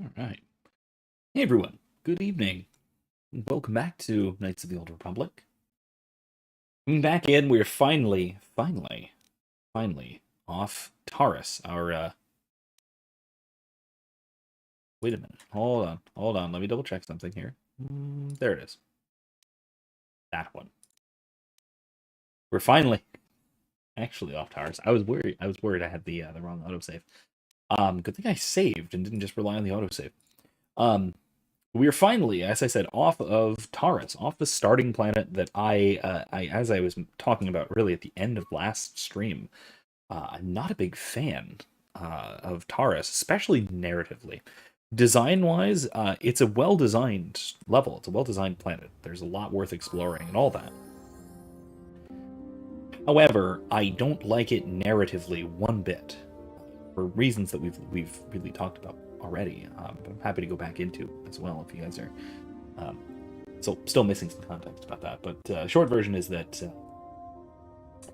Alright. Hey everyone, good evening. Welcome back to Knights of the Old Republic. Coming back in, we're finally off Taurus. Wait a minute. Hold on. Let me double check something here. There it is. That one. We're finally actually off Taurus. I was worried I had the wrong autosave. Good thing I saved and didn't just rely on the autosave. We are finally, as I said, off of Taurus, off the starting planet that as I was talking about really at the end of last stream, I'm not a big fan of Taurus, especially narratively. Design-wise, it's a well-designed level. It's a well-designed planet. There's a lot worth exploring and all that. However, I don't like it narratively one bit, for reasons that we've really talked about already, but I'm happy to go back into as well if you guys are still missing some context about that. But short version is that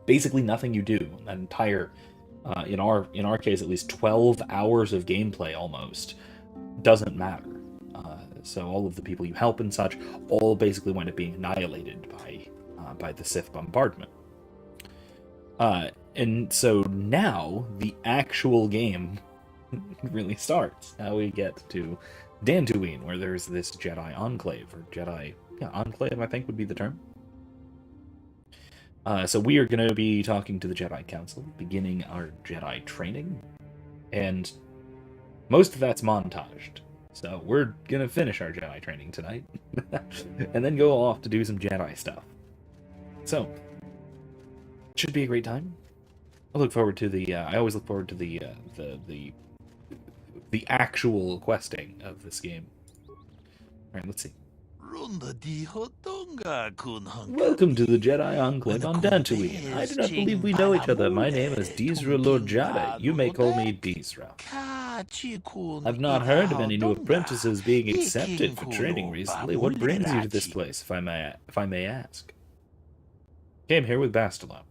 basically nothing you do, that entire in our case at least 12 hours of gameplay almost doesn't matter. So all of the people you help and such all basically wind up being annihilated by the Sith bombardment. And so now the actual game really starts. Now we get to Dantooine, where there's this Jedi enclave, or Jedi, enclave I think would be the term. So we are going to be talking to the Jedi Council, beginning our Jedi training, and most of that's montaged. So we're going to finish our Jedi training tonight, and then go off to do some Jedi stuff. So, it should be a great time. I look forward to the. I always look forward to the actual questing of this game. All right, let's see. Welcome to the Jedi Enclave on Dantooine. I do not believe we know each other. My name is Deezra Lord Jedi. You may call me Deezra. I've not heard of any new apprentices being accepted for training recently. What brings you to this place, if I may ask? Came here with Bastila.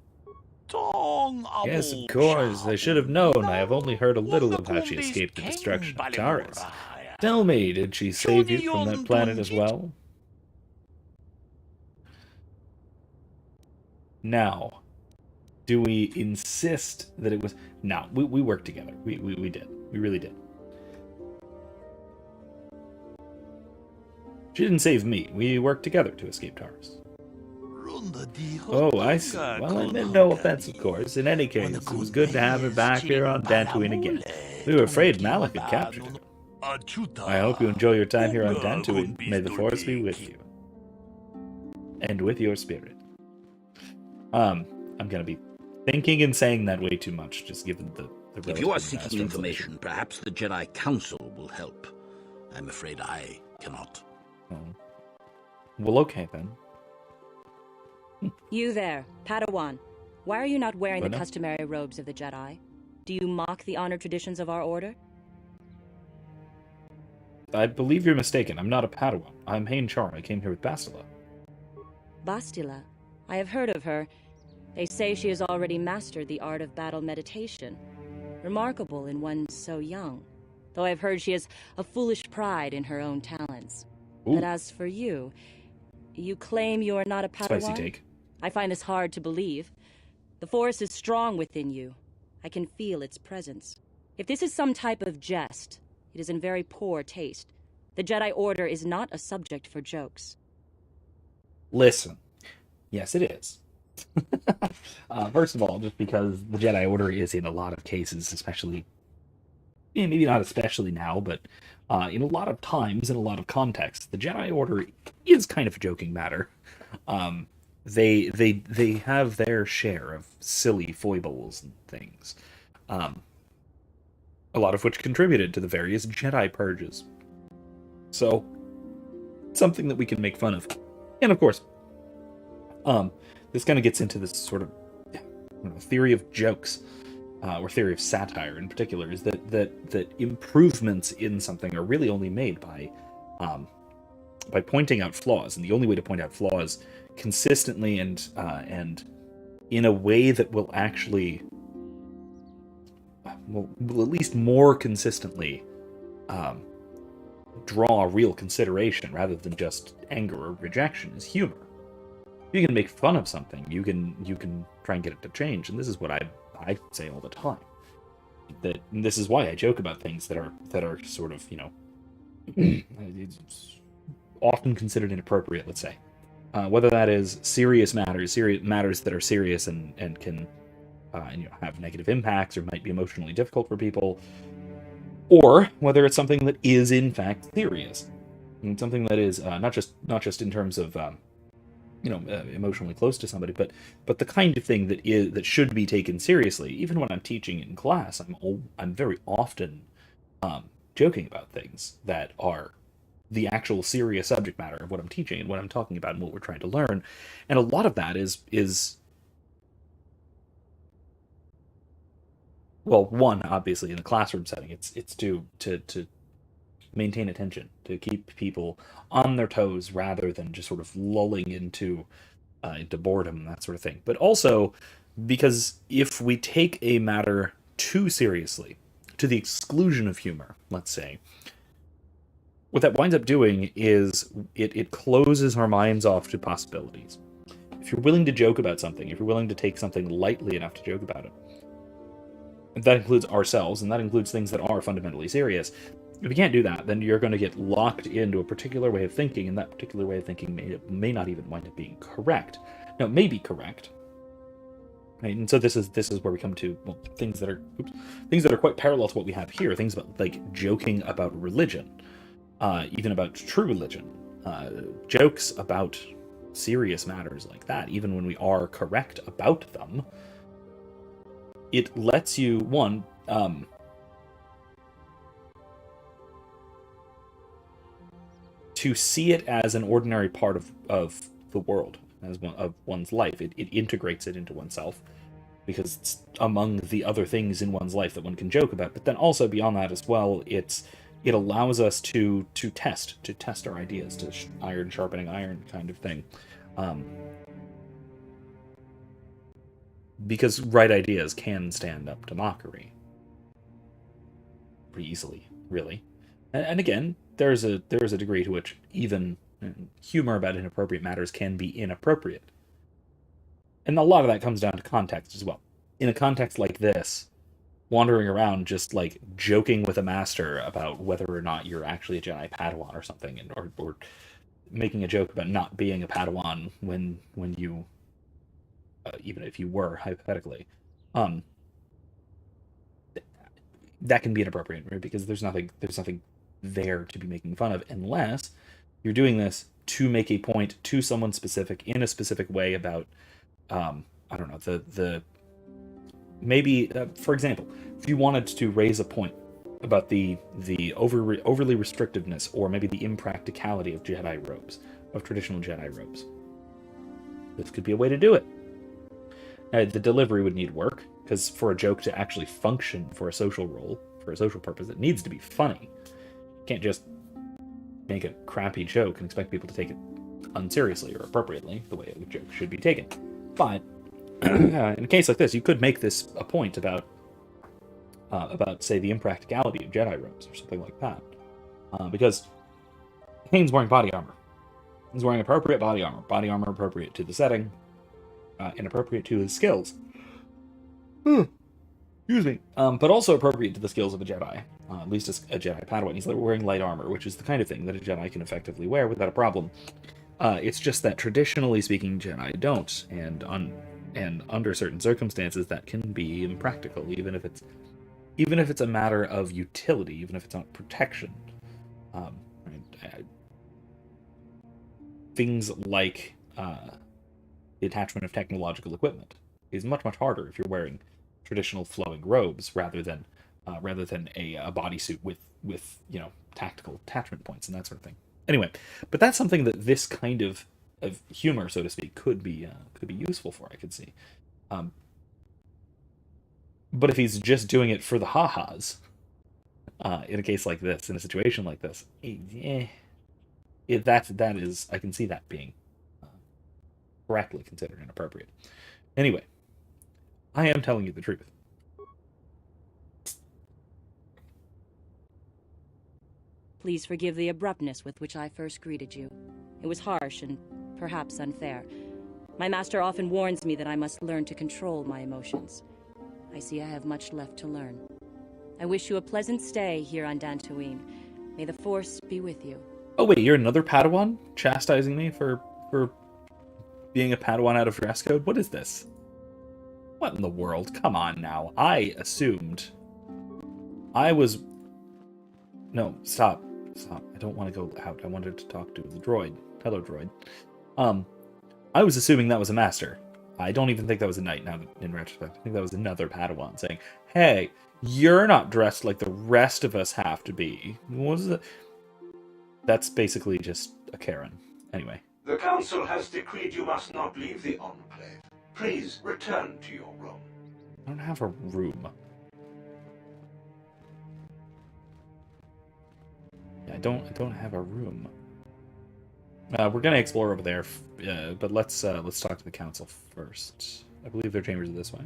Yes, of course. I should have known. I have only heard a little of how she escaped the destruction of Taurus. Tell me, did she save you from that planet as well? Now, do we insist that it was... No, we worked together. We did. We really did. She didn't save me. We worked together to escape Taurus. Oh, I see. Well, I meant no offense, of course. In any case, it was good to have her back here on Dantooine again. We were afraid Malak had captured her. I hope you enjoy your time here on Dantooine. May the Force be with you. And with your spirit. I'm gonna be thinking and saying that way too much, just given the If you are seeking information, perhaps the Jedi Council will help. I'm afraid I cannot. Oh. Well, okay then. You there, Padawan. Why are you not wearing the customary robes of the Jedi? Do you mock the honor traditions of our order? I believe you're mistaken. I'm not a Padawan. I'm Hain Char. I came here with Bastila. Bastila? I have heard of her. They say she has already mastered the art of battle meditation. Remarkable in one so young. Though I've heard she has a foolish pride in her own talents. Ooh. But as for you, you claim you are not a Padawan? Spicy take. I find this hard to believe. The Force is strong within you. I can feel its presence. If this is some type of jest, it is in very poor taste. The Jedi Order is not a subject for jokes. Listen. Yes, it is. First of all, just because the Jedi Order is in a lot of cases, especially, maybe not especially now, but in a lot of times, in a lot of contexts, the Jedi Order is kind of a joking matter. They have their share of silly foibles and things, a lot of which contributed to the various Jedi purges. So, something that we can make fun of. And of course, this kind of gets into this sort of theory of jokes, or theory of satire in particular, is that improvements in something are really only made by pointing out flaws, and the only way to point out flaws consistently and in a way that will actually will at least more consistently draw real consideration rather than just anger or rejection is humor. You can make fun of something. You can try and get it to change, and this is what I say all the time. This is why I joke about things that are sort of, it's often considered inappropriate. Let's say, whether that is serious matters that are serious and can have negative impacts or might be emotionally difficult for people, or whether it's something that is in fact serious, and something that is not just in terms of emotionally close to somebody, but the kind of thing that should be taken seriously. Even when I'm teaching in class, I'm very often joking about things that are the actual serious subject matter of what I'm teaching and what I'm talking about and what we're trying to learn. And a lot of that is well, one, obviously in a classroom setting, it's to maintain attention, to keep people on their toes rather than just sort of lulling into boredom and that sort of thing. But also because if we take a matter too seriously, to the exclusion of humor, let's say, what that winds up doing is it closes our minds off to possibilities. If you're willing to joke about something, if you're willing to take something lightly enough to joke about it, and that includes ourselves, and that includes things that are fundamentally serious. If you can't do that, then you're going to get locked into a particular way of thinking, and that particular way of thinking may not even wind up being correct. Now, it may be correct, right? And so this is where we come to things that are quite parallel to what we have here. Things about like joking about religion, even about true religion, jokes about serious matters like that, even when we are correct about them. It lets you, one, to see it as an ordinary part of the world, as of one's life. It integrates it into oneself, because it's among the other things in one's life that one can joke about. But then also beyond that as well, it allows us to test our ideas, to iron sharpening iron kind of thing. Because right ideas can stand up to mockery pretty easily, really. And again, there's a degree to which even humor about inappropriate matters can be inappropriate. And a lot of that comes down to context as well. In a context like this, wandering around just like joking with a master about whether or not you're actually a Jedi Padawan or something, or making a joke about not being a Padawan when you even if you were, hypothetically, that can be inappropriate, right? Because there's nothing there to be making fun of, unless you're doing this to make a point to someone specific in a specific way about, I don't know, the maybe, for example, if you wanted to raise a point about the overly restrictiveness, or maybe the impracticality of Jedi robes, of traditional Jedi robes, this could be a way to do it. The delivery would need work, because for a joke to actually function for a social role, for a social purpose, it needs to be funny. You can't just make a crappy joke and expect people to take it unseriously or appropriately, the way a joke should be taken. But in a case like this, you could make this a point about say, the impracticality of Jedi robes or something like that. Because Hayne's wearing body armor. He's wearing appropriate body armor appropriate to the setting, inappropriate to his skills. Excuse me. But also appropriate to the skills of a Jedi, at least a Jedi Padawan. He's wearing light armor, which is the kind of thing that a Jedi can effectively wear without a problem. It's just that traditionally speaking, Jedi don't, and under certain circumstances, that can be impractical, even if it's a matter of utility, even if it's not protection. Things like the attachment of technological equipment is much harder if you're wearing traditional flowing robes rather than a bodysuit with tactical attachment points and that sort of thing. Anyway, but that's something that this kind of humor, so to speak, could be useful for, I could see. But if he's just doing it for the ha-has, in a case like this, in a situation like this, that is, I can see that being correctly considered inappropriate. Anyway, I am telling you the truth. Please forgive the abruptness with which I first greeted you. It was harsh and perhaps unfair. My master often warns me that I must learn to control my emotions. I see I have much left to learn. I wish you a pleasant stay here on Dantooine. May the Force be with you. Oh wait, you're another Padawan? Chastising me for being a Padawan out of dress code? What is this? What in the world? Come on now. I assumed I was... No, stop. Stop. I don't want to go out. I wanted to talk to the droid. Hello, droid. I was assuming that was a master. I don't even think that was a knight now in retrospect. I think that was another Padawan saying, hey, you're not dressed like the rest of us have to be. What is it? That's basically just a Karen. Anyway. The Council has decreed you must not leave the Enclave. Please return to your room. I don't have a room. Yeah, I don't have a room. We're gonna explore over there, but let's talk to the Council first. I believe their chambers are this way.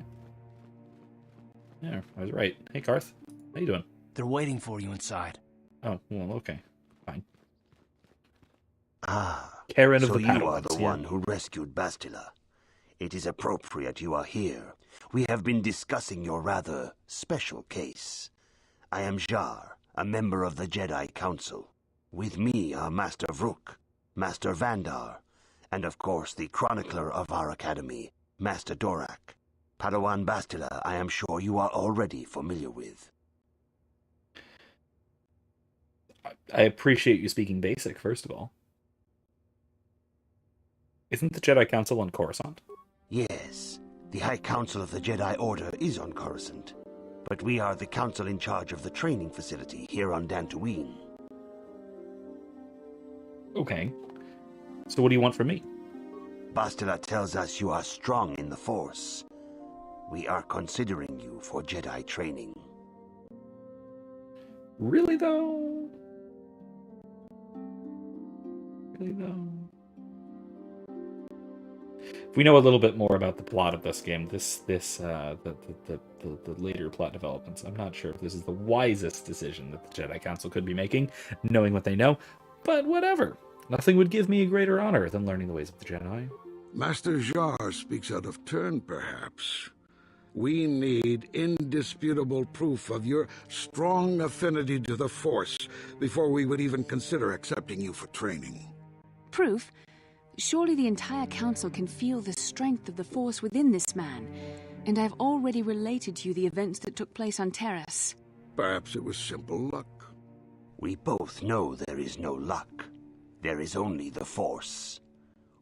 Yeah, I was right. Hey, Karth. How you doing? They're waiting for you inside. Oh, well, okay. Fine. Ah, Karen of so the Padawans, you are the yeah. one who rescued Bastila. It is appropriate you are here. We have been discussing your rather special case. I am Jar, a member of the Jedi Council. With me are Master Vrook, Master Vandar, and of course the chronicler of our academy, Master Dorack. Padawan Bastila, I am sure you are already familiar with. I appreciate you speaking basic, first of all. Isn't the Jedi Council on Coruscant? Yes, the High Council of the Jedi Order is on Coruscant, but we are the council in charge of the training facility here on Dantooine. Okay. So what do you want from me? Bastila tells us you are strong in the Force. We are considering you for Jedi training. Really, though? Really, though? If we know a little bit more about the plot of this game, the later plot developments, I'm not sure if this is the wisest decision that the Jedi Council could be making, knowing what they know, but whatever. Nothing would give me a greater honor than learning the ways of the Jedi. Master Jar speaks out of turn, perhaps. We need indisputable proof of your strong affinity to the Force before we would even consider accepting you for training. Proof? Surely the entire council can feel the strength of the Force within this man, and I've already related to you the events that took place on Terrace. Perhaps it was simple luck. We both know there is no luck. There is only the Force.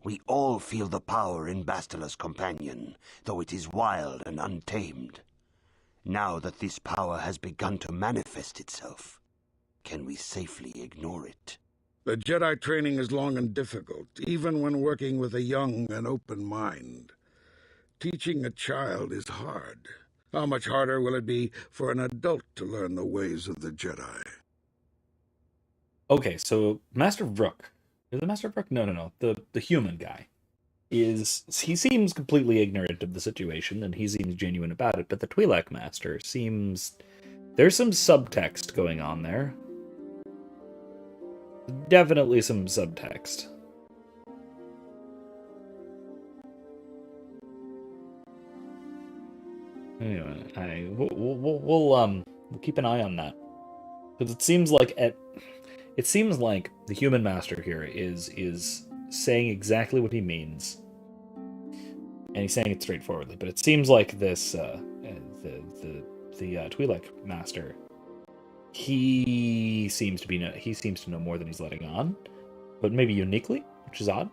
We all feel the power in Bastila's companion, though it is wild and untamed. Now that this power has begun to manifest itself, can we safely ignore it? The Jedi training is long and difficult, even when working with a young and open mind. Teaching a child is hard. How much harder will it be for an adult to learn the ways of the Jedi? Okay, so Master Vrook. Is it Master Vrook? No. The human guy. He seems completely ignorant of the situation, and he seems genuine about it, but the Twi'lek Master seems... There's some subtext going on there. Definitely some subtext. Anyway, we'll keep an eye on that, because it seems like the human master here is saying exactly what he means, and he's saying it straightforwardly. But it seems like this the Twi'lek master, he seems to know more than he's letting on, but maybe uniquely, which is odd.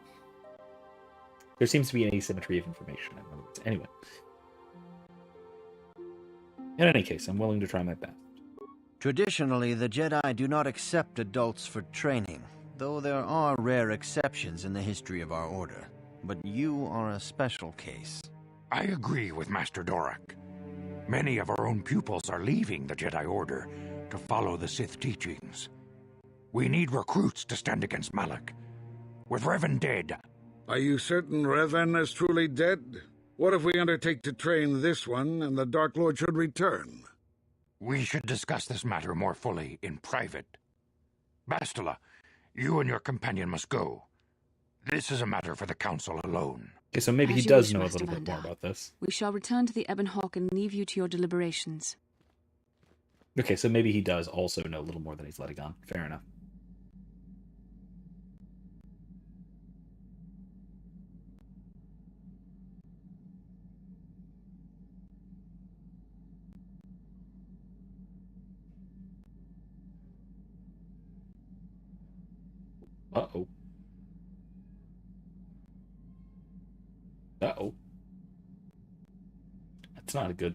There seems to be an asymmetry of information. Anyway, in any case, I'm willing to try my best. Traditionally, the Jedi do not accept adults for training, though there are rare exceptions in the history of our order. But you are a special case. I agree with Master Dorack. Many of our own pupils are leaving the Jedi Order to follow the Sith teachings. We need recruits to stand against Malak. With Revan dead... Are you certain Revan is truly dead? What if we undertake to train this one and the Dark Lord should return? We should discuss this matter more fully in private. Bastila, you and your companion must go. This is a matter for the Council alone. Okay, so maybe he As you does wish, know a Master little bit more Vanda. about this. We shall return to the Ebon Hawk and leave you to your deliberations. Okay, so maybe he does also know a little more than he's letting on. Fair enough. Uh-oh. Uh-oh. That's not a good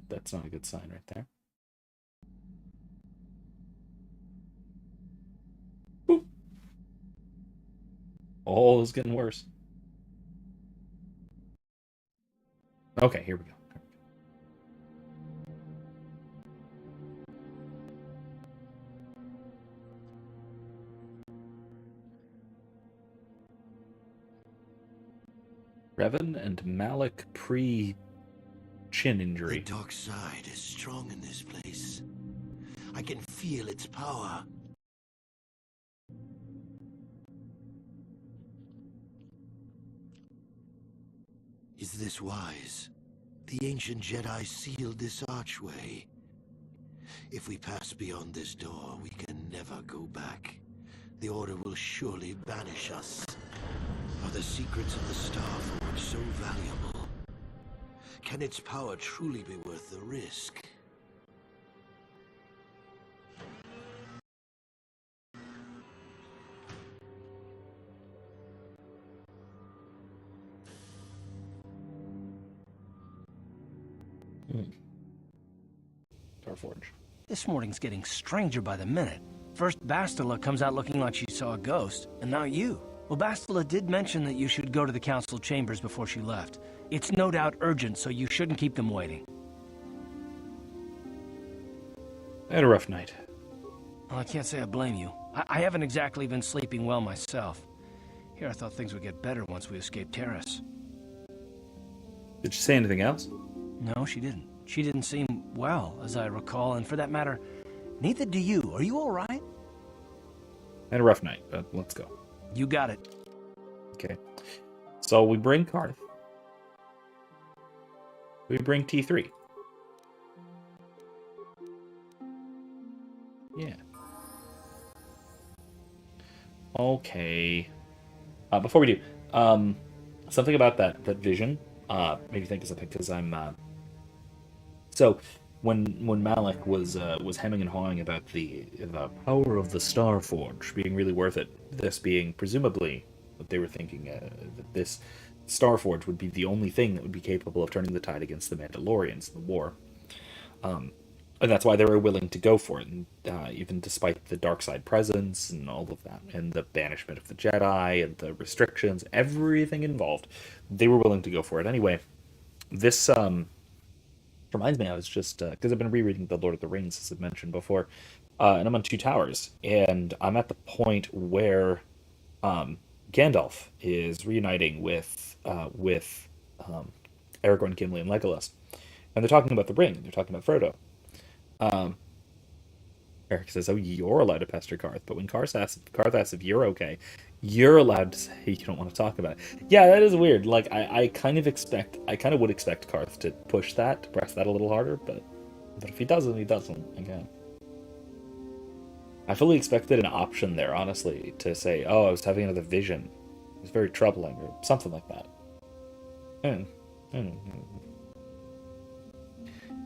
that's not a good sign right there. Boop. Oh, it's getting worse. Okay, here we go. Revan and Malik pre-chin injury. The dark side is strong in this place. I can feel its power. Is this wise? The ancient Jedi sealed this archway. If we pass beyond this door, we can never go back. The Order will surely banish us. Are the secrets of the Starforge so valuable? Can its power truly be worth the risk? Starforge. This morning's getting stranger by the minute. First, Bastila comes out looking like she saw a ghost, and now you. Well, Bastila did mention that you should go to the council chambers before she left. It's no doubt urgent, so you shouldn't keep them waiting. I had a rough night. Well, I can't say I blame you. I haven't exactly been sleeping well myself. Here, I thought things would get better once we escaped Terrace. Did she say anything else? No, she didn't. She didn't seem well, as I recall, and for that matter, neither do you. Are you all right? I had a rough night, but let's go. You got it. Okay. So we bring Karth. We bring T3. Yeah. Okay. Before we do, something about that vision made me think of something, because I'm so when Malik was hemming and hawing about the power of the Starforge being really worth it, this being presumably what they were thinking, that this Starforge would be the only thing that would be capable of turning the tide against the Mandalorians in the war, and that's why they were willing to go for it, and, even despite the dark side presence and all of that, and the banishment of the Jedi and the restrictions, everything involved, they were willing to go for it anyway. This reminds me, I was just, because I've been rereading The Lord of the Rings, as I've mentioned before, and I'm on Two Towers, and I'm at the point where Gandalf is reuniting with Aragorn, Gimli, and Legolas, and they're talking about the ring, they're talking about Frodo. Eric says, "Oh, you're allowed to pester Karth, but when Karth asks if you're okay, you're allowed to say you don't want to talk about it." Yeah, that is weird. Like, I kind of would expect Karth to press that a little harder, but if he doesn't, he doesn't. Again, I fully expected an option there, honestly, to say, "Oh, I was having another vision. It was very troubling," or something like that.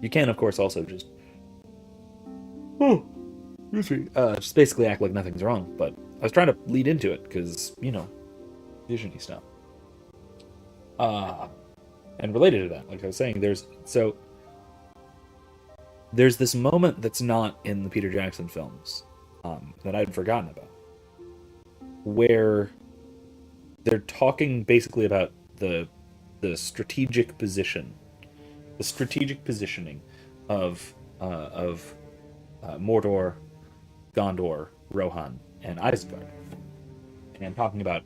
You can, of course, also just just basically act like nothing's wrong, but I was trying to lead into it, because, vision-y stuff. And related to that, like I was saying, there's this moment that's not in the Peter Jackson films, that I'd forgotten about, where they're talking basically about the strategic positioning of Mordor, Gondor, Rohan, and Isengard, and talking about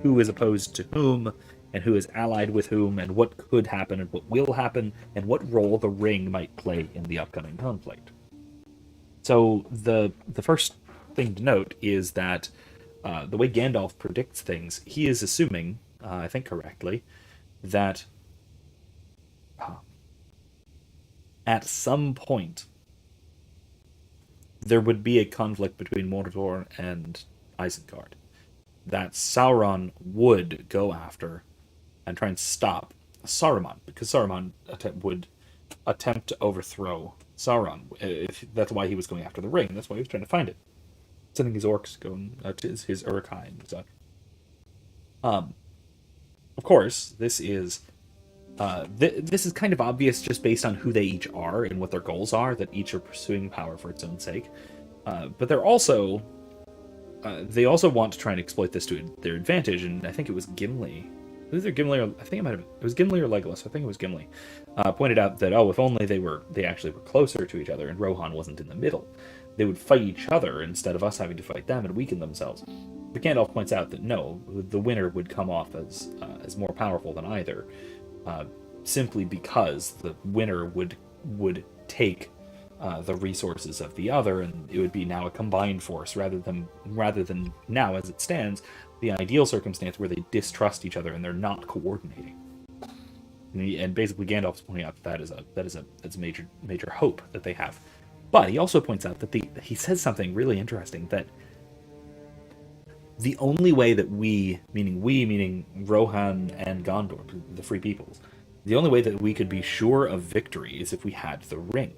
who is opposed to whom, and who is allied with whom, and what could happen, and what will happen, and what role the ring might play in the upcoming conflict. So the first thing to note is that the way Gandalf predicts things, he is assuming, I think correctly, that at some point there would be a conflict between Mordor and Isengard. That Sauron would go after and try and stop Saruman, because Saruman would attempt to overthrow Sauron. That's why he was going after the ring. That's why he was trying to find it. Sending his orcs going to his Uruk-hai and such. Of course, this is this is kind of obvious just based on who they each are and what their goals are, that each are pursuing power for its own sake. But they're also they also want to try and exploit this to their advantage, and I think it was Gimli. Either Gimli or I think it was Gimli or Legolas. I think it was Gimli. Pointed out that if only they actually were closer to each other and Rohan wasn't in the middle, they would fight each other instead of us having to fight them and weaken themselves. But Gandalf points out that no, the winner would come off as more powerful than either, simply because the winner would take the resources of the other, and it would be now a combined force rather than now as it stands, the ideal circumstance where they distrust each other and they're not coordinating. And basically Gandalf's pointing out that is a major hope that they have. But he also points out that he says something really interesting, that the only way that we, meaning Rohan and Gondor, the Free Peoples, the only way that we could be sure of victory is if we had the ring.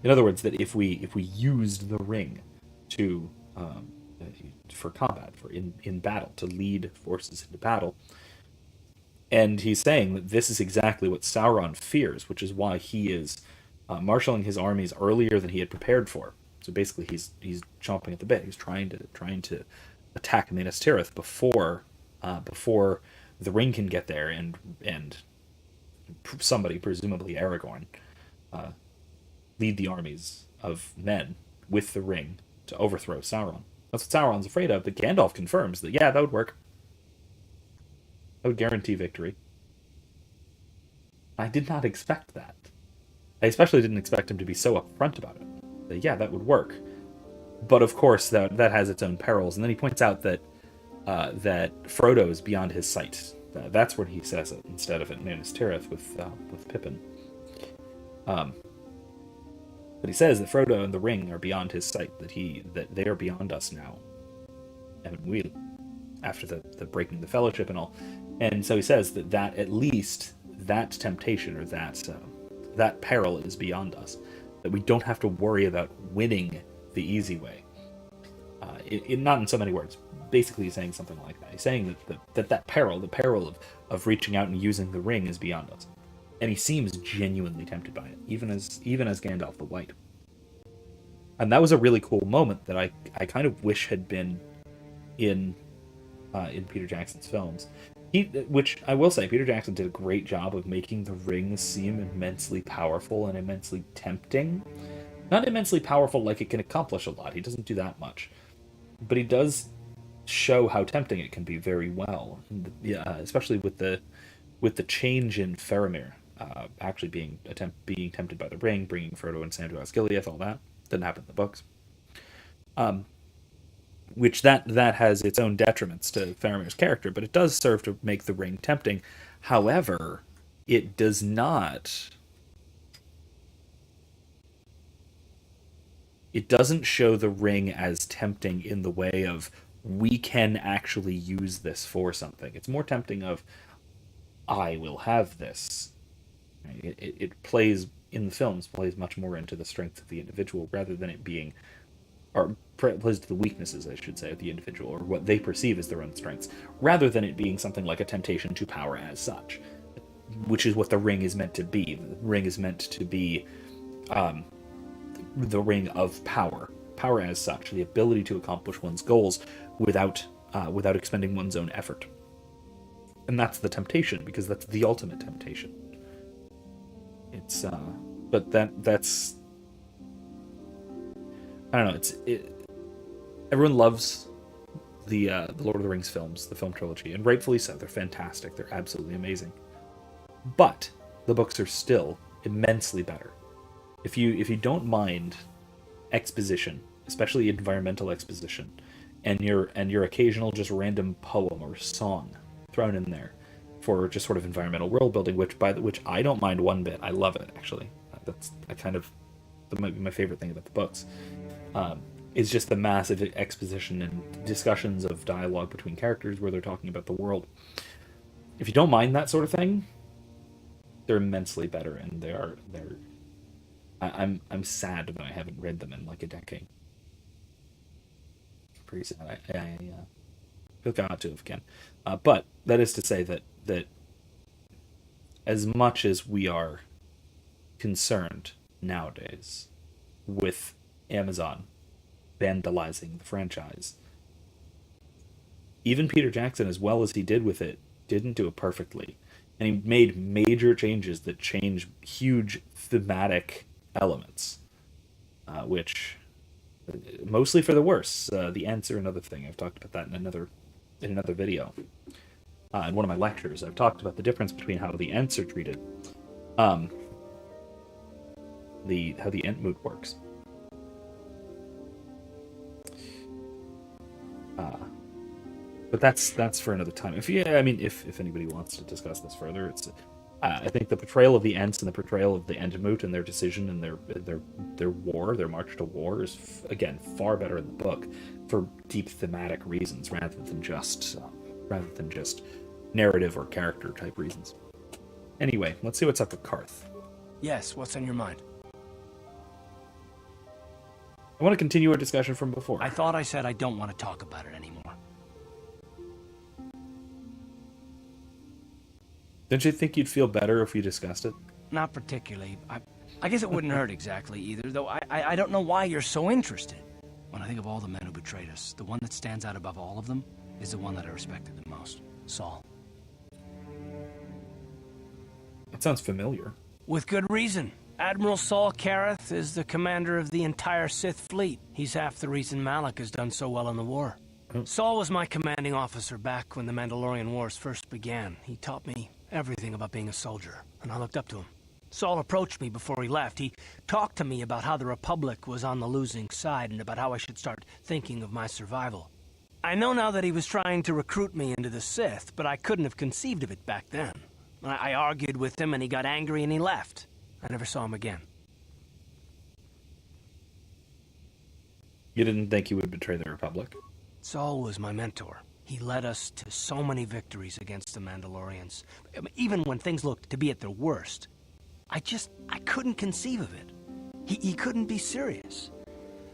In other words, that if we used the ring to for combat, in battle, to lead forces into battle. And he's saying that this is exactly what Sauron fears, which is why he is marshaling his armies earlier than he had prepared for. So basically, he's chomping at the bit. He's trying to attack Minas Tirith before the ring can get there, and somebody, presumably Aragorn, lead the armies of men with the ring to overthrow Sauron. That's what Sauron's afraid of, but Gandalf confirms that, yeah, that would work. That would guarantee victory. I did not expect that. I especially didn't expect him to be so upfront about it. That, yeah, that would work. But of course, that has its own perils. And then he points out that Frodo is beyond his sight. That's where he says it, instead of at Minas Tirith with Pippin. But he says that Frodo and the ring are beyond his sight, that they are beyond us now. And we, after the breaking the fellowship and all. And so he says that at least that temptation, or that peril, is beyond us. That we don't have to worry about winning the easy way. Not in so many words. Basically he's saying something like that. He's saying that peril, the peril of reaching out and using the ring, is beyond us. And he seems genuinely tempted by it, even as Gandalf the White. And that was a really cool moment that I kind of wish had been in Peter Jackson's films. Which I will say, Peter Jackson did a great job of making the ring seem immensely powerful and immensely tempting. Not immensely powerful like it can accomplish a lot. He doesn't do that much. But he does show how tempting it can be very well. And, especially with the change in Faramir. Actually being tempted by the ring, bringing Frodo and Sam to Osgiliath, all that didn't happen in the books. Which that has its own detriments to Faramir's character, but it does serve to make the ring tempting. However, it does not. It doesn't show the ring as tempting in the way of we can actually use this for something. It's more tempting of I will have this. It plays in the films, plays much more into the strength of the individual rather than it being, or plays to the weaknesses, I should say, of the individual, or what they perceive as their own strengths, rather than it being something like a temptation to power as such, which is what the ring is meant to be. The ring is meant to be the ring of power as such, the ability to accomplish one's goals without expending one's own effort. And that's the temptation, because that's the ultimate temptation. It's but that's I don't know. Everyone loves the Lord of the Rings films, the film trilogy, and rightfully so. They're fantastic. They're absolutely amazing. But the books are still immensely better. If you don't mind exposition, especially environmental exposition, and your occasional just random poem or song thrown in there for just sort of environmental world building, which I don't mind one bit. I love it, actually. That's my favorite thing about the books. Is just the massive exposition and discussions of dialogue between characters where they're talking about the world. If you don't mind that sort of thing, they're immensely better, and I'm sad that I haven't read them in like a decade. Pretty sad. I feel got to have again. But that is to say that as much as we are concerned nowadays with Amazon vandalizing the franchise, even Peter Jackson, as well as he did with it, didn't do it perfectly. And he made major changes that changed huge thematic elements, which mostly for the worse. The Ents are another thing. I've talked about that in another video. In one of my lectures, I've talked about the difference between how the Ents are treated, how the Entmoot works. But that's for another time. If anybody wants to discuss this further, it's I think the portrayal of the Ents and the portrayal of the Entmoot and their decision and their war, their march to war, is again far better in the book for deep thematic reasons rather than just narrative or character type reasons. Anyway, let's see what's up with Karth. Yes, what's on your mind? I want to continue our discussion from before. I thought I said I don't want to talk about it anymore. Don't you think you'd feel better if we discussed it? Not particularly. I guess it wouldn't hurt exactly either, though I don't know why you're so interested. When I think of all the men who betrayed us, the one that stands out above all of them is the one that I respected the most, Saul. That sounds familiar. With good reason. Admiral Saul Kareth is the commander of the entire Sith fleet. He's half the reason Malak has done so well in the war. Oh. Saul was my commanding officer back when the Mandalorian Wars first began. He taught me everything about being a soldier, and I looked up to him. Saul approached me before he left. He talked to me about how the Republic was on the losing side and about how I should start thinking of my survival. I know now that he was trying to recruit me into the Sith, but I couldn't have conceived of it back then. I argued with him and he got angry and he left. I never saw him again. You didn't think he would betray the Republic? Saul was my mentor. He led us to so many victories against the Mandalorians. Even when things looked to be at their worst. I couldn't conceive of it. He couldn't be serious.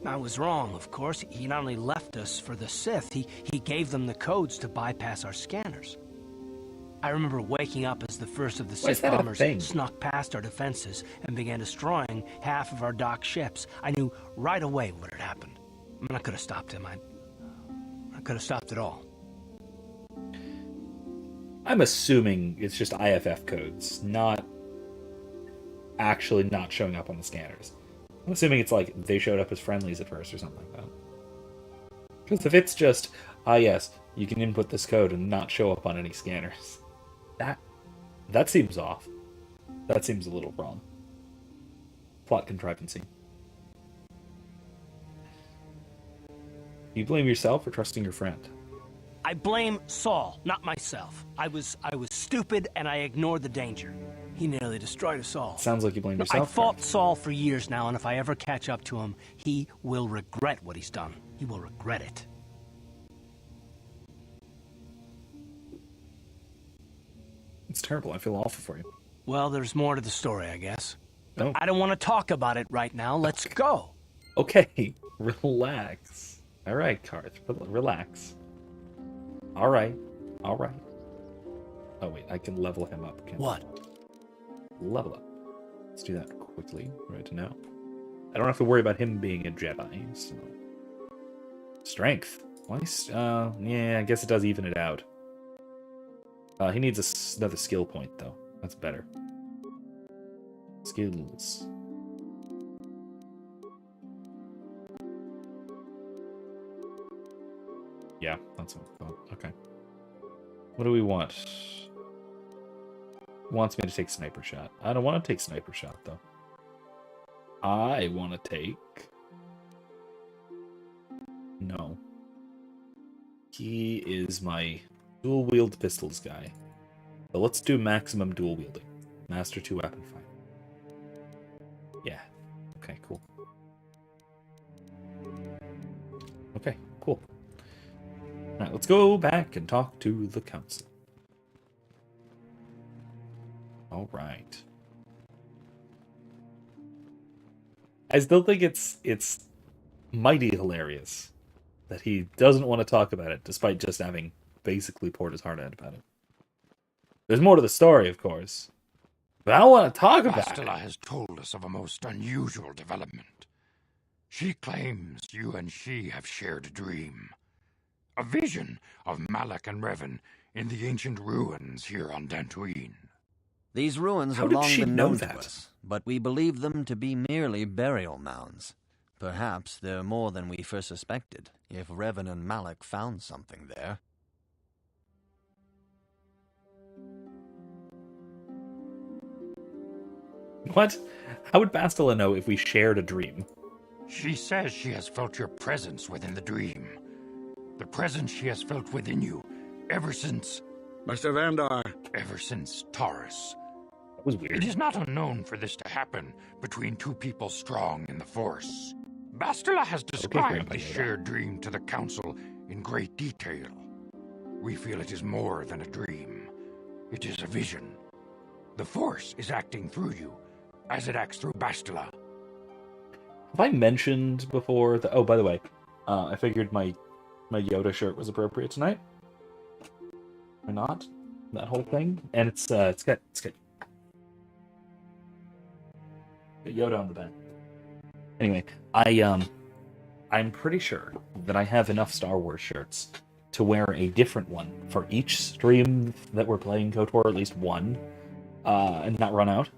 I was wrong, of course. He not only left us for the Sith, he gave them the codes to bypass our scanners. I remember waking up as the first of the Sith bombers snuck past our defenses and began destroying half of our docked ships. I knew right away what had happened. I could have stopped him. I could have stopped it all. I'm assuming it's just IFF codes, not actually not showing up on the scanners. I'm assuming it's like they showed up as friendlies at first or something like that. Because if it's just, yes, you can input this code and not show up on any scanners, that seems off. That seems a little wrong. Plot contrivancy. You blame yourself for trusting your friend? I blame Saul, not myself. I was stupid and I ignored the danger. He nearly destroyed us all. Sounds like you blame yourself. I fought Saul for years now, and if I ever catch up to him, he will regret what he's done. He will regret it. It's terrible. I feel awful for you. Well, there's more to the story, I guess. No. I don't want to talk about it right now. Let's go. Okay, relax. All right, Karth, relax. All right. Oh, wait, I can level him up. What? Level up. Let's do that quickly. Right to know. I don't have to worry about him being a Jedi. So. Strength. Yeah, I guess it does even it out. He needs another skill point, though. That's better. Skills. Yeah, that's what I thought. Okay. What do we want? Wants me to take sniper shot. I don't want to take sniper shot, though. I want to take He is my dual-wield pistols guy. So let's do maximum dual wielding. Master 2 weapon fighter. Yeah. Okay, cool. Okay, cool. Alright, let's go back and talk to the council. Alright. I still think it's mighty hilarious that he doesn't want to talk about it, despite just having basically poured his heart out about it. There's more to the story, of course, but I don't want to talk about it. Bastila has told us of a most unusual development. She claims you and she have shared a dream. A vision of Malak and Revan in the ancient ruins here on Dantooine. These ruins How have did long she been know known that? to us, but we believe them to be merely burial mounds. Perhaps they're more than we first suspected, if Revan and Malak found something there. What? How would Bastila know if we shared a dream? She says she has felt your presence within the dream. The presence she has felt within you ever since... Master Vandar. Ever since Taurus. That was weird. It is not unknown for this to happen between two people strong in the Force. Bastila has described the shared dream to the Council in great detail. We feel it is more than a dream. It is a vision. The Force is acting through you, as it acts through Bastila. Have I mentioned before that... Oh, by the way, I figured my Yoda shirt was appropriate tonight. Or not? That whole thing? And it's got Yoda on the back. Anyway, I'm pretty sure that I have enough Star Wars shirts to wear a different one for each stream that we're playing KOTOR, at least one, and not run out,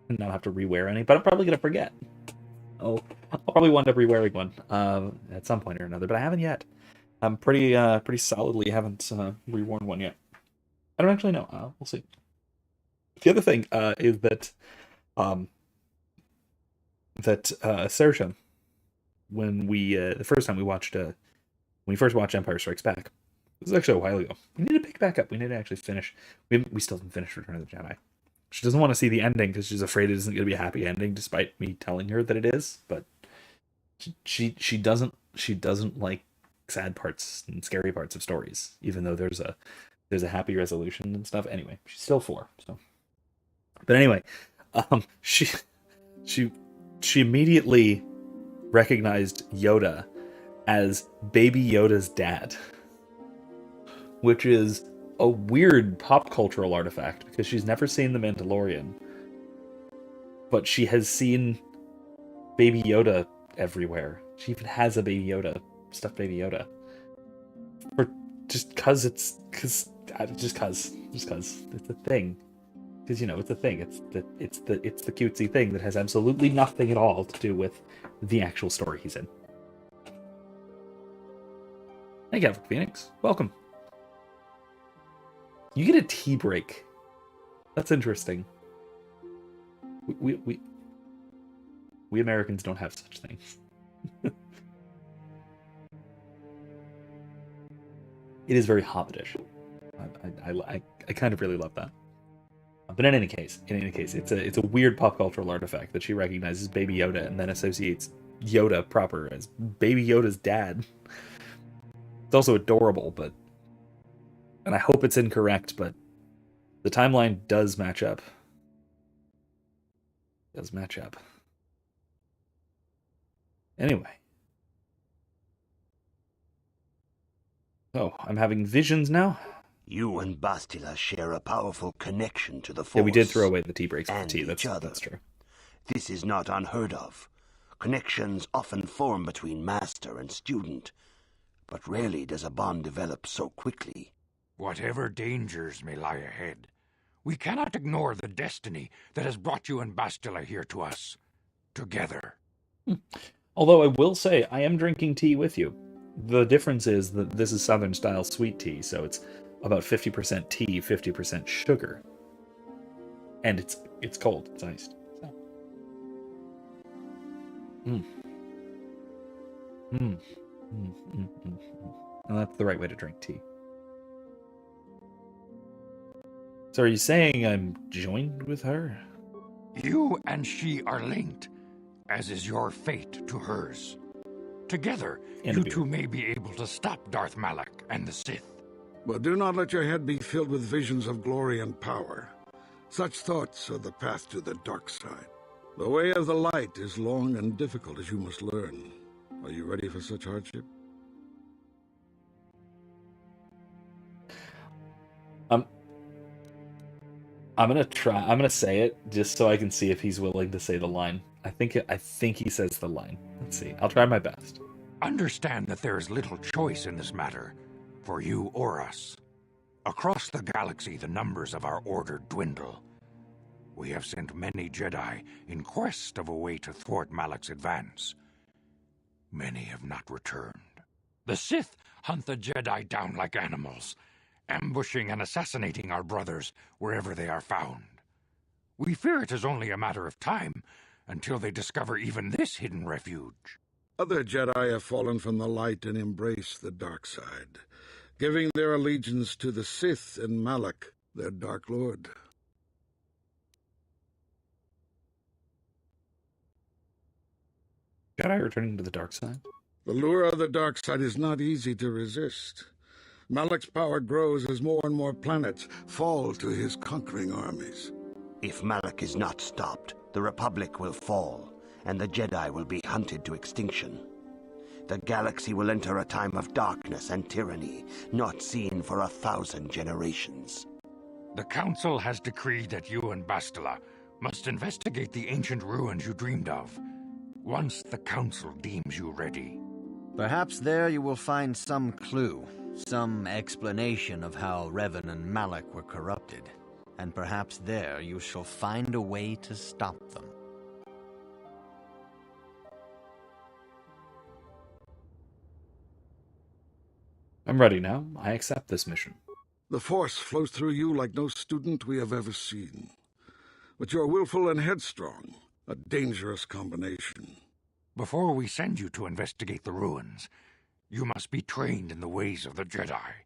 and not have to rewear any, but I'm probably going to forget. I'll probably wind up rewearing one at some point or another, but I haven't yet. I'm pretty solidly haven't reworn one yet. I don't actually know. We'll see. The other thing is that Saoirse, when we the first time we watched when we first watched Empire Strikes Back, this was actually a while ago. We need to pick back up. We need to actually finish. We still haven't finished Return of the Jedi. She doesn't want to see the ending because she's afraid it isn't going to be a happy ending, despite me telling her that it is. But she doesn't like sad parts and scary parts of stories, even though there's a happy resolution and stuff. Anyway, she's still 4. So, but anyway, she immediately recognized Yoda as Baby Yoda's dad, which is a weird pop cultural artifact because she's never seen The Mandalorian, but she has seen Baby Yoda everywhere. She even has a Baby Yoda, stuffed Baby Yoda. Just cause it's a thing. Because it's a thing. It's the cutesy thing that has absolutely nothing at all to do with the actual story he's in. Hey, Gavin Phoenix, welcome. You get a tea break. That's interesting. We Americans don't have such things. It is very Hobbitish. I kind of really love that. But in any case, it's a weird pop cultural artifact that she recognizes Baby Yoda and then associates Yoda proper as Baby Yoda's dad. It's also adorable, and I hope it's incorrect, but the timeline does match up. Anyway. Oh, I'm having visions now? You and Bastila share a powerful connection to the Force. Yeah, we did throw away the tea breaks for and tea. That's true. This is not unheard of. Connections often form between master and student, but rarely does a bond develop so quickly. Whatever dangers may lie ahead, we cannot ignore the destiny that has brought you and Bastila here to us, together. Although I will say, I am drinking tea with you. The difference is that this is Southern-style sweet tea, so it's about 50% tea, 50% sugar. And it's cold. It's iced. So. And that's the right way to drink tea. So are you saying I'm joined with her? You and she are linked, as is your fate to hers. Together, you two may be able to stop Darth Malak and the Sith. But do not let your head be filled with visions of glory and power. Such thoughts are the path to the dark side. The way of the light is long and difficult, as you must learn. Are you ready for such hardship? I'm gonna say it just so I can see if he's willing to say the line. I think he says the line. Let's see. I'll try my best. Understand that there is little choice in this matter, for you or us. Across the galaxy, the numbers of our order dwindle. We have sent many Jedi in quest of a way to thwart Malak's advance. Many have not returned. The Sith hunt the Jedi down like animals, ambushing and assassinating our brothers wherever they are found. We fear it is only a matter of time until they discover even this hidden refuge. Other Jedi have fallen from the light and embraced the dark side, giving their allegiance to the Sith and Malak, their Dark Lord. Jedi returning to the dark side? The lure of the dark side is not easy to resist. Malak's power grows as more and more planets fall to his conquering armies. If Malak is not stopped, the Republic will fall, and the Jedi will be hunted to extinction. The galaxy will enter a time of darkness and tyranny, not seen for 1,000 generations. The Council has decreed that you and Bastila must investigate the ancient ruins you dreamed of, once the Council deems you ready. Perhaps there you will find some clue, some explanation of how Revan and Malak were corrupted, and perhaps there you shall find a way to stop them. I'm ready now. I accept this mission. The Force flows through you like no student we have ever seen. But you are willful and headstrong, a dangerous combination. Before we send you to investigate the ruins, you must be trained in the ways of the Jedi,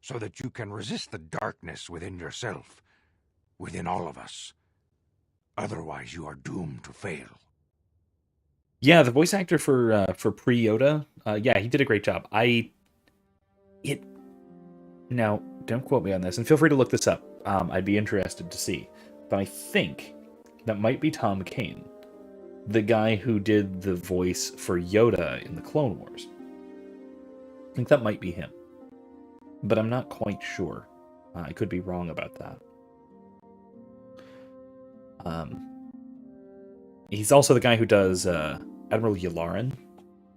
so that you can resist the darkness within yourself, within all of us. Otherwise, you are doomed to fail. Yeah, the voice actor for pre-Yoda, yeah, he did a great job. Now, don't quote me on this, and feel free to look this up. I'd be interested to see. But I think that might be Tom Kane, the guy who did the voice for Yoda in the Clone Wars. I think that might be him. But I'm not quite sure. I could be wrong about that. He's also the guy who does Admiral Yularen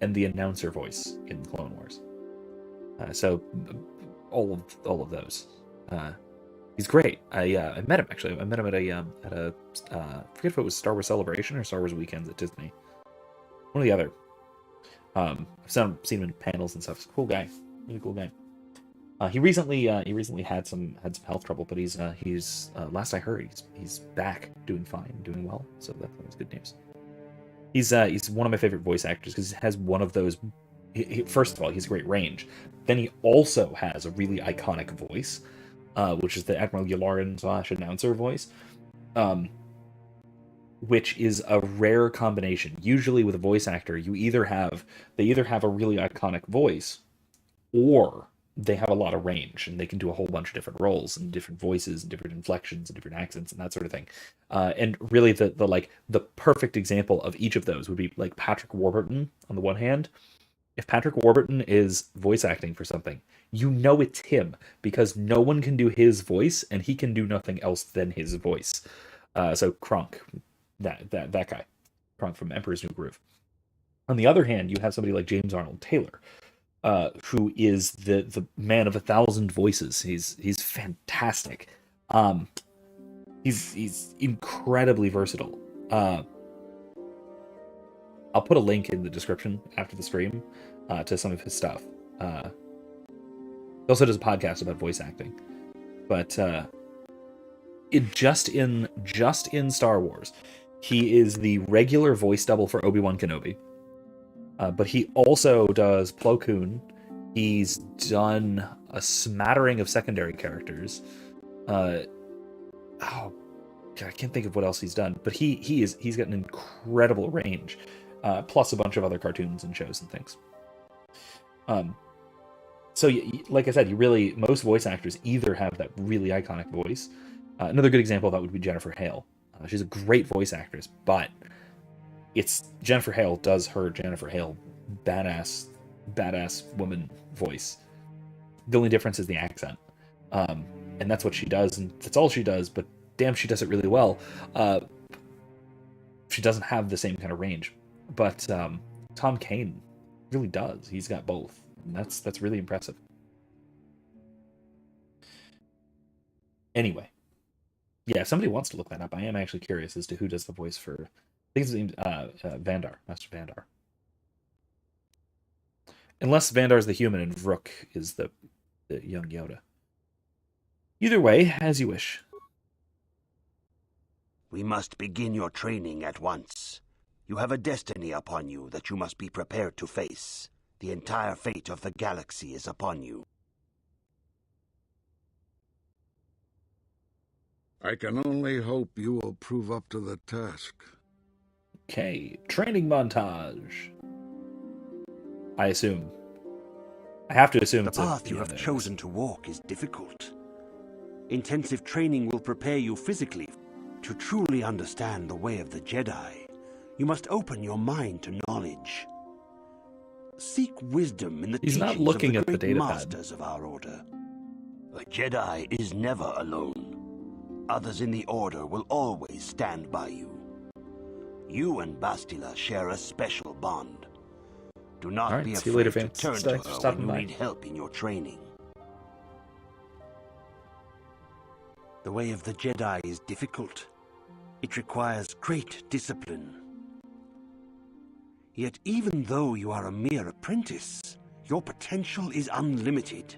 and the announcer voice in Clone Wars. So all of those. He's great. I met him actually. I met him at a I forget if it was Star Wars Celebration or Star Wars Weekends at Disney. One or the other. I've seen him in panels and stuff. He's a cool guy. Really cool guy. He recently had some health trouble, but he's last I heard he's back, doing fine, doing well. So that was good news. He's one of my favorite voice actors because he has one of those. First of all, he's a great range. Then he also has a really iconic voice, which is the Admiral Yularen / announcer voice, which is a rare combination. Usually with a voice actor, they either have a really iconic voice, or they have a lot of range and they can do a whole bunch of different roles and different voices and different inflections and different accents and that sort of thing. And really the perfect example of each of those would be like Patrick Warburton on the one hand. If Patrick Warburton is voice acting for something, you know it's him because no one can do his voice and he can do nothing else than his voice. So Kronk, that guy, Kronk from Emperor's New Groove. On the other hand, you have somebody like James Arnold Taylor, who is the man of 1,000 voices. He's fantastic. He's incredibly versatile. I'll put a link in the description after the stream to some of his stuff. He also does a podcast about voice acting, but just in Star Wars, he is the regular voice double for Obi-Wan Kenobi. But he also does Plo Koon He's done a smattering of secondary characters. Oh God, I can't think of what else he's done, but he's got an incredible range, plus a bunch of other cartoons and shows and things. So like I said, most voice actors either have that really iconic voice. Another good example of that would be Jennifer Hale. She's a great voice actress, but it's Jennifer Hale does her Jennifer Hale badass woman voice. The only difference is the accent, and that's what she does, and that's all she does. But damn, she does it really well. She doesn't have the same kind of range, but Tom Kane really does. He's got both, and that's really impressive. Anyway, yeah, if somebody wants to look that up, I am actually curious as to who does the voice for. I think his name's Vandar, Master Vandar. Unless Vandar's the human and Vrook is the young Yoda. Either way, as you wish. We must begin your training at once. You have a destiny upon you that you must be prepared to face. The entire fate of the galaxy is upon you. I can only hope you will prove up to the task. Okay, training montage. I assume. I have to assume the path you have chosen to walk is difficult. Intensive training will prepare you physically. To truly understand the way of the Jedi, you must open your mind to knowledge. Seek wisdom in the teachings of the great masters of our order. A Jedi is never alone. Others in the Order will always stand by you. You and Bastila share a special bond. Do not be afraid to turn to her when you need help in your training. The way of the Jedi is difficult. It requires great discipline. Yet even though you are a mere apprentice, your potential is unlimited,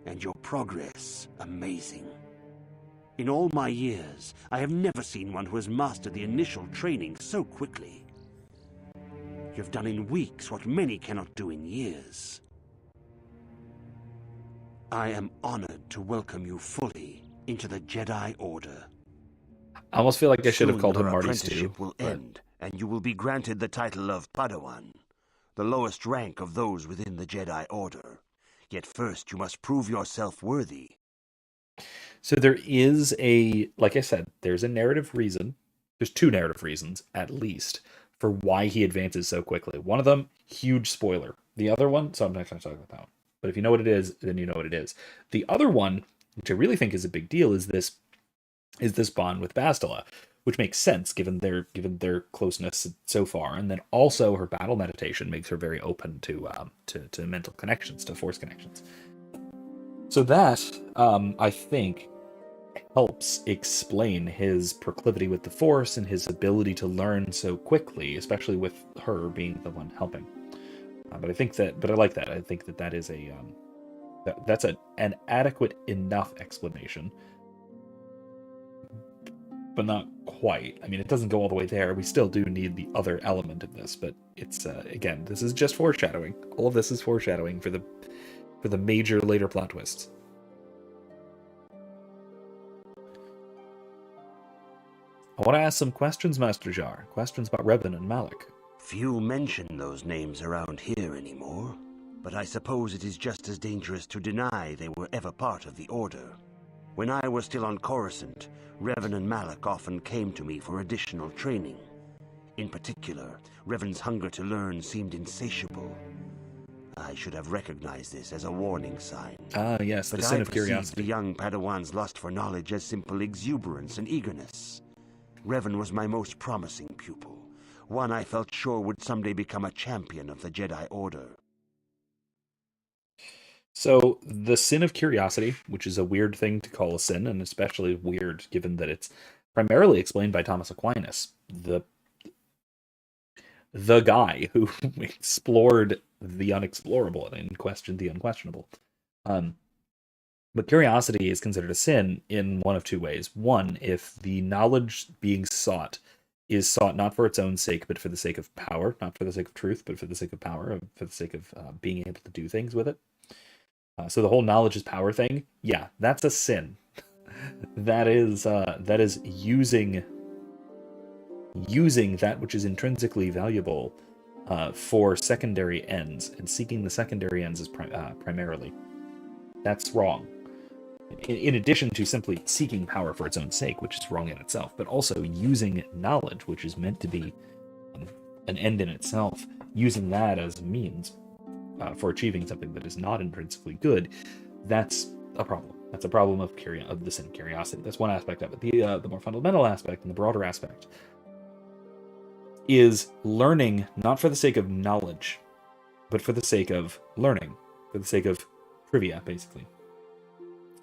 and your progress amazing. In all my years, I have never seen one who has mastered the initial training so quickly. You've done in weeks what many cannot do in years. I am honored to welcome you fully into the Jedi Order. I almost feel like I should have called him Marty Stew. Will end, and you will be granted the title of Padawan, the lowest rank of those within the Jedi Order. Yet first you must prove yourself worthy. So there is like I said, there's a narrative reason. There's two narrative reasons, at least, for why he advances so quickly. One of them, huge spoiler. The other one, so I'm not going to talk about that one. But if you know what it is, then you know what it is. The other one, which I really think is a big deal, is this bond with Bastila, which makes sense given their closeness so far, and then also her battle meditation makes her very open to mental connections, to force connections. So that I think helps explain his proclivity with the Force and his ability to learn so quickly, especially with her being the one helping. But I like that. I think that is that's an adequate enough explanation, but not quite. I mean, it doesn't go all the way there. We still do need the other element of this, but it's again, this is just foreshadowing. All of this is foreshadowing for the major later plot twists. I want to ask some questions, Master Jar. Questions about Revan and Malak. Few mention those names around here anymore, but I suppose it is just as dangerous to deny they were ever part of the Order. When I was still on Coruscant, Revan and Malak often came to me for additional training. In particular, Revan's hunger to learn seemed insatiable. I should have recognized this as a warning sign. Ah, yes, the sin of curiosity. The young Padawan's lust for knowledge as simple exuberance and eagerness. Revan was my most promising pupil, one I felt sure would someday become a champion of the Jedi Order. So, the sin of curiosity, which is a weird thing to call a sin, and especially weird given that it's primarily explained by Thomas Aquinas, the guy who explored the unexplorable and questioned the unquestionable. But curiosity is considered a sin in one of two ways. One, if the knowledge being sought is sought not for its own sake, but for the sake of power, not for the sake of truth, but for the sake of power, for the sake of being able to do things with it. So the whole knowledge is power thing, yeah, that's a sin. that is using that which is intrinsically valuable for secondary ends, and seeking the secondary ends is primarily. That's wrong. In addition to simply seeking power for its own sake, which is wrong in itself, but also using knowledge, which is meant to be an end in itself, using that as a means for achieving something that is not intrinsically good, that's a problem. That's a problem of the sin of curiosity. That's one aspect of it. The more fundamental aspect and the broader aspect is learning not for the sake of knowledge, but for the sake of learning, for the sake of trivia, basically.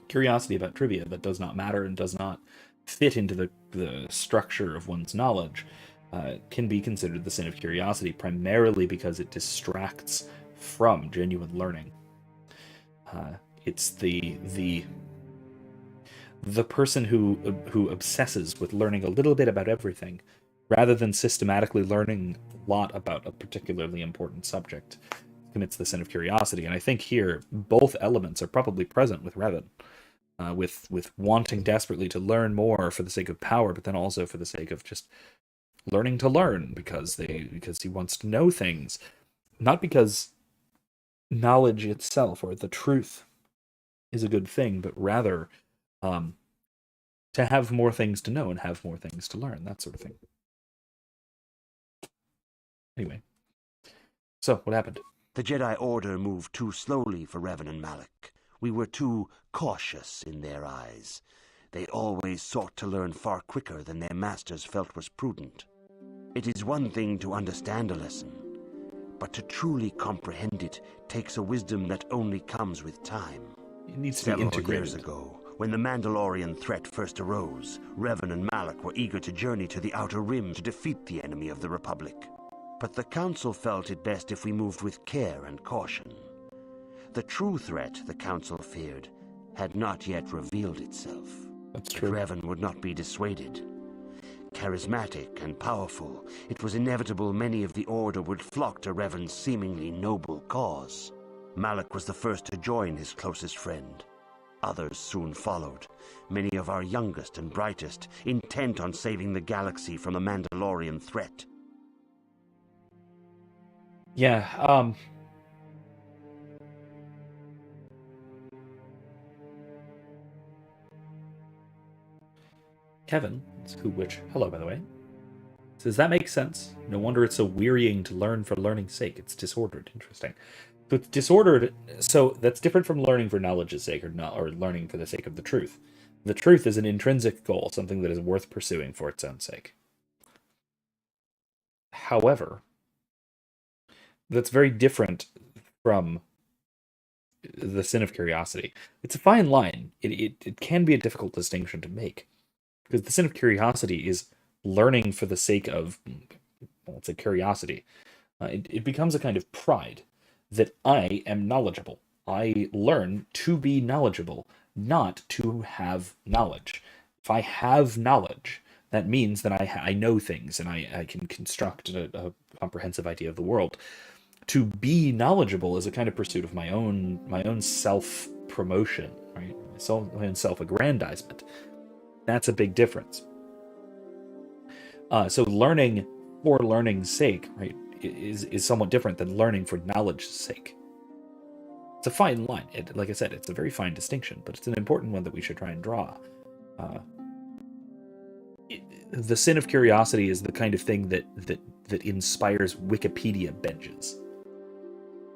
Curiosity about trivia that does not matter and does not fit into the structure of one's knowledge can be considered the sin of curiosity, primarily because it distracts from genuine learning. It's the person who obsesses with learning a little bit about everything, rather than systematically learning a lot about a particularly important subject, commits the sin of curiosity. And I think here both elements are probably present with Revan. With wanting desperately to learn more for the sake of power, but then also for the sake of just learning to learn because he wants to know things, not because knowledge itself or the truth is a good thing, but rather to have more things to know and have more things to learn, that sort of thing. Anyway, so what happened? The Jedi Order moved too slowly for Revan and Malak. We were too cautious in their eyes. They always sought to learn far quicker than their masters felt was prudent. It is one thing to understand a lesson, but to truly comprehend it takes a wisdom that only comes with time. It needs to be integrated. Several years ago, when the Mandalorian threat first arose, Revan and Malak were eager to journey to the Outer Rim to defeat the enemy of the Republic. But the Council felt it best if we moved with care and caution. The true threat the Council feared had not yet revealed itself. That's true. But Revan would not be dissuaded. Charismatic and powerful, it was inevitable many of the Order would flock to Revan's seemingly noble cause. Malak was the first to join his closest friend. Others soon followed, many of our youngest and brightest, intent on saving the galaxy from the Mandalorian threat. Yeah, Kevin, hello by the way, says that makes sense. No wonder it's so wearying to learn for learning's sake. It's disordered. Interesting. So it's disordered. So that's different from learning for knowledge's sake or learning for the sake of the truth. The truth is an intrinsic goal, something that is worth pursuing for its own sake. However, that's very different from the sin of curiosity. It's a fine line. It can be a difficult distinction to make, because the sin of curiosity is learning for the sake of, well, it's a curiosity. It becomes a kind of pride that I am knowledgeable. I learn to be knowledgeable, not to have knowledge. If I have knowledge, that means that I know things and I can construct a comprehensive idea of the world. To be knowledgeable is a kind of pursuit of my own self-promotion, right? My own self-aggrandizement. That's a big difference. So learning for learning's sake, right, is somewhat different than learning for knowledge's sake. It's a fine line. Like I said, it's a very fine distinction, but it's an important one that we should try and draw. The sin of curiosity is the kind of thing that inspires Wikipedia benches.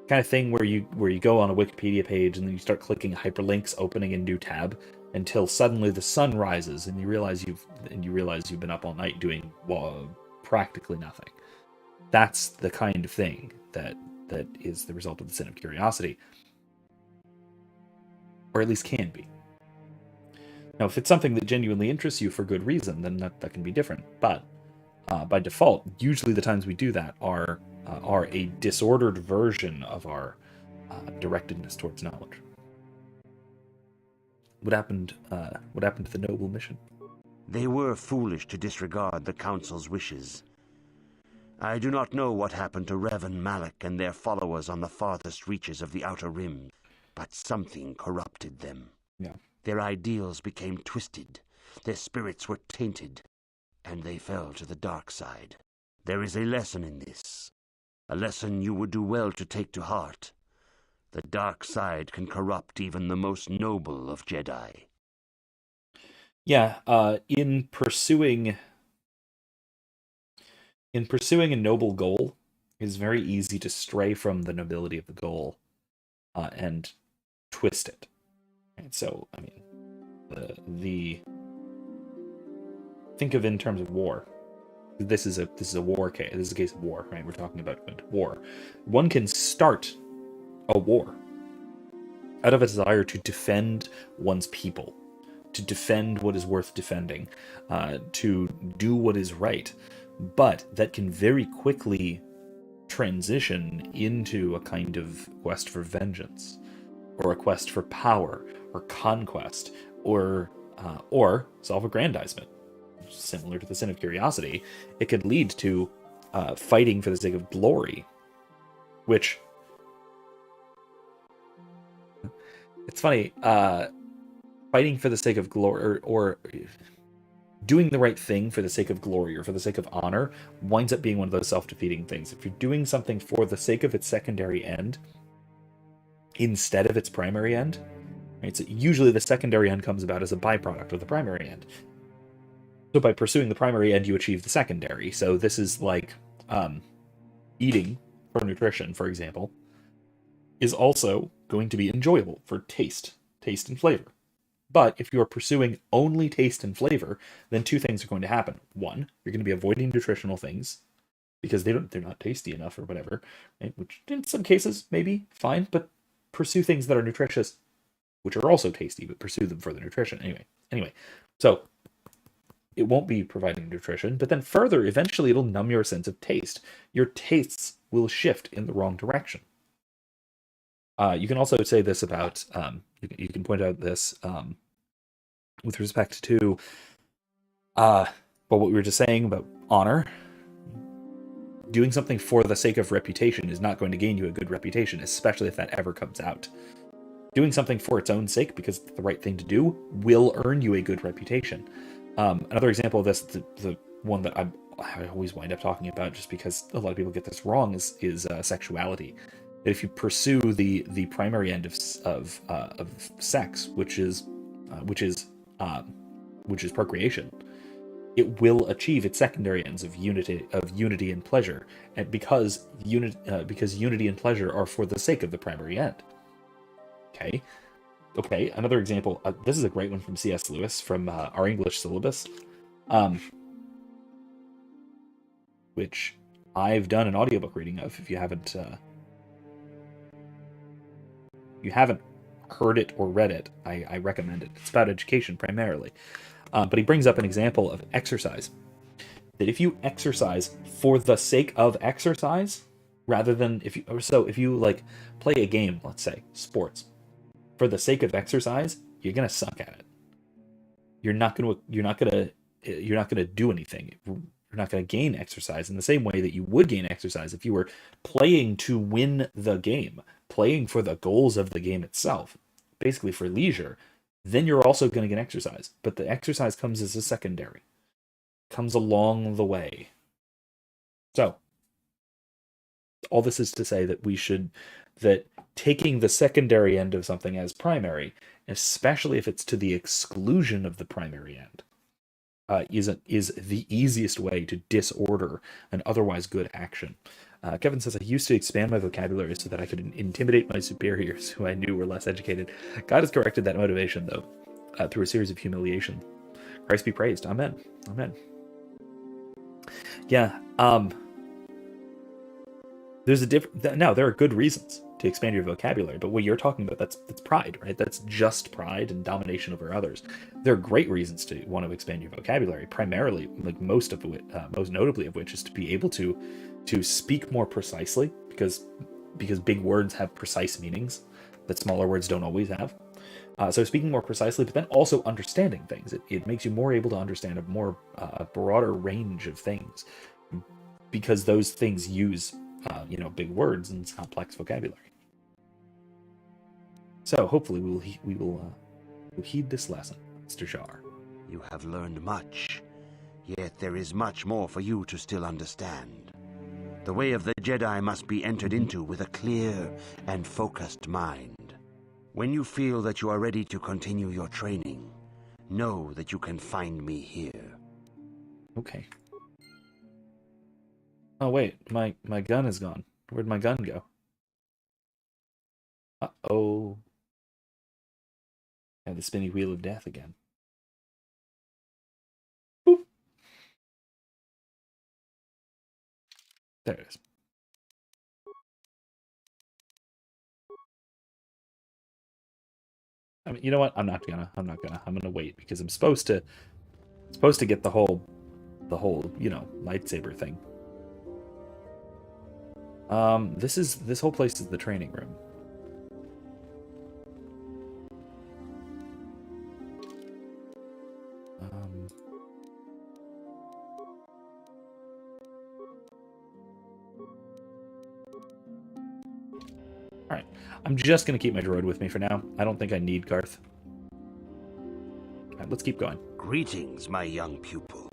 Kind of thing where you go on a Wikipedia page and then you start clicking hyperlinks, opening a new tab, until suddenly the sun rises and you realize you've been up all night doing practically nothing. That's the kind of thing that is the result of the sin of curiosity, or at least can be. Now, if it's something that genuinely interests you for good reason, then that can be different. But by default, usually the times we do that are a disordered version of our directedness towards knowledge. What happened to the noble mission? They were foolish to disregard the Council's wishes. I do not know what happened to Revan, Malak, and their followers on the farthest reaches of the Outer Rim. But something corrupted them. Yeah. Their ideals became twisted, their spirits were tainted, and they fell to the dark side. There is a lesson in this, a lesson you would do well to take to heart. The dark side can corrupt even the most noble of Jedi. Yeah, in pursuing a noble goal, it's very easy to stray from the nobility of the goal and twist it. And so, I mean, think of it in terms of war. This is a war case. This is a case of war, right? We're talking about war. One can start a war out of a desire to defend one's people, to defend what is worth defending, to do what is right, but that can very quickly transition into a kind of quest for vengeance, or a quest for power, or conquest, or self-aggrandizement. Similar to the sin of curiosity, it could lead to fighting for the sake of glory, which, it's funny, fighting for the sake of glory, or doing the right thing for the sake of glory or for the sake of honor, winds up being one of those self-defeating things. If you're doing something for the sake of its secondary end instead of its primary end, right? So usually the secondary end comes about as a byproduct of the primary end. So by pursuing the primary end, you achieve the secondary. So this is like eating for nutrition, for example, is also going to be enjoyable for taste and flavor. But if you are pursuing only taste and flavor, then two things are going to happen. One, you're going to be avoiding nutritional things because they're not tasty enough or whatever, right? Which in some cases maybe fine, but pursue things that are nutritious, which are also tasty, but pursue them for the nutrition anyway. So it won't be providing nutrition, but then further, eventually it'll numb your sense of taste. Your tastes will shift in the wrong direction. You can also say this about, you can point out this with respect to what we were just saying about honor. Doing something for the sake of reputation is not going to gain you a good reputation, especially if that ever comes out. Doing something for its own sake, because it's the right thing to do, will earn you a good reputation. Another example of this, the one that I always wind up talking about, just because a lot of people get this wrong, is sexuality. That if you pursue the primary end of sex, which is procreation, it will achieve its secondary ends of unity and pleasure, and because unity and pleasure are for the sake of the primary end. Okay, another example. This is a great one from C.S. Lewis from our English syllabus, which I've done an audiobook reading of. If you haven't heard it or read it, I recommend it. It's about education primarily, but he brings up an example of exercise. That if you exercise for the sake of exercise, rather than if you like play a game, let's say sports, for the sake of exercise, you're gonna suck at it. You're not gonna do anything. You're not gonna gain exercise in the same way that you would gain exercise if you were playing to win the game, playing for the goals of the game itself, basically for leisure. Then you're also gonna get exercise, but the exercise comes as a secondary, comes along the way. So all this is to say that taking the secondary end of something as primary, especially if it's to the exclusion of the primary end, is the easiest way to disorder an otherwise good action. Kevin says, I used to expand my vocabulary so that I could intimidate my superiors who I knew were less educated. God has corrected that motivation, though, through a series of humiliation. Christ be praised. Amen. Amen. Yeah. There's a different. Now, there are good reasons to expand your vocabulary, but what you're talking about, that's pride, right? That's just pride and domination over others. There are great reasons to want to expand your vocabulary, primarily, like most notably of which is to be able to speak more precisely, because big words have precise meanings that smaller words don't always have. So speaking more precisely, but then also understanding things. It makes you more able to understand a broader range of things, because those things use big words and complex vocabulary. So hopefully we will heed this lesson, Mr. Jar. You have learned much, yet there is much more for you to still understand. The way of the Jedi must be entered into with a clear and focused mind. When you feel that you are ready to continue your training, know that you can find me here. Okay. Oh wait, my gun is gone. Where'd my gun go? Uh-oh. And the spinning wheel of death again. Boop. There it is. I mean, you know what? I'm not gonna. I'm gonna wait because I'm supposed to get the whole, lightsaber thing. This whole place is the training room. Alright, I'm just going to keep my droid with me for now. I don't think I need Garth. Alright, let's keep going. Greetings, my young pupil.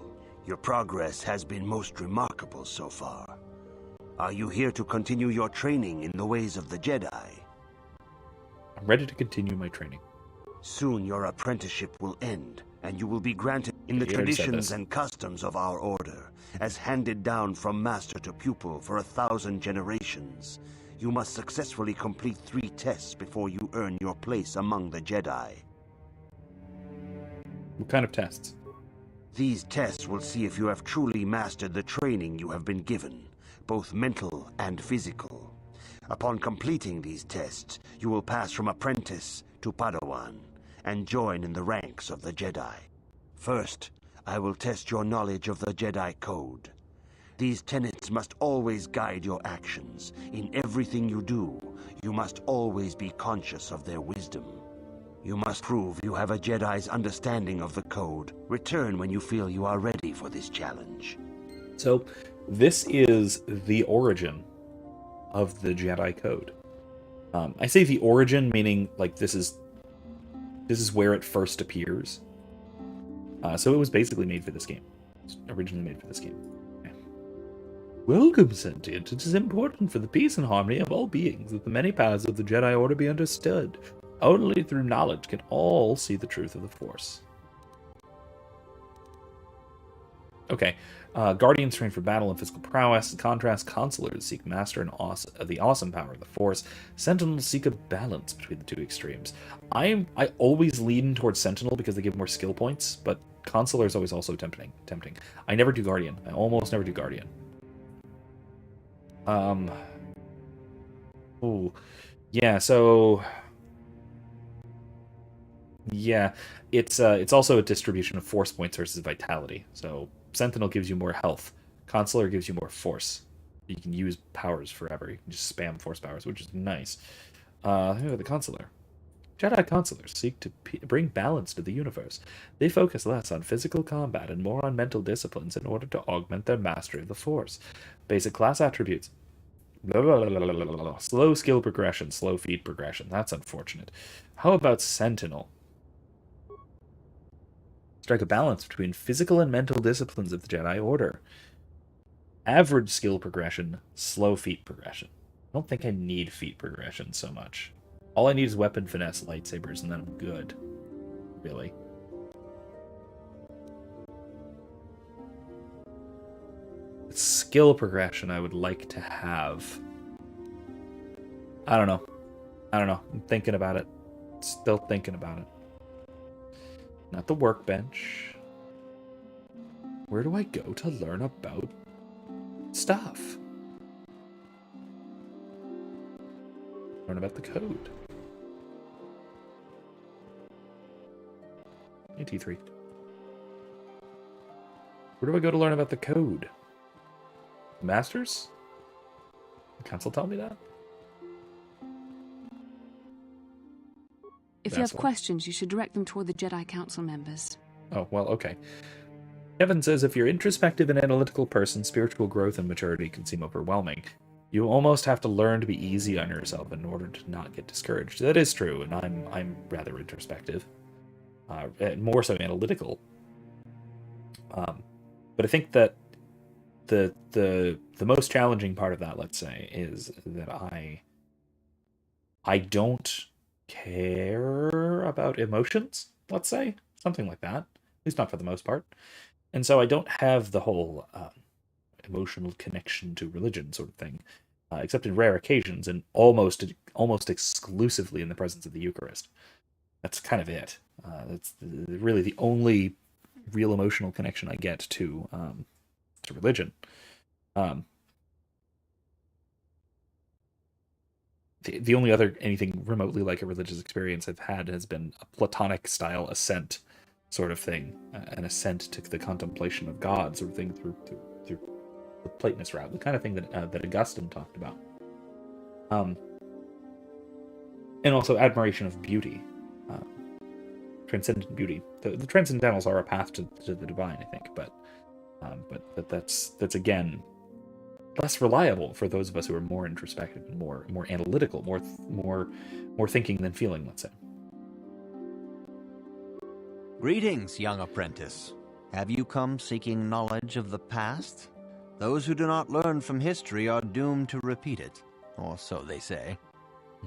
Your progress has been most remarkable so far. Are you here to continue your training in the ways of the Jedi? I'm ready to continue my training. Soon your apprenticeship will end, and you will be granted in the traditions and customs of our order, as handed down from master to pupil for 1,000 generations. You must successfully complete 3 tests before you earn your place among the Jedi. What kind of tests? These tests will see if you have truly mastered the training you have been given, both mental and physical. Upon completing these tests, you will pass from apprentice to Padawan, and join in the ranks of the Jedi. First, I will test your knowledge of the Jedi Code. These tenets must always guide your actions. In everything you do, you must always be conscious of their wisdom. You must prove you have a Jedi's understanding of the Code. Return when you feel you are ready for this challenge. So, this is the origin of the Jedi Code. I say the origin, meaning like this is where it first appears. So it was basically made for this game. It was originally made for this game. Okay. Welcome, Sentient. It is important for the peace and harmony of all beings that the many paths of the Jedi Order be understood. Only through knowledge can all see the truth of the Force. Okay. Guardians train for battle and physical prowess. In contrast, Consulars seek master and the awesome power of the Force. Sentinels seek a balance between the two extremes. I always lean towards Sentinel because they give more skill points, but Consular is always also tempting. I never do Guardian. I almost never do Guardian. Ooh. Yeah, so... Yeah, it's also a distribution of Force points versus Vitality. So Sentinel gives you more health. Consular gives you more Force. You can use powers forever. You can just spam Force powers, which is nice. The Consular. Jedi Consulars seek to bring balance to the universe. They focus less on physical combat and more on mental disciplines in order to augment their mastery of the Force. Basic class attributes. Slow skill progression, slow feat progression. That's unfortunate. How about Sentinel? Strike a balance between physical and mental disciplines of the Jedi Order. Average skill progression, slow feat progression. I don't think I need feat progression so much. All I need is weapon finesse lightsabers, and then I'm good. Really. Skill progression I would like to have. I don't know. I'm thinking about it. Still thinking about it. Not the workbench. Where do I go to learn about stuff? Learn about the code. AT3. Where do I go to learn about the code? Masters? The council tell me that? If you have questions, you should direct them toward the Jedi Council members. Oh, well, okay. Kevin says, if you're introspective and analytical person, spiritual growth and maturity can seem overwhelming. you almost have to learn to be easy on yourself in order to not get discouraged. That is true, and I'm rather introspective, and more so analytical. But I think that the most challenging part of that, let's say, is that I don't care about emotions, let's say, something like that. At least not for the most part. And so I don't have the whole emotional connection to religion sort of thing, except in rare occasions and almost exclusively in the presence of the Eucharist. That's kind of it. That's really the only real emotional connection I get to religion. The only other anything remotely like a religious experience I've had has been a Platonic style ascent sort of thing, an ascent to the contemplation of God sort of thing through the Platonist route, the kind of thing that Augustine talked about. And also admiration of beauty, transcendent beauty. The transcendentals are a path to the divine, I think, but that's again less reliable for those of us who are more introspective and more analytical, more thinking than feeling, let's say. Greetings, young apprentice. Have you come seeking knowledge of the past? Those who do not learn from history are doomed to repeat it, or so they say.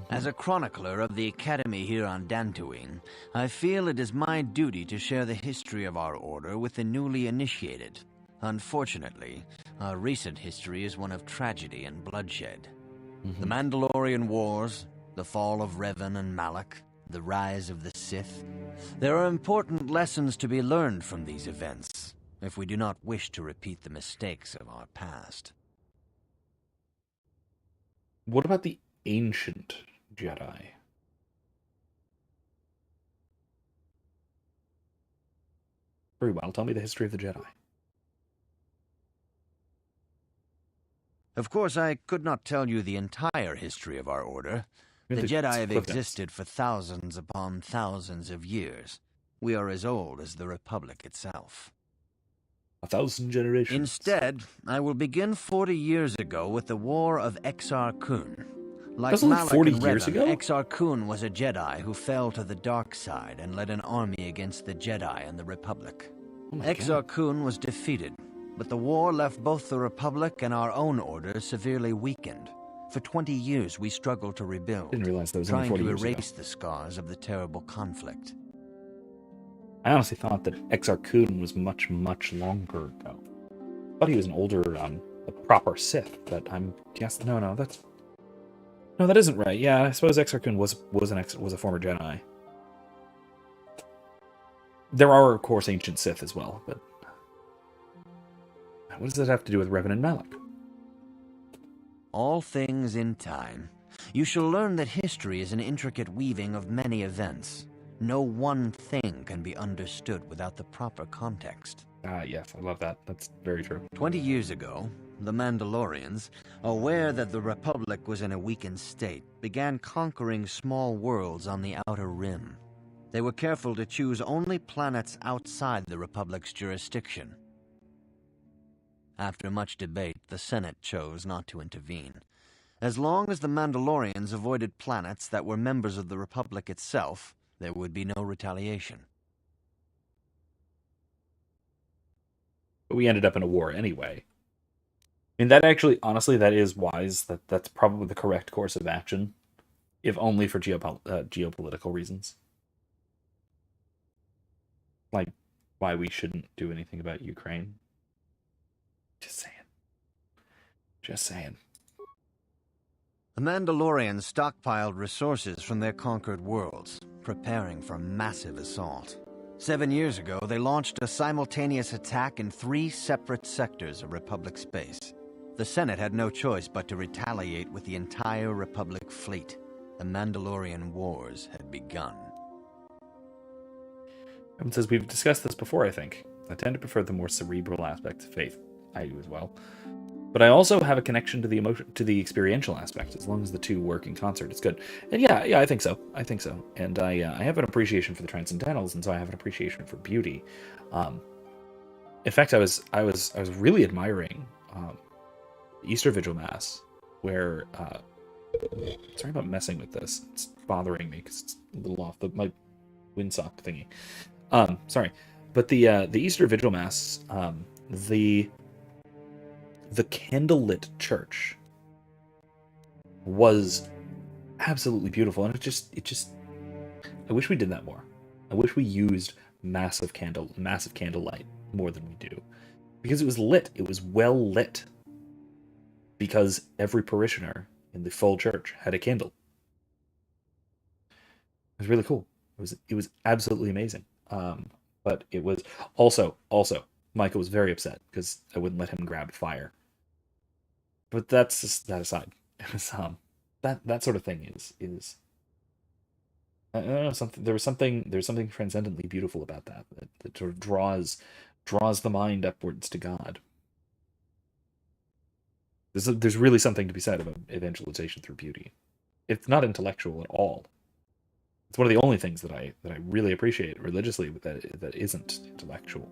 As a chronicler of the Academy here on Dantooine, I feel it is my duty to share the history of our order with the newly initiated. Unfortunately, our recent history is one of tragedy and bloodshed. The Mandalorian Wars, the fall of Revan and Malak, the rise of the Sith. There are important lessons to be learned from these events, if we do not wish to repeat the mistakes of our past. What about the ancient Jedi? Very well, tell me the history of the Jedi. Of course, I could not tell you the entire history of our order. The Jedi have existed for thousands upon thousands of years. We are as old as the Republic itself. 1,000 generations. Instead, I will begin 40 years ago with the War of Exar Kun. Like That's only Malak 40 and years Revan, ago? Exar Kun was a Jedi who fell to the dark side and led an army against the Jedi and the Republic. Exar Kun was defeated, but the war left both the Republic and our own order severely weakened. For 20 years, we struggled to rebuild, Didn't realize that was only trying 40 to years erase ago. the scars of the terrible conflict. I honestly thought that Exar Kun was much, much longer ago. I thought he was an older, a proper Sith, but I'm guessing no, that isn't right. Yeah, I suppose Exar Kun was a former Jedi. There are, of course, ancient Sith as well, but what does that have to do with Revan and Malak? All things in time. You shall learn that history is an intricate weaving of many events. No one thing can be understood without the proper context. Yes, I love that. That's very true. 20 years ago, the Mandalorians, aware that the Republic was in a weakened state, began conquering small worlds on the Outer Rim. They were careful to choose only planets outside the Republic's jurisdiction. After much debate, the Senate chose not to intervene. As long as the Mandalorians avoided planets that were members of the Republic itself, there would be no retaliation. But we ended up in a war anyway. I mean, that actually, honestly, that is wise. That's probably the correct course of action, if only for geopolitical reasons. Like, why we shouldn't do anything about Ukraine. Just saying. The Mandalorians stockpiled resources from their conquered worlds, preparing for a massive assault. 7 years ago, they launched a simultaneous attack in 3 separate sectors of Republic space. The Senate had no choice but to retaliate with the entire Republic fleet. The Mandalorian Wars had begun. And says we've discussed this before, I think. I tend to prefer the more cerebral aspect of faith. I do as well. But I also have a connection to the experiential aspect. As long as the two work in concert, it's good. And yeah, I think so. And I have an appreciation for the transcendentals, and so I have an appreciation for beauty. In fact, I was really admiring the Easter Vigil Mass where sorry about messing with this. It's bothering me because it's a little off my windsock thingy. Sorry, but the Easter Vigil Mass, the candlelit church was absolutely beautiful, and it just I wish we did that more. I wish we used massive candlelight more than we do, because it was lit. It was well lit, because every parishioner in the full church had a candle. It was really cool. It was absolutely amazing. But it was also Michael was very upset because I wouldn't let him grab fire. But that's just that aside. It was that sort of thing is I don't know, something. There's something transcendently beautiful about that sort of draws the mind upwards to God. There's really something to be said about evangelization through beauty. It's not intellectual at all. It's one of the only things that I really appreciate religiously that isn't intellectual.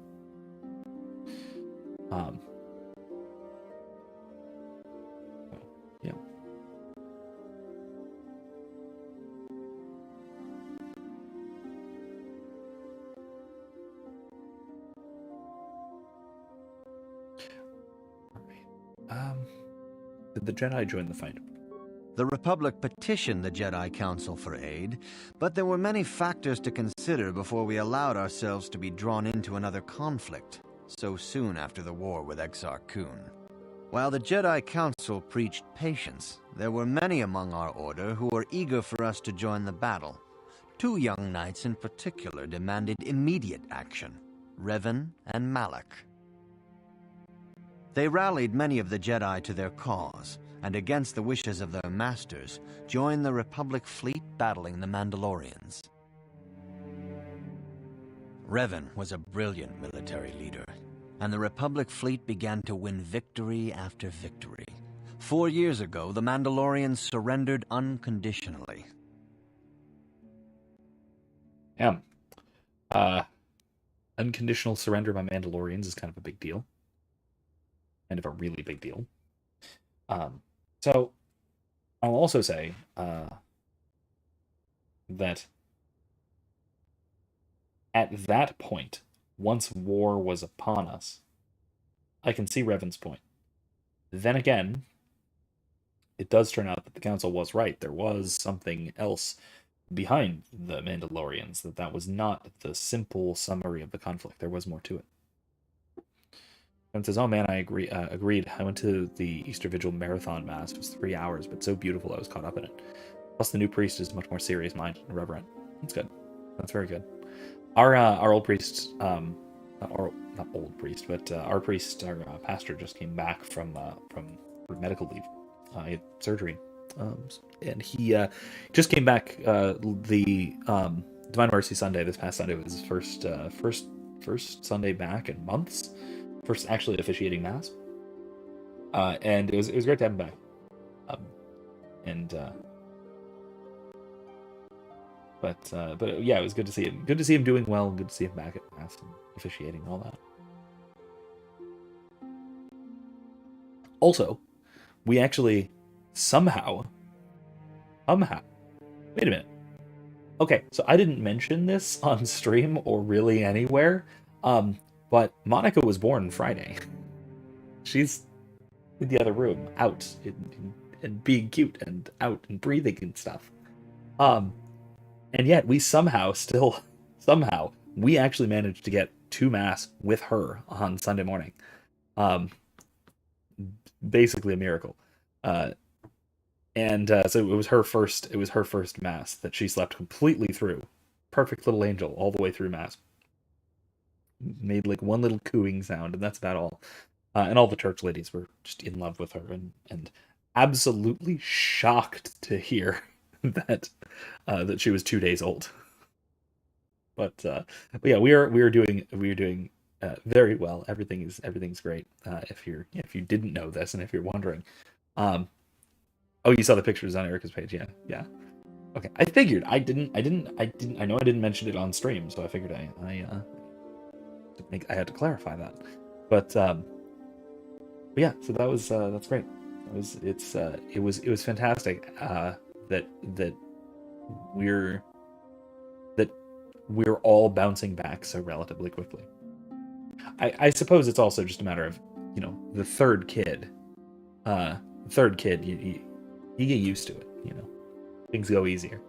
Yeah. Did the Jedi join the fight? The Republic petitioned the Jedi Council for aid, but there were many factors to consider before we allowed ourselves to be drawn into another conflict, so soon after the war with Exar Kun. While the Jedi Council preached patience, there were many among our order who were eager for us to join the battle. 2 young knights in particular demanded immediate action, Revan and Malak. They rallied many of the Jedi to their cause, and against the wishes of their masters, joined the Republic fleet battling the Mandalorians. Revan was a brilliant military leader, and the Republic fleet began to win victory after victory. 4 years ago, the Mandalorians surrendered unconditionally. Yeah. Unconditional surrender by Mandalorians is kind of a big deal. Kind of a really big deal. So, I'll also say that at that point, once war was upon us, I can see Revan's point. Then again, it does turn out that the Council was right. There was something else behind the Mandalorians, that was not the simple summary of the conflict. There was more to it. And says, "Oh man, I agree. Agreed. I went to the Easter Vigil marathon mass. It was 3 hours, but so beautiful I was caught up in it. Plus, the new priest is much more serious-minded and reverent. That's good. That's very good. Our old priest, not old priest, but our priest, our pastor, just came back from medical leave. He had surgery, and he just came back. The Divine Mercy Sunday, this past Sunday, was his first Sunday back in months. First actually officiating mass, and it was great to have him back, but yeah, it was good to see him. Good to see him doing well. Good to see him back at mass and officiating and all that. Also, we actually somehow. Wait a minute. Okay, so I didn't mention this on stream or really anywhere. But Monica was born Friday. She's in the other room, out and being cute and out and breathing and stuff. And yet we somehow we actually managed to get to mass with her on Sunday morning. Basically a miracle. So it was her first mass that she slept completely through. Perfect little angel all the way through mass. Made like one little cooing sound, and that's about all. And all the church ladies were just in love with her and absolutely shocked to hear that she was 2 days old. But yeah, we are doing very well. Everything's great. If you didn't know this, and if you're wondering, oh, you saw the pictures on Erica's page, yeah. Okay, I figured I know I didn't mention it on stream, so I figured I had to clarify that, but yeah. So that's great. It was fantastic that we're all bouncing back so relatively quickly. I suppose it's also just a matter of, the third kid. You get used to it. Things go easier.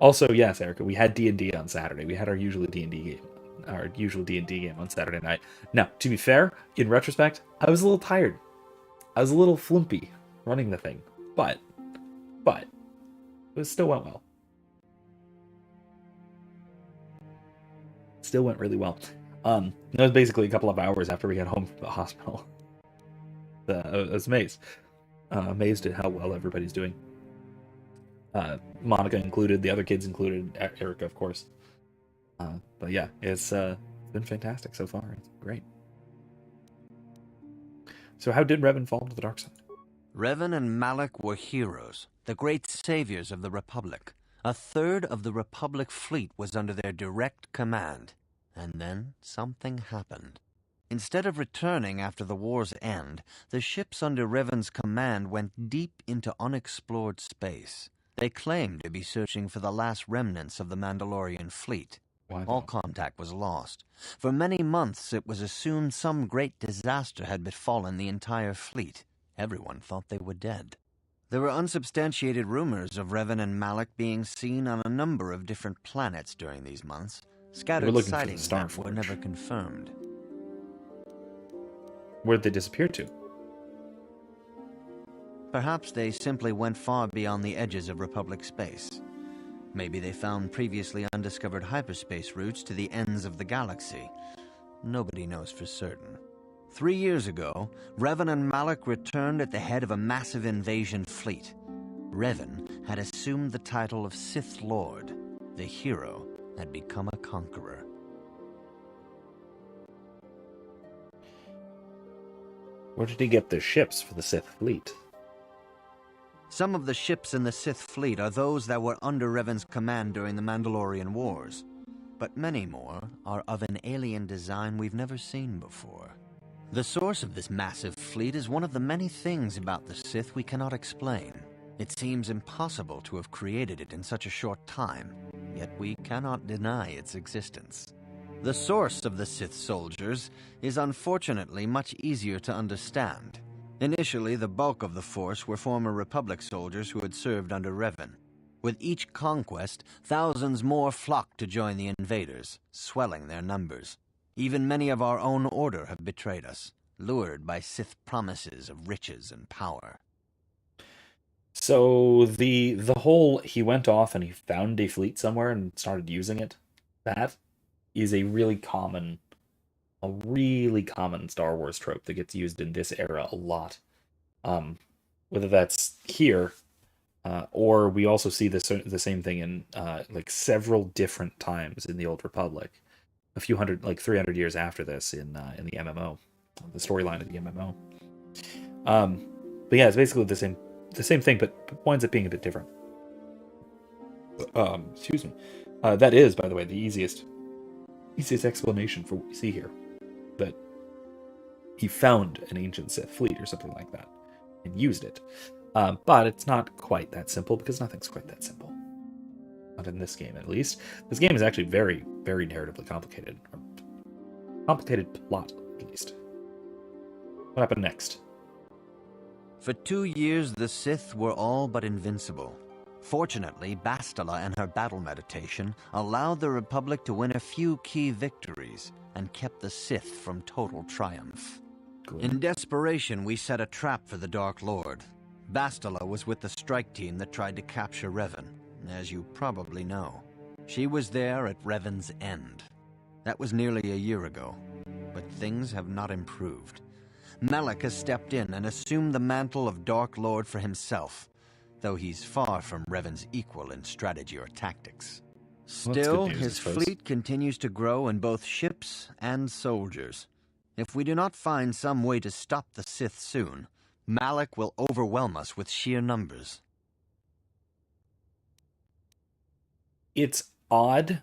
Also, yes, Erica, we had D&D on Saturday. We had our usual D&D game on Saturday night. Now, to be fair, in retrospect, I was a little tired. I was a little flumpy running the thing, but it still went well. Still went really well. That was basically a couple of hours after we got home from the hospital. I was amazed. Amazed at how well everybody's doing. Monica included, the other kids included, Erica, of course. But yeah, it's been fantastic so far. It's great. So how did Revan fall to the dark side? Revan and Malak were heroes, the great saviors of the Republic. A third of the Republic fleet was under their direct command. And then something happened. Instead of returning after the war's end, the ships under Revan's command went deep into unexplored space. They claimed to be searching for the last remnants of the Mandalorian fleet. All contact was lost. For many months it was assumed some great disaster had befallen the entire fleet. Everyone thought they were dead. There were unsubstantiated rumors of Revan and Malak being seen on a number of different planets during these months. Scattered sightings that were never confirmed. Where'd they disappear to? Perhaps they simply went far beyond the edges of Republic space. Maybe they found previously undiscovered hyperspace routes to the ends of the galaxy. Nobody knows for certain. 3 years ago, Revan and Malak returned at the head of a massive invasion fleet. Revan had assumed the title of Sith Lord. The hero had become a conqueror. Where did he get the ships for the Sith fleet? Some of the ships in the Sith fleet are those that were under Revan's command during the Mandalorian Wars. But many more are of an alien design we've never seen before. The source of this massive fleet is one of the many things about the Sith we cannot explain. It seems impossible to have created it in such a short time, yet we cannot deny its existence. The source of the Sith soldiers is unfortunately much easier to understand. Initially, the bulk of the force were former Republic soldiers who had served under Revan. With each conquest, thousands more flocked to join the invaders, swelling their numbers. Even many of our own order have betrayed us, lured by Sith promises of riches and power. So the whole he went off and he found a fleet somewhere and started using it, that is a really common Star Wars trope that gets used in this era a lot. Whether that's here, or we also see the same thing in like several different times in the Old Republic, a few hundred, like 300 years after this in the MMO, the storyline of the MMO. But yeah, it's basically the same thing, but winds up being a bit different. Excuse me. That is, by the way, the easiest explanation for what we see here. That he found an ancient Sith fleet or something like that and used it. But it's not quite that simple, because nothing's quite that simple. Not in this game, at least. This game is actually very, very narratively complicated. Or complicated plot, at least. What happened next? For 2 years, the Sith were all but invincible. Fortunately, Bastila and her battle meditation allowed the Republic to win a few key victories and kept the Sith from total triumph. Good. In desperation, we set a trap for the Dark Lord. Bastila was with the strike team that tried to capture Revan, as you probably know. She was there at Revan's end. That was nearly a year ago, but things have not improved. Malak has stepped in and assumed the mantle of Dark Lord for himself, though he's far from Revan's equal in strategy or tactics. Still, his fleet continues to grow in both ships and soldiers. If we do not find some way to stop the Sith soon, Malak will overwhelm us with sheer numbers. It's odd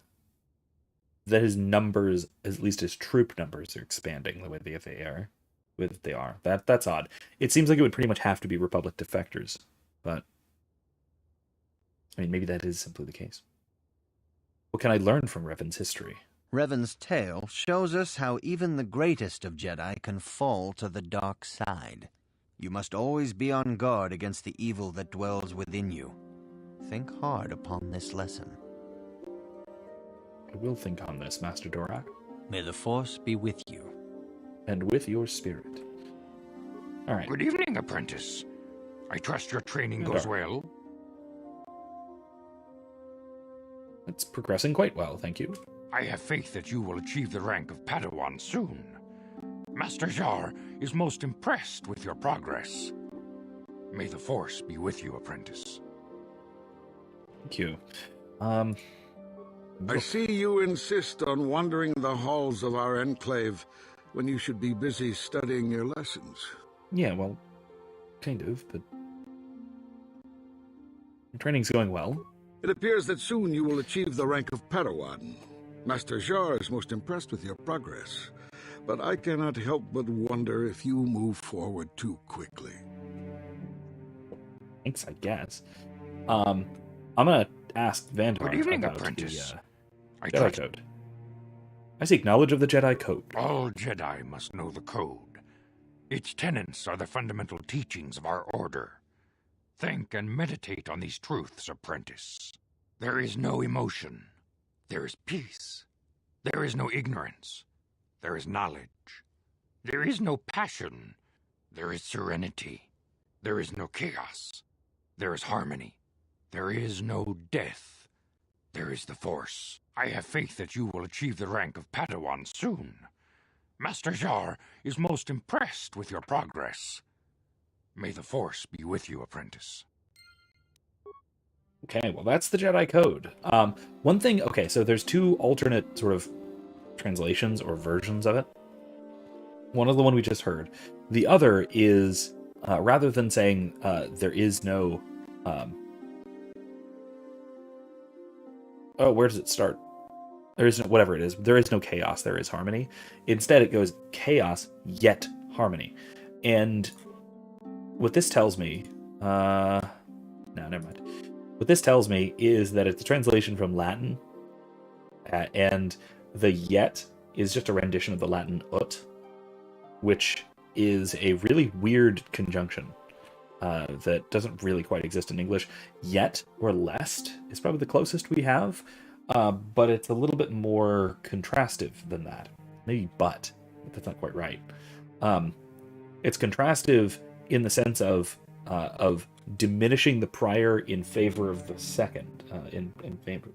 that his numbers, at least his troop numbers, are expanding the way that they are. with they are. That's odd. It seems like it would pretty much have to be Republic defectors, but I mean, maybe that is simply the case. What can I learn from Revan's history? Revan's tale shows us how even the greatest of Jedi can fall to the dark side. You must always be on guard against the evil that dwells within you. Think hard upon this lesson. I will think on this, Master Dorack. May the Force be with you. And with your spirit. All right. Good evening, apprentice. I trust your training goes well. It's progressing quite well, thank you. I have faith that you will achieve the rank of Padawan soon. Master Jar is most impressed with your progress. May the Force be with you, apprentice. Thank you. I see you insist on wandering the halls of our enclave when you should be busy studying your lessons. Yeah, well, kind of, but your training's going well. It appears that soon you will achieve the rank of Padawan. Master Jar is most impressed with your progress, but I cannot help but wonder if you move forward too quickly. Thanks, I guess. I'm gonna ask Vandar Good evening, about apprentice. the Jedi Code. I seek knowledge of the Jedi Code. All Jedi must know the Code. Its tenets are the fundamental teachings of our order. Think and meditate on these truths, apprentice. There is no emotion. There is peace. There is no ignorance. There is knowledge. There is no passion. There is serenity. There is no chaos. There is harmony. There is no death. There is the Force. I have faith that you will achieve the rank of Padawan soon. Master Jar is most impressed with your progress. May the Force be with you, apprentice. Okay, well, that's the Jedi Code. One thing, okay, so there's two alternate sort of translations or versions of it. One is the one we just heard. The other is, rather than saying there is no... where does it start? There is no, whatever it is, there is no chaos, there is harmony. Instead, it goes chaos, yet harmony. And what this tells me... no, never mind. What this tells me is that it's a translation from Latin, and the yet is just a rendition of the Latin ut, which is a really weird conjunction that doesn't really quite exist in English. Yet, or lest, is probably the closest we have, but it's a little bit more contrastive than that. Maybe but that's not quite right. It's contrastive in the sense of diminishing the prior in favor of the second, in favor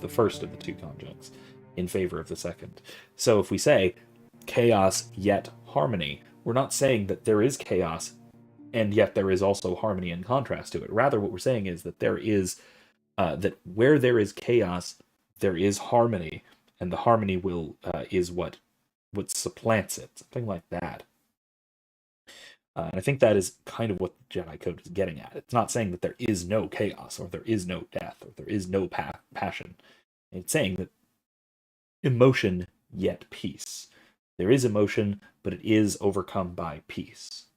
the first of the two conjuncts in favor of the second. So if we say chaos yet harmony, we're not saying that there is chaos and yet there is also harmony in contrast to it. Rather, what we're saying is that there is that where there is chaos, there is harmony, and the harmony will is what supplants it, something like that. And I think that is kind of what the Jedi Code is getting at. It's not saying that there is no chaos, or there is no death, or there is no passion. It's saying that emotion, yet peace. There is emotion, but it is overcome by peace.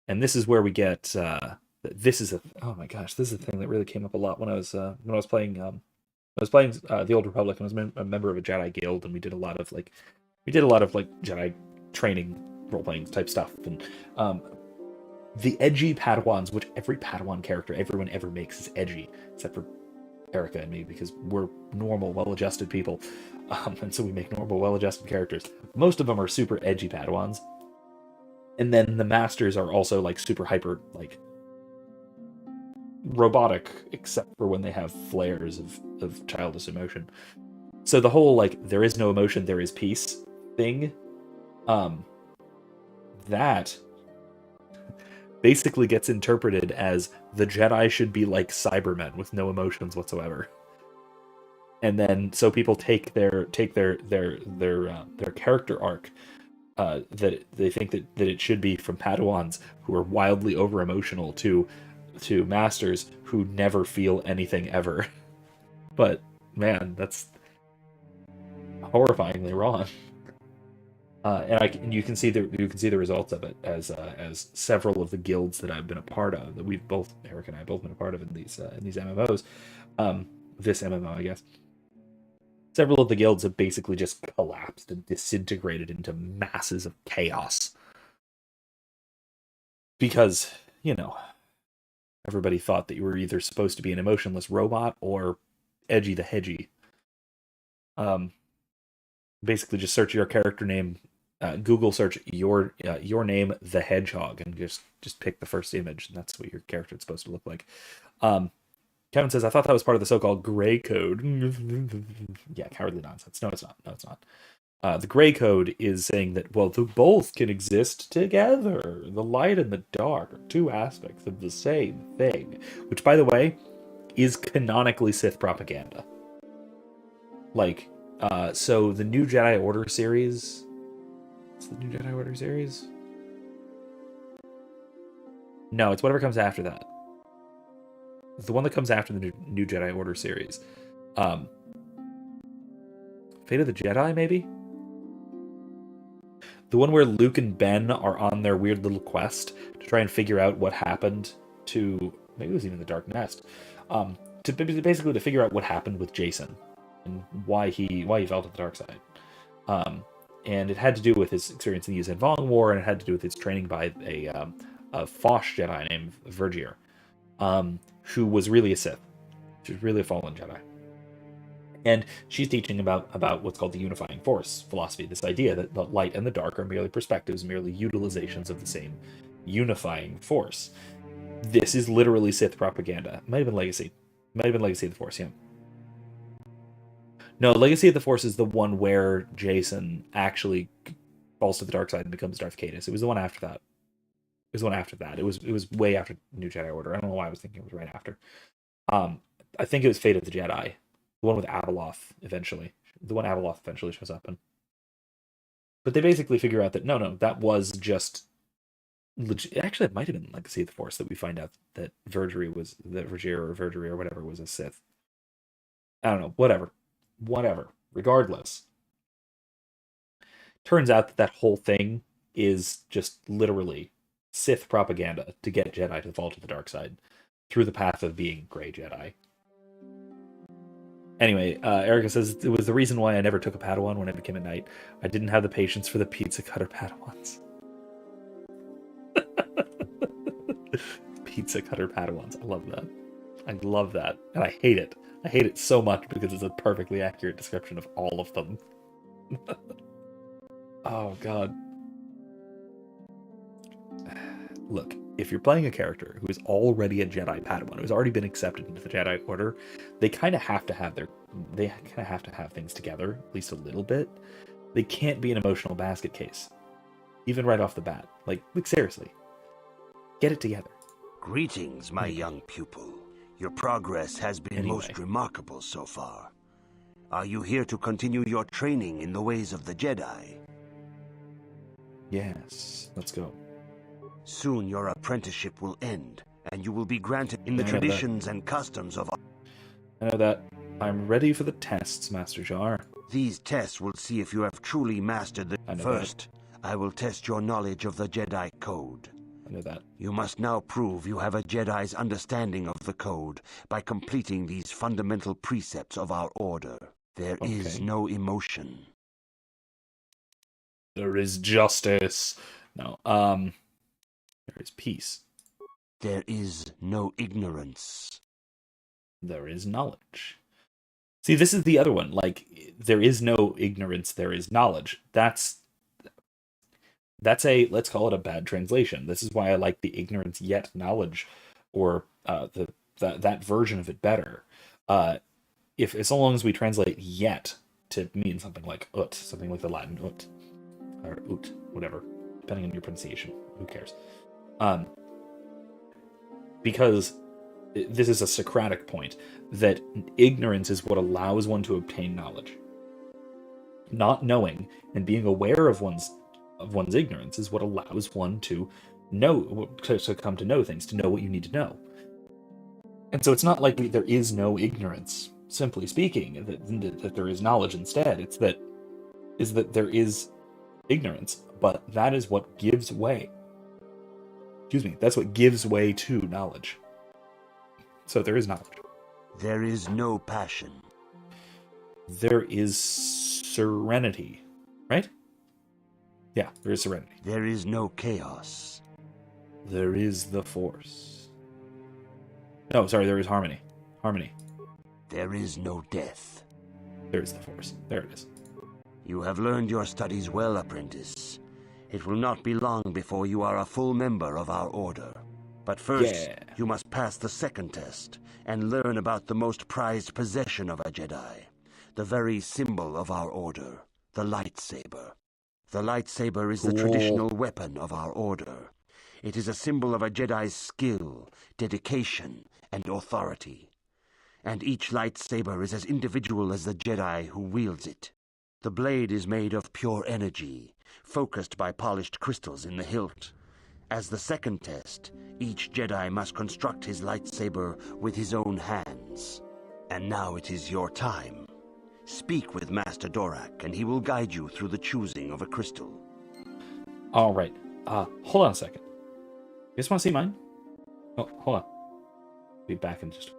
And this is where we get... oh my gosh, this is a thing that really came up a lot when I was playing... I was playing the Old Republic, and I was a member of a Jedi guild, and we did a lot of Jedi training, role-playing type stuff. And the edgy Padawans, which every Padawan character everyone ever makes is edgy, except for Erica and me, because we're normal, well-adjusted people, and so we make normal, well-adjusted characters. Most of them are super edgy Padawans, and then the Masters are also like super hyper, like robotic, except for when they have flares of childish emotion. So the whole like there is no emotion, there is peace thing, that basically gets interpreted as the Jedi should be like Cybermen with no emotions whatsoever. And then so people take their character arc that they think that it should be from Padawans who are wildly over emotional to Masters who never feel anything ever. But man, that's horrifyingly wrong. And you can see the results of it as several of the guilds that I've been a part of, that Eric and I both been a part of in these MMOs, this MMO, I guess. Several of the guilds have basically just collapsed and disintegrated into masses of chaos because, everybody thought that you were either supposed to be an emotionless robot or edgy the hedgy. Basically, just search your character name. Google search your name, the Hedgehog, and just pick the first image, and that's what your character is supposed to look like. Kevin says, I thought that was part of the so-called gray code. Yeah, cowardly nonsense. No, it's not. The gray code is saying that, well, both can exist together. The light and the dark are two aspects of the same thing. Which, by the way, is canonically Sith propaganda. So the new Jedi Order series... What's the new Jedi Order series? No, it's whatever comes after that. The one that comes after the new Jedi Order series. Fate of the Jedi, maybe? The one where Luke and Ben are on their weird little quest to try and figure out what happened to... Maybe it was even the Dark Nest. To figure out what happened with Jason and why he fell to the dark side. And it had to do with his experience in the Yuuzhan Vong War, and it had to do with his training by a Fosh Jedi named Vergier. Who was really a Sith. She was really a fallen Jedi. And she's teaching about what's called the Unifying Force philosophy, this idea that the light and the dark are merely perspectives, merely utilizations of the same unifying force. This is literally Sith propaganda. Might have been Legacy. Might have been Legacy of the Force, yeah. No, Legacy of the Force is the one where Jason actually falls to the dark side and becomes Darth Caedus. It was the one after that. It was the one after that. It was way after New Jedi Order. I don't know why I was thinking it was right after. I think it was Fate of the Jedi. The one with Abeloth eventually. The one Abeloth eventually shows up in. But they basically figure out that no, that was just actually it might have been Legacy of the Force that we find out that Vergier or whatever was a Sith. I don't know. Whatever. Regardless. Turns out that whole thing is just literally Sith propaganda to get Jedi to fall to the dark side through the path of being gray Jedi. Anyway, Erica says, it was the reason why I never took a Padawan when I became a knight. I didn't have the patience for the pizza cutter Padawans. Pizza cutter Padawans. I love that. And I hate it. I hate it so much because it's a perfectly accurate description of all of them. Oh, God. Look, if you're playing a character who is already a Jedi Padawan, who's already been accepted into the Jedi Order, they kind of have to have things together, at least a little bit. They can't be an emotional basket case, even right off the bat. Like seriously, get it together. Greetings, my young pupil. Your progress has been most remarkable so far. Are you here to continue your training in the ways of the Jedi? Yes, let's go. Soon your apprenticeship will end, and you will be granted in the traditions and customs of... I know that. I'm ready for the tests, Master Jar. These tests will see if you have truly mastered the... First, I will test your knowledge of the Jedi Code. I know that. You must now prove you have a Jedi's understanding of the Code by completing these fundamental precepts of our order. There is no emotion. There is justice. No, there is peace. There is no ignorance. There is knowledge. See, this is the other one. Like, there is no ignorance, there is knowledge. That's a, let's call it a bad translation. This is why I like the ignorance yet knowledge, or that version of it better. If so long as we translate yet to mean something like ut, something like the Latin ut, or ut, whatever, depending on your pronunciation. Who cares? Because this is a Socratic point, that ignorance is what allows one to obtain knowledge. Not knowing and being aware of one's ignorance is what allows one to know, to come to know things, to know what you need to know. And so it's not like there is no ignorance, simply speaking, that there is knowledge instead. It's that there is ignorance, but that is what gives way. Excuse me, that's what gives way to knowledge. So there is knowledge. There is no passion. There is serenity, right? Yeah, there is serenity. There is no chaos. There is the Force. No, sorry, there is harmony. Harmony. There is no death. There is the Force. There it is. You have learned your studies well, apprentice. It will not be long before you are a full member of our order. But first, you must pass the second test and learn about the most prized possession of a Jedi, the very symbol of our order, the lightsaber. The lightsaber is the traditional weapon of our order. It is a symbol of a Jedi's skill, dedication, and authority. And each lightsaber is as individual as the Jedi who wields it. The blade is made of pure energy, focused by polished crystals in the hilt. As the second test, each Jedi must construct his lightsaber with his own hands. And now it is your time. Speak with Master Dorack, and he will guide you through the choosing of a crystal. All right. Hold on a second. You guys want to see mine? Oh, hold on. Be back in just...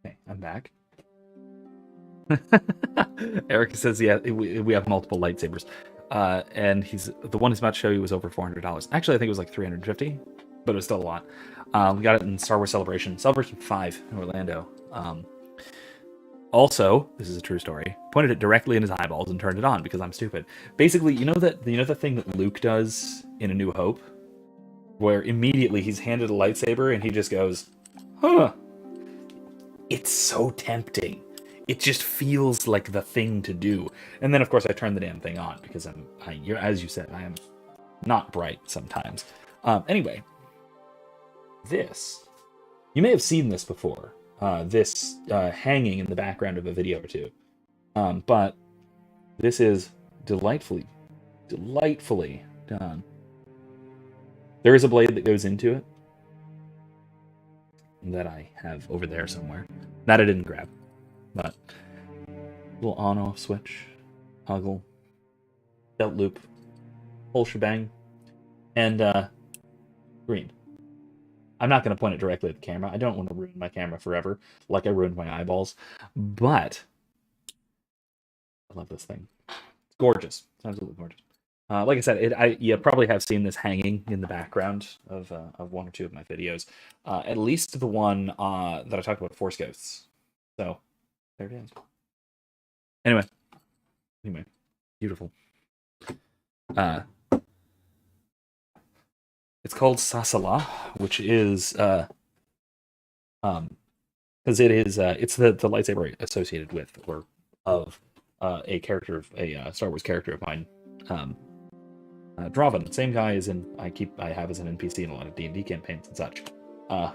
Okay, I'm back. Erica says, yeah, we have multiple lightsabers. And the one he's about to show you was over $400. Actually, I think it was like $350, but it was still a lot. We got it in Star Wars Celebration 5 in Orlando. Also, this is a true story, pointed it directly in his eyeballs and turned it on because I'm stupid. Basically, you know the thing that Luke does in A New Hope? Where immediately he's handed a lightsaber and he just goes, huh. It's so tempting. It just feels like the thing to do. And then, of course, I turn the damn thing on because as you said, I am not bright sometimes. Anyway, this, you may have seen this before. This hanging in the background of a video or two. But this is delightfully done. There is a blade that goes into it that I have over there somewhere. That I didn't grab. But little on-off switch, toggle, belt loop, whole shebang, and green. I'm not going to point it directly at the camera. I don't want to ruin my camera forever, like I ruined my eyeballs. But I love this thing. It's gorgeous. It's absolutely gorgeous. Like I said, you probably have seen this hanging in the background of one or two of my videos. At least the one that I talked about, Force Ghosts. So there it is. Anyway, beautiful. It's called Sasala, which is because it's the lightsaber associated with or of a character of a Star Wars character of mine. Draven, same guy as I have as an NPC in a lot of D&D campaigns and such.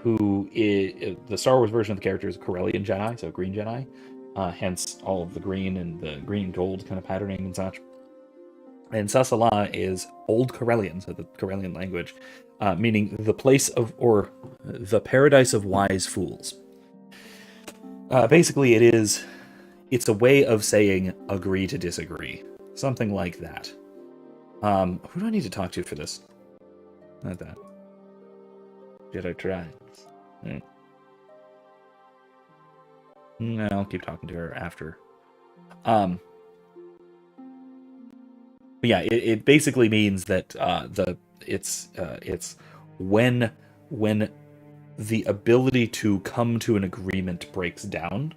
Who is the Star Wars version of the character is a Corellian Jedi, so a green Jedi. Hence all of the green and the green and gold kind of patterning and such. And Sasala is Old Corellian, so the Corellian language, meaning the place of, or the paradise of wise fools. Basically, it's a way of saying agree to disagree. Something like that. Who do I need to talk to for this? Not that. Jedi tribes. No, I'll keep talking to her after. But yeah, it basically means that it's when the ability to come to an agreement breaks down.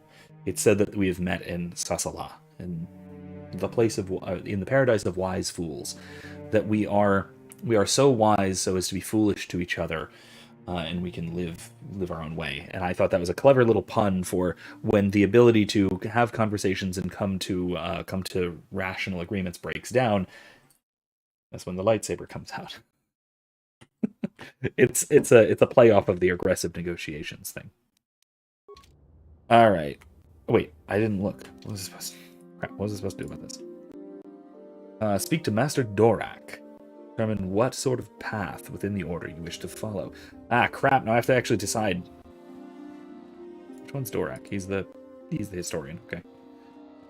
It's said that we have met in Sasala, in the place of in the paradise of wise fools, that we are so wise so as to be foolish to each other, and we can live our own way. And I thought that was a clever little pun for when the ability to have conversations and come to rational agreements breaks down. That's when the lightsaber comes out. It's a play off of the aggressive negotiations thing. All right. Wait, I didn't look. What was it supposed to do about this? Speak to Master Dorack. Determine what sort of path within the order you wish to follow. Ah, crap! Now I have to actually decide. Which one's Dorack? He's the historian. Okay,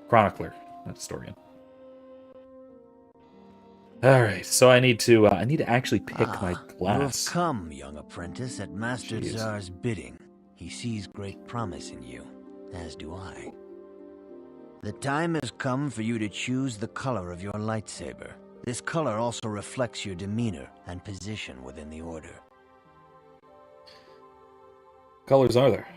chronicler, not historian. All right, so I need to actually pick my class. You've come, young apprentice, at Master Czar's bidding. He sees great promise in you, as do I. The time has come for you to choose the color of your lightsaber. This color also reflects your demeanor and position within the order. Colors are there?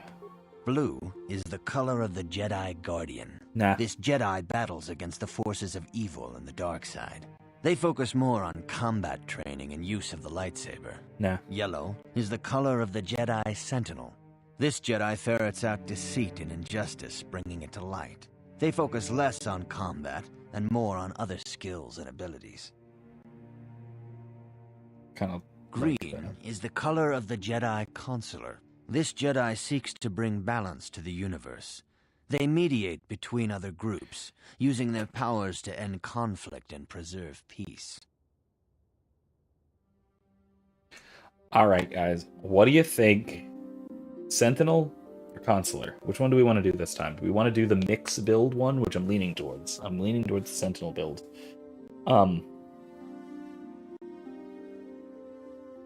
Blue is the color of the Jedi Guardian. Nah. This Jedi battles against the forces of evil and the dark side. They focus more on combat training and use of the lightsaber. Nah. Yellow is the color of the Jedi Sentinel. This Jedi ferrets out deceit and injustice, bringing it to light. They focus less on combat and more on other skills and abilities. Kind of. Green is the color of the Jedi Consular. This Jedi seeks to bring balance to the universe. They mediate between other groups, using their powers to end conflict and preserve peace. All right, guys. What do you think? Sentinel or Consular? Which one do we want to do this time? Do we want to do the mix build one, which I'm leaning towards? I'm leaning towards the Sentinel build.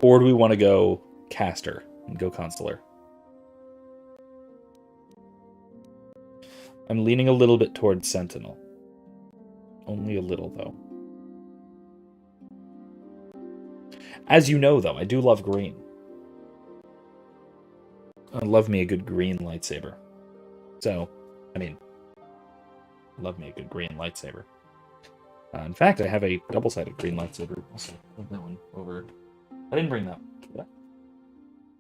Or do we want to go Caster and go Consular? I'm leaning a little bit towards Sentinel. Only a little, though. As you know, though, I do love green. I love me a good green lightsaber. So, I mean, love me a good green lightsaber. In fact, I have a double-sided green lightsaber. Also, move that one over. I didn't bring that. Did I?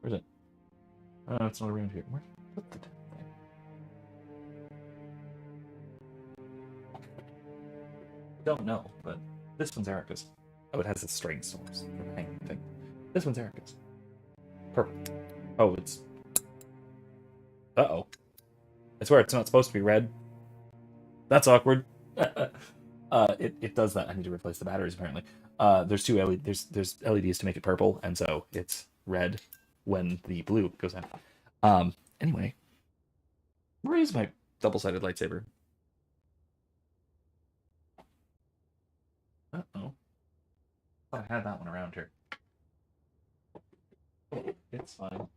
Where's it? Oh, it's not around here. Where? What the? Don't know, but this one's Erica's. Oh, it has a string source for hanging thing. This one's Erica's. Purple. Oh, it's... Uh-oh. I swear it's not supposed to be red. That's awkward. It does that. I need to replace the batteries, apparently. There's two LED, there's LEDs to make it purple, and so it's red when the blue goes out. Anyway. Where is my double-sided lightsaber? Uh-oh. I thought I had that one around here. It's fine.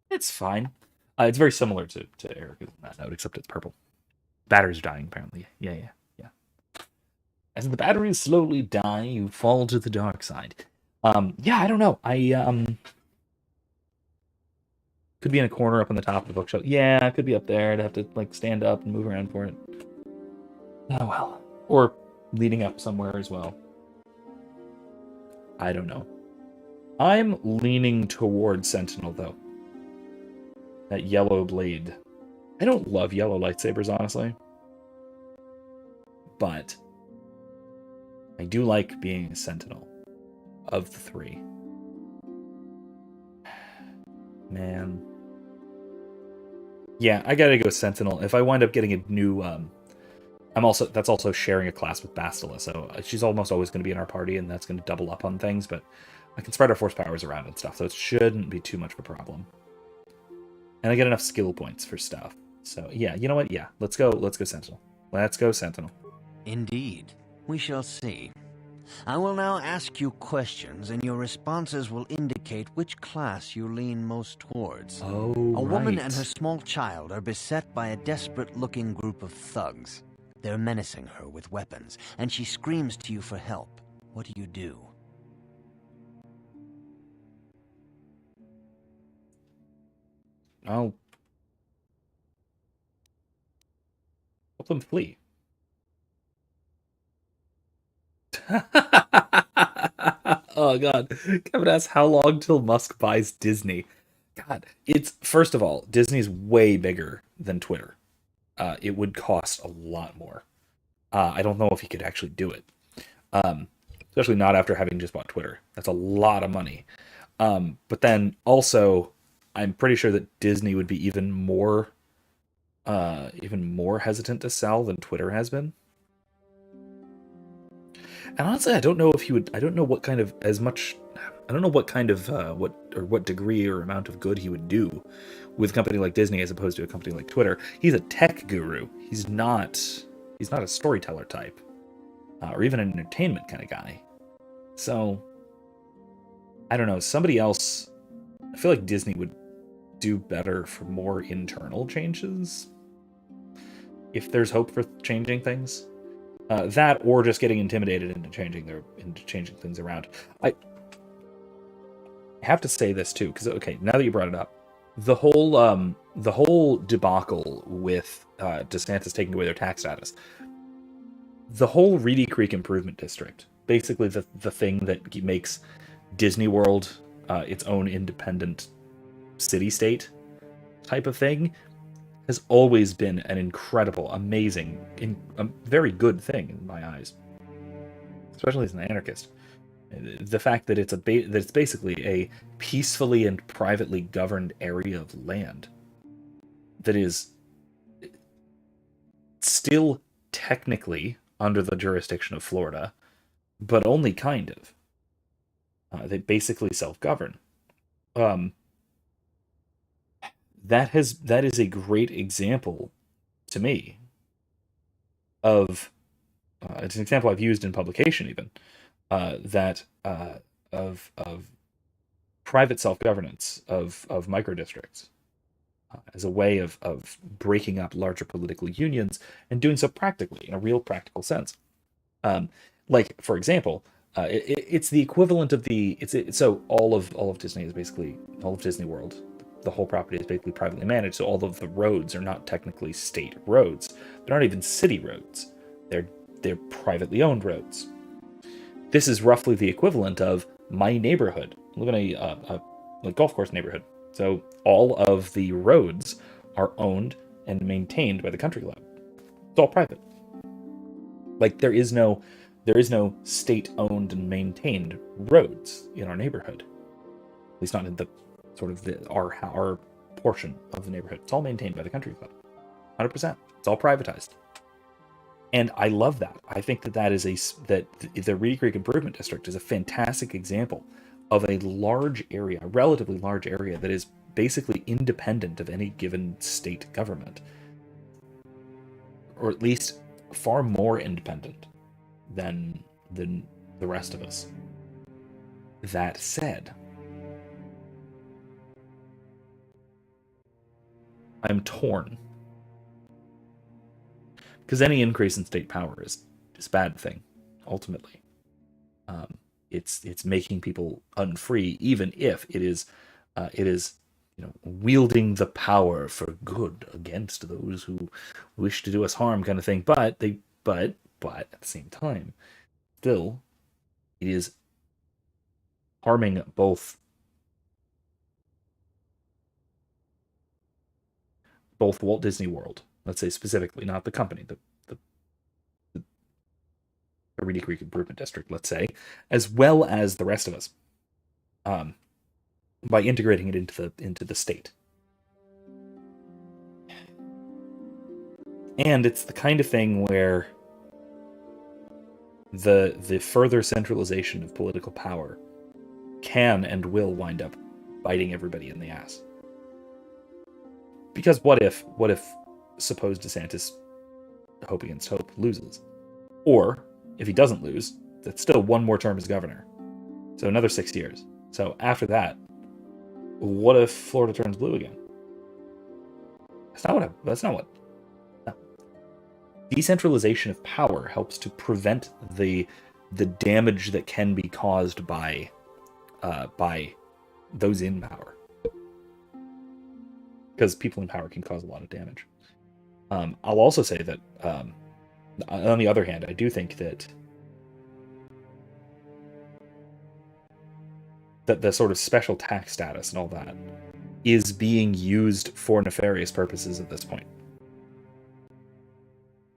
It's fine. It's very similar to Erica's in that note, except it's purple. Batteries are dying, apparently. Yeah. As the batteries slowly die, you fall to the dark side. Yeah, I don't know. I could be in a corner up on the top of the bookshelf. Yeah, I could be up there. I'd have to like stand up and move around for it. Oh well. Or leading up somewhere as well. I don't know. I'm leaning toward Sentinel, though. That yellow blade. I don't love yellow lightsabers, honestly. But I do like being a Sentinel of the three. Man. Yeah, I gotta go Sentinel. If I wind up getting a new That's also sharing a class with Bastila, so she's almost always going to be in our party, and that's going to double up on things. But I can spread our force powers around and stuff, so it shouldn't be too much of a problem. And I get enough skill points for stuff. So yeah, you know what? Yeah, let's go Sentinel. Let's go Sentinel. Indeed. We shall see. I will now ask you questions, and your responses will indicate which class you lean most towards. Oh, A woman and her small child are beset by a desperate-looking group of thugs. They're menacing her with weapons, and she screams to you for help. What do you do? I'll help them flee. Oh god. Kevin asks, how long till Musk buys Disney? God, it's, first of all, Disney's way bigger than Twitter. It would cost a lot more. I don't know if he could actually do it. Especially not after having just bought Twitter. That's a lot of money. But then also, I'm pretty sure that Disney would be even more hesitant to sell than Twitter has been. And honestly, I don't know if he would. I don't know what kind of what degree or amount of good he would do with a company like Disney as opposed to a company like Twitter. He's a tech guru. He's not a storyteller type, or even an entertainment kind of guy. So I don't know. Somebody else. I feel like Disney would do better for more internal changes, if there's hope for changing things. That or just getting intimidated into changing things around. I have to say this too, because okay, now that you brought it up, the whole debacle with DeSantis taking away their tax status, the whole Reedy Creek Improvement District, basically the thing that makes Disney World its own independent city-state type of thing, has always been an incredible, amazing, a very good thing in my eyes, especially as an anarchist. The fact that it's basically a peacefully and privately governed area of land that is still technically under the jurisdiction of Florida, but only kind of. They basically self-govern. That is a great example to me of it's an example I've used in publication even of private self-governance of micro-districts as a way of breaking up larger political unions and doing so practically in a real practical sense. Like for example, it's the equivalent of so all of Disney is basically all of Disney World. The whole property is basically privately managed, so all of the roads are not technically state roads. They're not even city roads. They're privately owned roads. This is roughly the equivalent of my neighborhood. Live in a golf course neighborhood. So all of the roads are owned and maintained by the country club. It's all private. Like there is no state-owned and maintained roads in our neighborhood. At least not in the sort of our portion of the neighborhood. It's all maintained by the country club. 100%. It's all privatized. And I love that. I think that the Reedy Creek Improvement District is a fantastic example of a relatively large area that is basically independent of any given state government. Or at least far more independent than the rest of us. That said, I'm torn. Because any increase in state power is a bad thing, ultimately. It's making people unfree, even if it is wielding the power for good against those who wish to do us harm, kind of thing. But at the same time, still, it is harming both Walt Disney World, let's say specifically, not the company, the Reedy Creek Improvement District, let's say, as well as the rest of us, by integrating it into the state. And it's the kind of thing where the further centralization of political power can and will wind up biting everybody in the ass. Because what if supposed DeSantis, hope against hope, loses? Or, if he doesn't lose, that's still one more term as governor. So another 6 years. So after that, what if Florida turns blue again? That's not what. No. Decentralization of power helps to prevent the damage that can be caused by those in power. Because people in power can cause a lot of damage. I'll also say that, on the other hand, I do think that the sort of special tax status and all that is being used for nefarious purposes at this point.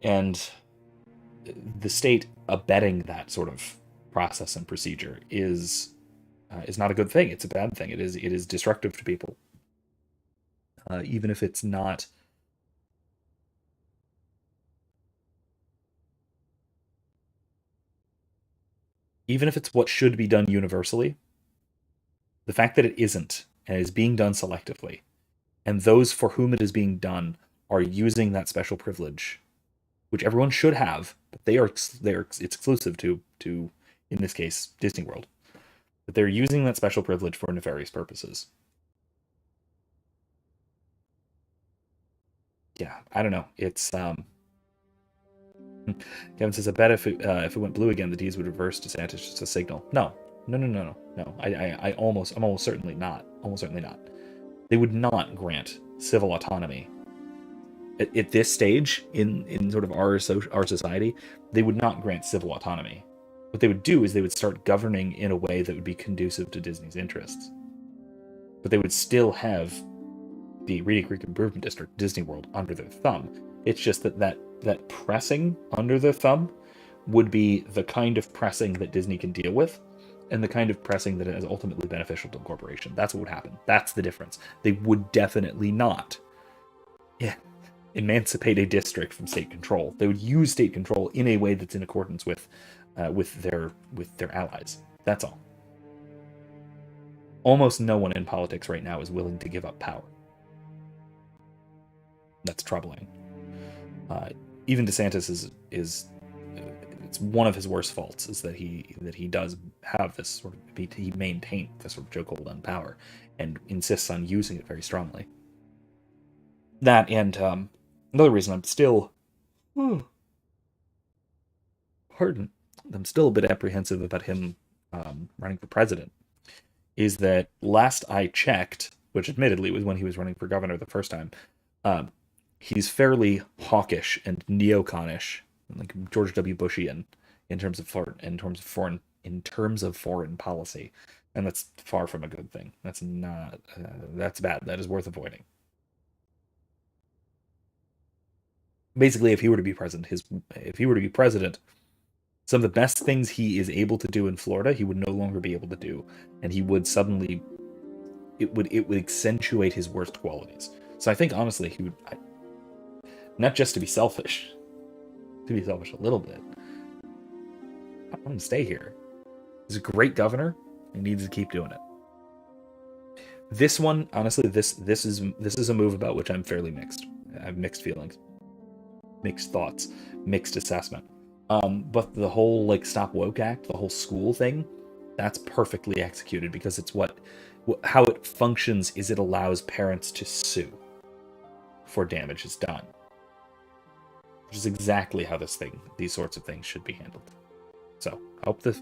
And the state abetting that sort of process and procedure is not a good thing. It's a bad thing. It is destructive to people. Even if it's not... Even if it's what should be done universally, the fact that it isn't, and is being done selectively, and those for whom it is being done are using that special privilege, which everyone should have, but it's exclusive to, in this case, Disney World. But they're using that special privilege for nefarious purposes. Yeah, I don't know. It's Kevin says, I bet if it went blue again, the D's would reverse DeSantis just a signal. No. I'm almost certainly not. They would not grant civil autonomy. At this stage, in sort of our society, they would not grant civil autonomy. What they would do is they would start governing in a way that would be conducive to Disney's interests. But they would still have the Reedy Creek Improvement District, Disney World, under their thumb. It's just that pressing under their thumb would be the kind of pressing that Disney can deal with, and the kind of pressing that is ultimately beneficial to the corporation. That's what would happen. That's the difference. They would definitely not emancipate a district from state control. They would use state control in a way that's in accordance with their allies. That's all. Almost no one in politics right now is willing to give up power. That's troubling. Even DeSantis is it's one of his worst faults is that he does have this sort of, he maintains this sort of chokehold on power and insists on using it very strongly. That, and another reason I'm still I'm still a bit apprehensive about him running for president is that last I checked, which admittedly was when he was running for governor the first time, he's fairly hawkish and neoconish, like George W. Bushian, in terms of foreign policy, and that's far from a good thing. That's not. That's bad. That is worth avoiding. Basically, if he were to be president, some of the best things he is able to do in Florida, he would no longer be able to do, and he would suddenly. It would accentuate his worst qualities. So I think honestly, he would. Not just to be selfish a little bit. I want him to stay here. He's a great governor. He needs to keep doing it. This one, honestly, this is a move about which I'm fairly mixed. I have mixed feelings, mixed thoughts, mixed assessment. But the whole Stop Woke Act, the whole school thing, that's perfectly executed because it's how it functions is it allows parents to sue for damages done. Which is exactly how these sorts of things should be handled. So help the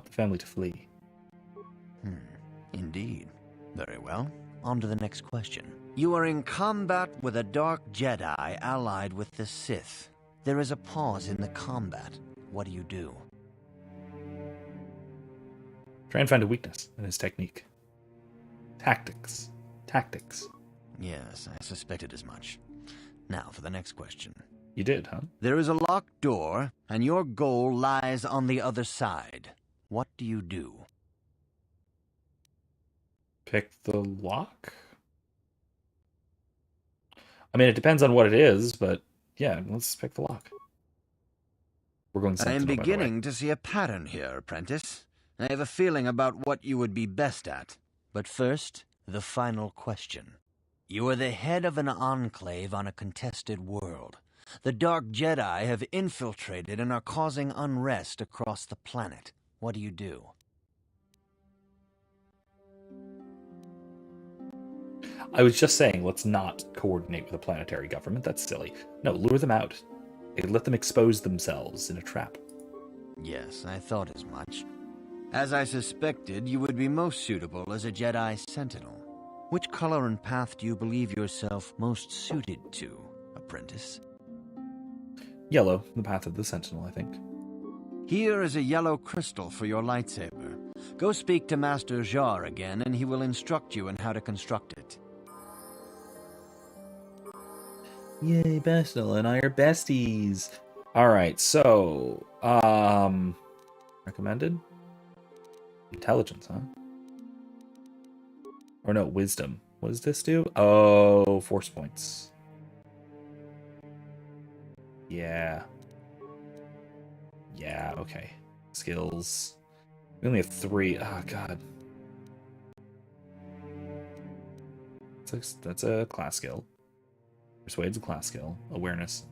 family to flee. Indeed. Very well. On to the next question. You are in combat with a dark Jedi allied with the Sith. There is a pause in the combat. What do? Try and find a weakness in his technique. Tactics. Yes, I suspected as much. Now for the next question. You did, huh? There is a locked door, and your goal lies on the other side. What do you do? Pick the lock? I mean, it depends on what it is, but yeah, let's pick the lock. We're going I am Sentinel, by the way. beginning to see a pattern here, apprentice. I have a feeling about what you would be best at. But first, the final question. You are the head of an enclave on a contested world. The Dark Jedi have infiltrated and are causing unrest across the planet. What do you do? I was just saying, let's not coordinate with a planetary government. That's silly. No, lure them out. Let them expose themselves in a trap. Yes, I thought as much. As I suspected, you would be most suitable as a Jedi Sentinel. Which color and path do you believe yourself most suited to, apprentice? Yellow, the path of the Sentinel, I think. Here is a yellow crystal for your lightsaber. Go speak to Master Jar again, and he will instruct you in how to construct it. Yay, Bastila and I are besties. Alright, so, recommended? Intelligence, huh? Or no, wisdom. What does this do? Oh, force points. Yeah. Yeah, okay. Skills. We only have 3. Oh, God. That's a class skill. Persuade's a class skill. Awareness.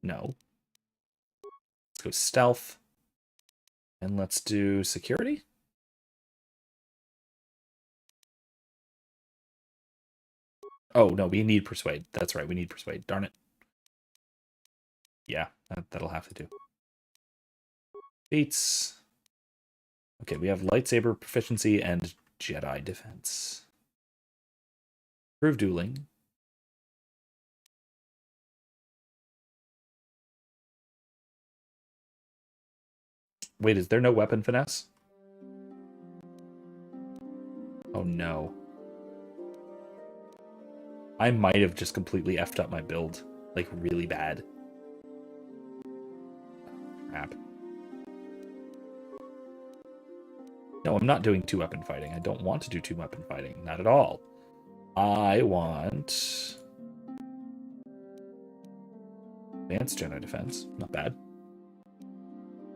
No. Let's go stealth. And let's do security. Oh, no, we need persuade. That's right, we need persuade. Darn it. Yeah, that'll have to do. Beats. Okay, we have lightsaber proficiency and Jedi defense. Improve dueling. Wait, is there no weapon finesse? Oh no. I might have just completely effed up my build. Like, really bad. Crap. No, I'm not doing 2-weapon fighting. I don't want to do 2-weapon fighting. Not at all. I want... Advanced Jedi defense. Not bad.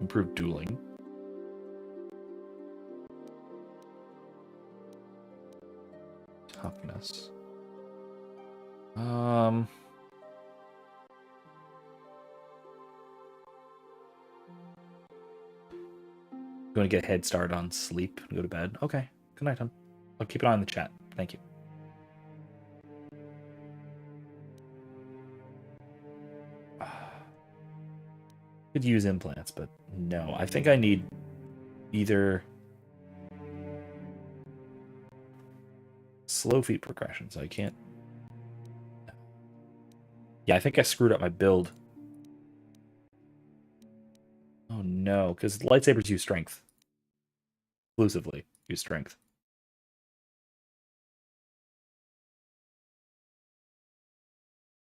Improved dueling. Toughness. You want to get a head start on sleep and go to bed? Okay. Good night, hon. I'll keep an eye on the chat. Thank you. Could use implants, but no. I think I need either slow feet progression, so I can't. Yeah, I think I screwed up my build. Oh no, because lightsabers use strength. Exclusively use strength.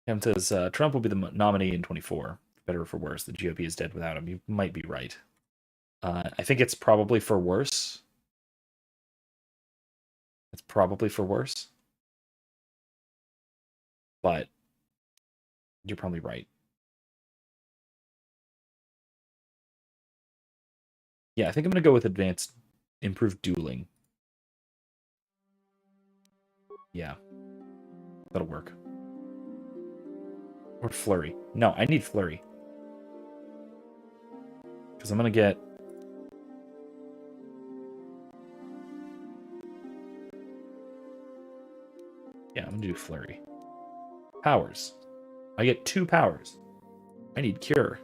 Kevin says, Trump will be the nominee in 24. Better or for worse, the GOP is dead without him. You might be right. I think it's probably for worse. It's probably for worse. But you're probably right. Yeah, I think I'm going to go with advanced improved dueling. Yeah. That'll work. Or flurry. No, I need flurry. Because I'm going to get... Yeah, I'm going to do flurry. Powers. I get 2 powers. I need cure.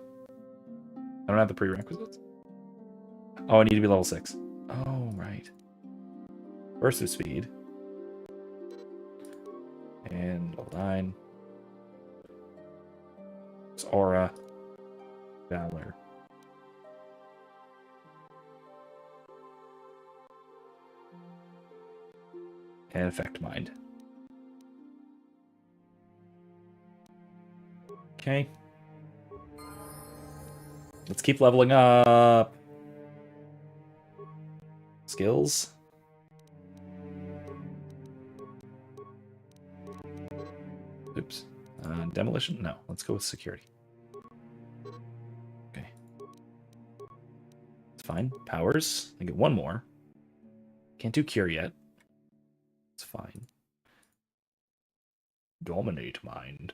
I don't have the prerequisites. Oh, I need to be level 6. Oh, right. Burst of speed. And level 9. It's aura. Valor. And effect mind. Okay. Let's keep leveling up. Skills. Oops. Demolition? No. Let's go with security. Okay. It's fine. Powers. I get one more. Can't do cure yet. It's fine. Dominate mind.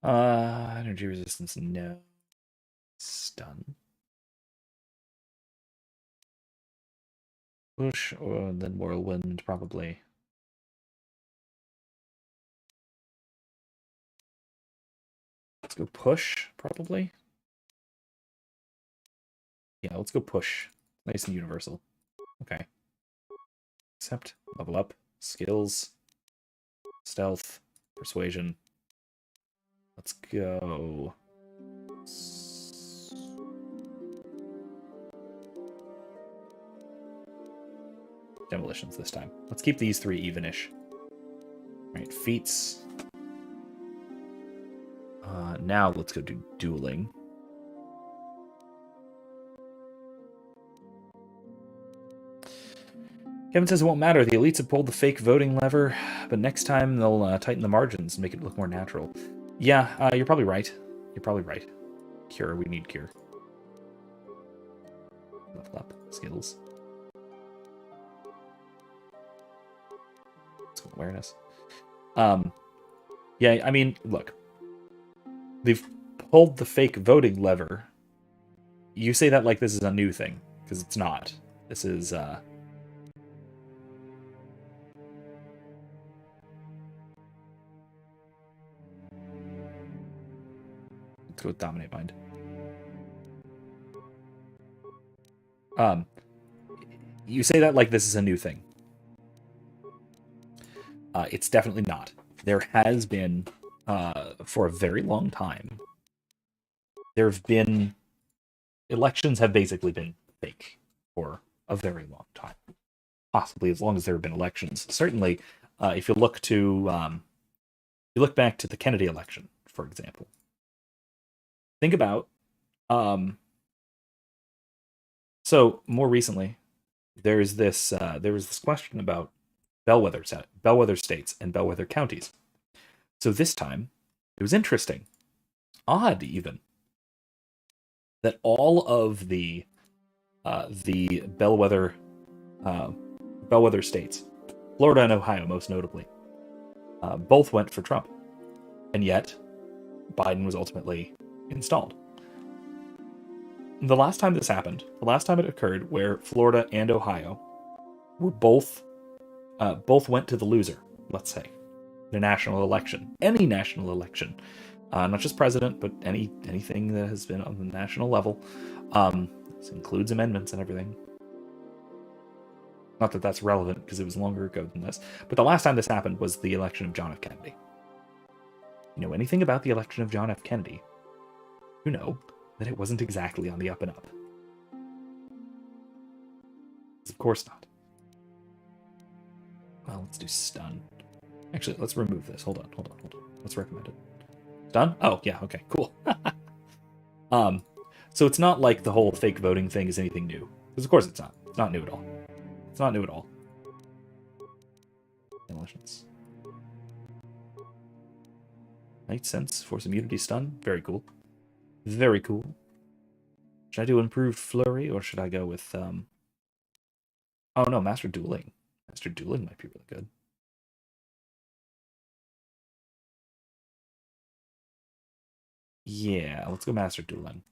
Energy resistance, no. Stun. Push, or then whirlwind, probably. Let's go push, probably. Yeah, let's go push. Nice and universal. Okay. Accept, level up, skills, stealth, persuasion. Let's go. Demolitions this time. Let's keep these three even-ish. Right, feats. Now let's go do dueling. Kevin says it won't matter. The elites have pulled the fake voting lever, but next time they'll tighten the margins and make it look more natural. Yeah, you're probably right. You're probably right. Cure, we need cure. Level up. Skills. Let's go awareness. Yeah, I mean, look. They've pulled the fake voting lever. You say that like this is a new thing, because it's not. This is, Let's go with Dominate Mind. You say that like this is a new thing. It's definitely not. There has been, for a very long time, there have been... Elections have basically been fake for a very long time. Possibly as long as there have been elections. Certainly, if you look to... you look back to the Kennedy election, for example. Think about... so, more recently, there was this question about bellwether states and bellwether counties. So this time, it was interesting, odd even, that all of the bellwether states, Florida and Ohio most notably, both went for Trump, and yet Biden was ultimately installed. The last time this happened, the last time it occurred, where Florida and Ohio were both went to the loser, let's say, in a national election, any national election, not just president, but anything that has been on the national level. This includes amendments and everything. Not that that's relevant because it was longer ago than this, but the last time this happened was the election of John F. Kennedy. You know anything about the election of John F. Kennedy, you know that it wasn't exactly on the up and up. Of course not. Well, let's do stun. Actually, let's remove this. Hold on. Let's recommend it. Stun? Oh, yeah, okay, cool. So it's not like the whole fake voting thing is anything new. Because of course it's not. It's not new at all. It's not new at all. Demolitions. Night Sense, Force Immunity, Stun. Very cool. Very cool. Should I do Improved Flurry, or should I go with, Oh no, Master Dueling. Master Dueling might be really good. Yeah, let's go Master Dueling.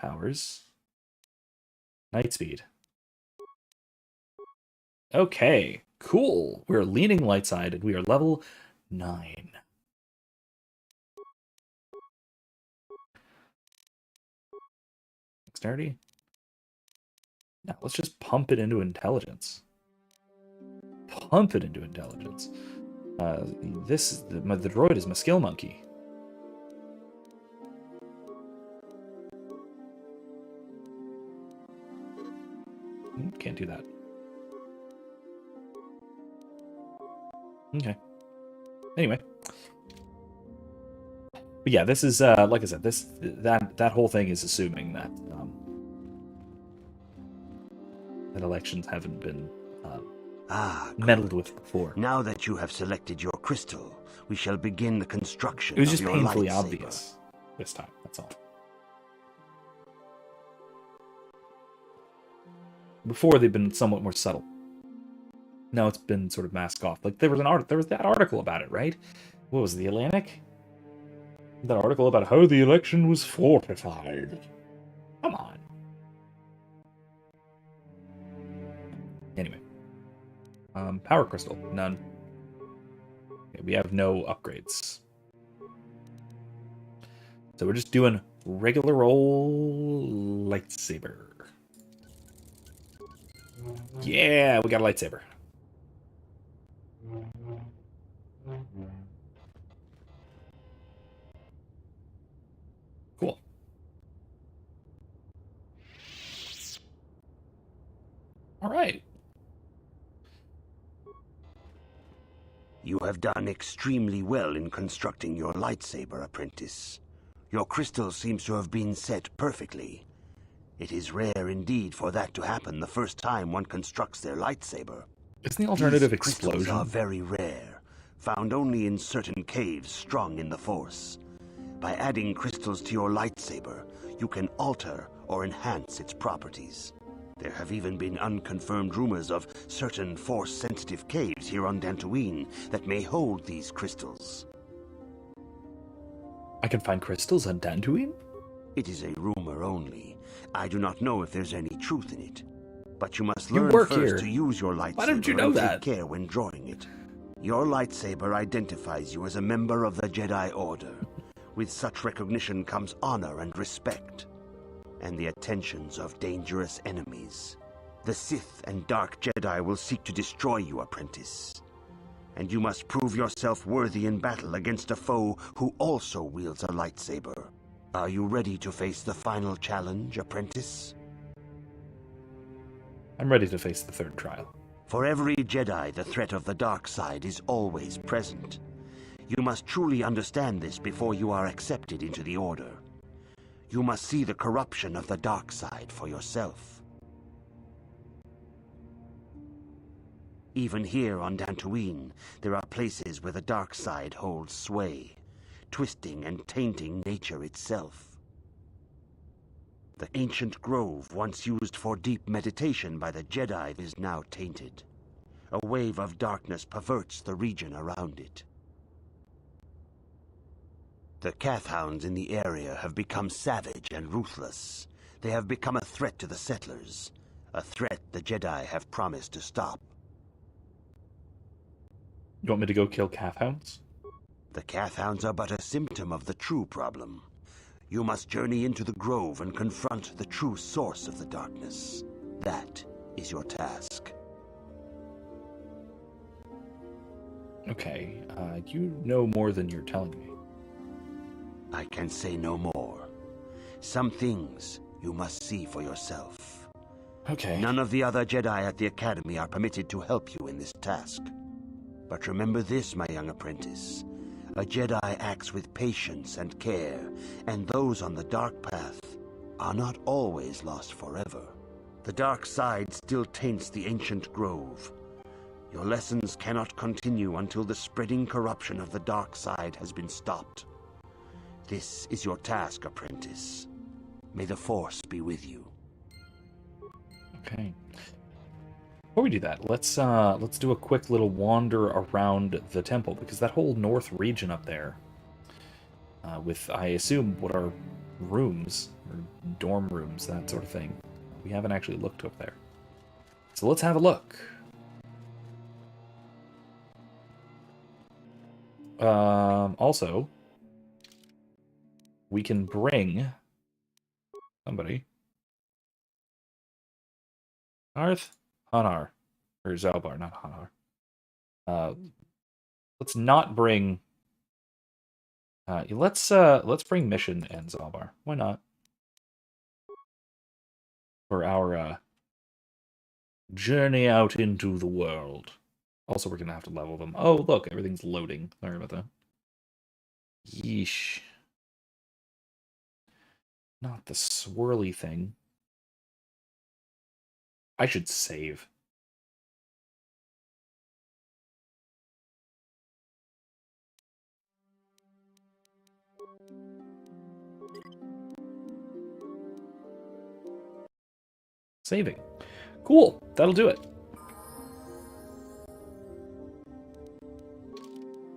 Powers. Night Speed. Okay, cool. We're leaning light side, and we are level 9. Dexterity. Now let's just pump it into intelligence. Pump it into intelligence. The droid is my skill monkey. Can't do that. Okay. Anyway. But yeah, this is like I said, that whole thing is assuming that that elections haven't been good. meddled with before. Now that you have selected your crystal, we shall begin the construction It was of just your painfully lightsaber. obvious this time, that's all. Before, they've been somewhat more subtle. Now it's been sort of masked off. Like, there was that article about it, right? What was it, The Atlantic? That article about how the election was fortified. Come on. Anyway. Power crystal, none. Okay, we have no upgrades. So we're just doing regular old lightsaber. Yeah, we got a lightsaber. Cool. All right. You have done extremely well in constructing your lightsaber, apprentice. Your crystal seems to have been set perfectly. It is rare indeed for that to happen the first time one constructs their lightsaber. Isn't the alternative These crystals explosion? are very rare, found only in certain caves strong in the Force. By adding crystals to your lightsaber, you can alter or enhance its properties. There have even been unconfirmed rumors of certain Force-sensitive caves here on Dantooine that may hold these crystals. I can find crystals on Dantooine? It is a rumor only. I do not know if there's any truth in it. But you must You learn work first here. to use your lightsaber. Why didn't you know and that? take care when drawing it. Your lightsaber identifies you as a member of the Jedi Order. With such recognition comes honor and respect, and the attentions of dangerous enemies. The Sith and Dark Jedi will seek to destroy you, apprentice. And you must prove yourself worthy in battle against a foe who also wields a lightsaber. Are you ready to face the final challenge, apprentice? I'm ready to face the third trial. For every Jedi, the threat of the dark side is always present. You must truly understand this before you are accepted into the Order. You must see the corruption of the dark side for yourself. Even here on Dantooine, there are places where the dark side holds sway, twisting and tainting nature itself. The ancient grove, once used for deep meditation by the Jedi, is now tainted. A wave of darkness perverts the region around it. The Kathhounds in the area have become savage and ruthless. They have become a threat to the settlers, a threat the Jedi have promised to stop. You want me to go kill Kathhounds? The Kathhounds are but a symptom of the true problem. You must journey into the grove and confront the true source of the darkness. That is your task. Okay, you know more than you're telling me. I can say no more. Some things you must see for yourself. Okay. None of the other Jedi at the Academy are permitted to help you in this task. But remember this, my young apprentice. A Jedi acts with patience and care, and those on the dark path are not always lost forever. The dark side still taints the ancient grove. Your lessons cannot continue until the spreading corruption of the dark side has been stopped. This is your task, apprentice. May the Force be with you. Okay. Before we do that, let's do a quick little wander around the temple, because that whole north region up there, with, I assume, what are rooms, or dorm rooms, that sort of thing. We haven't actually looked up there. So let's have a look. Also, we can bring somebody. Arth? Hanar. Or Zalbar, not Hanar. Let's not bring... let's bring Mission and Zalbar. Why not? For our journey out into the world. Also, we're going to have to level them. Oh, look, everything's loading. Sorry about that. Yeesh. Not the swirly thing. I should save. Saving. Cool. That'll do it.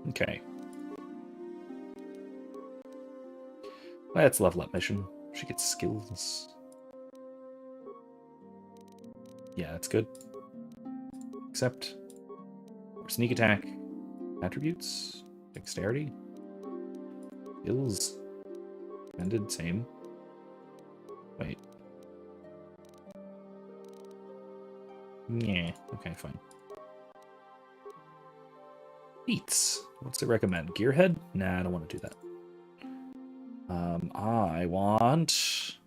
Okay. Let's level up mission. She gets skills. Yeah, that's good. Except sneak attack attributes, dexterity, skills, ended same. Wait. Yeah. Okay, fine. Feats. What's it recommend? Gearhead? Nah, I don't want to do that. I want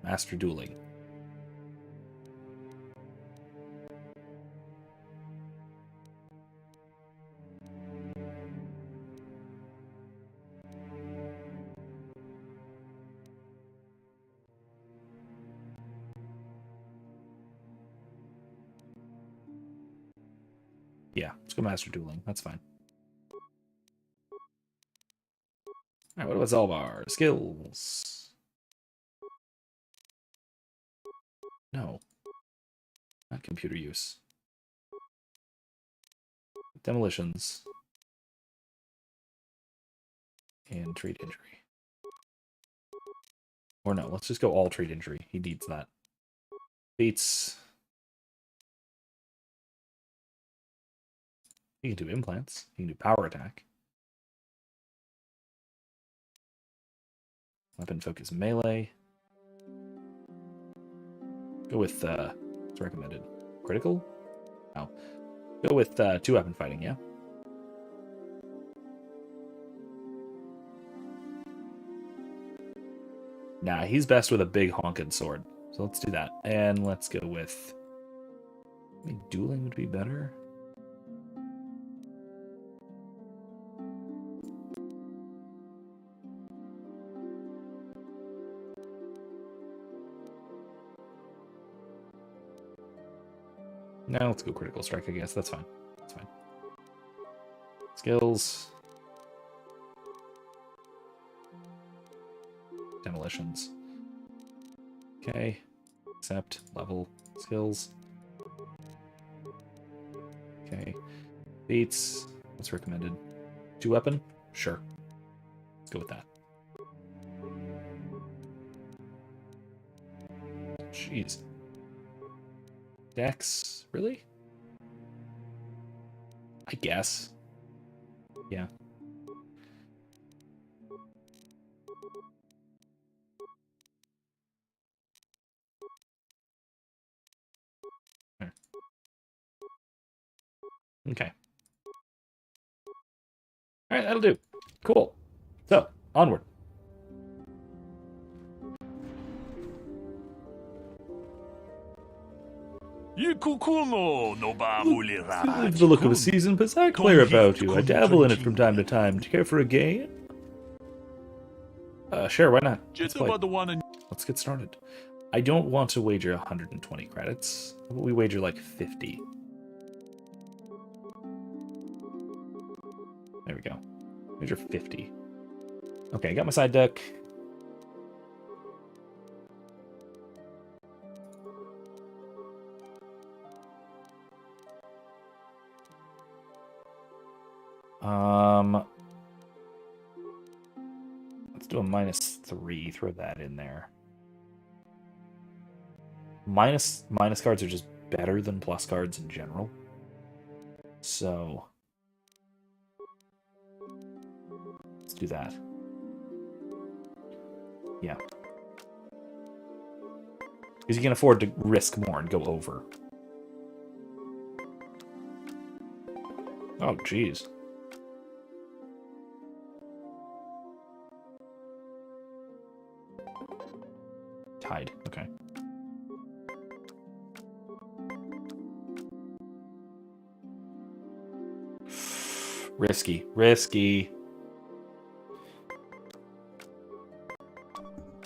Master Dueling. Yeah, let's go Master Dueling. That's fine. Alright, what about Zalbar? Skills. No. Not computer use. Demolitions. And trade injury. Or no, let's just go all trade injury. He needs that. Beats. He can do implants. He can do power attack. Weapon focus melee. Go with, what's recommended? Critical? No. Go with 2-weapon fighting, yeah? Nah, he's best with a big honking sword. So let's do that. And let's go with... I think dueling would be better. No, let's go critical strike, I guess. That's fine. That's fine. Skills. Demolitions. Okay. Accept. Level. Skills. Okay. Beats. What's recommended? 2-weapon? Sure. Let's go with that. Jeez. Dex? Really? I guess. Yeah. Okay. Alright, that'll do. Cool. So, onward. Leave the look of a season, but I clear about you. I dabble in it from time to time. Do you care for a game? Sure, why not? Let's get started. I don't want to wager 120 credits. How about we wager like 50? There we go. Wager 50. Okay, got my side deck. Let's do a -3. Throw that in there. Minus cards are just better than plus cards in general. So let's do that. Yeah. Because you can afford to risk more and go over. Oh, jeez. Tied. Okay. Risky. Risky.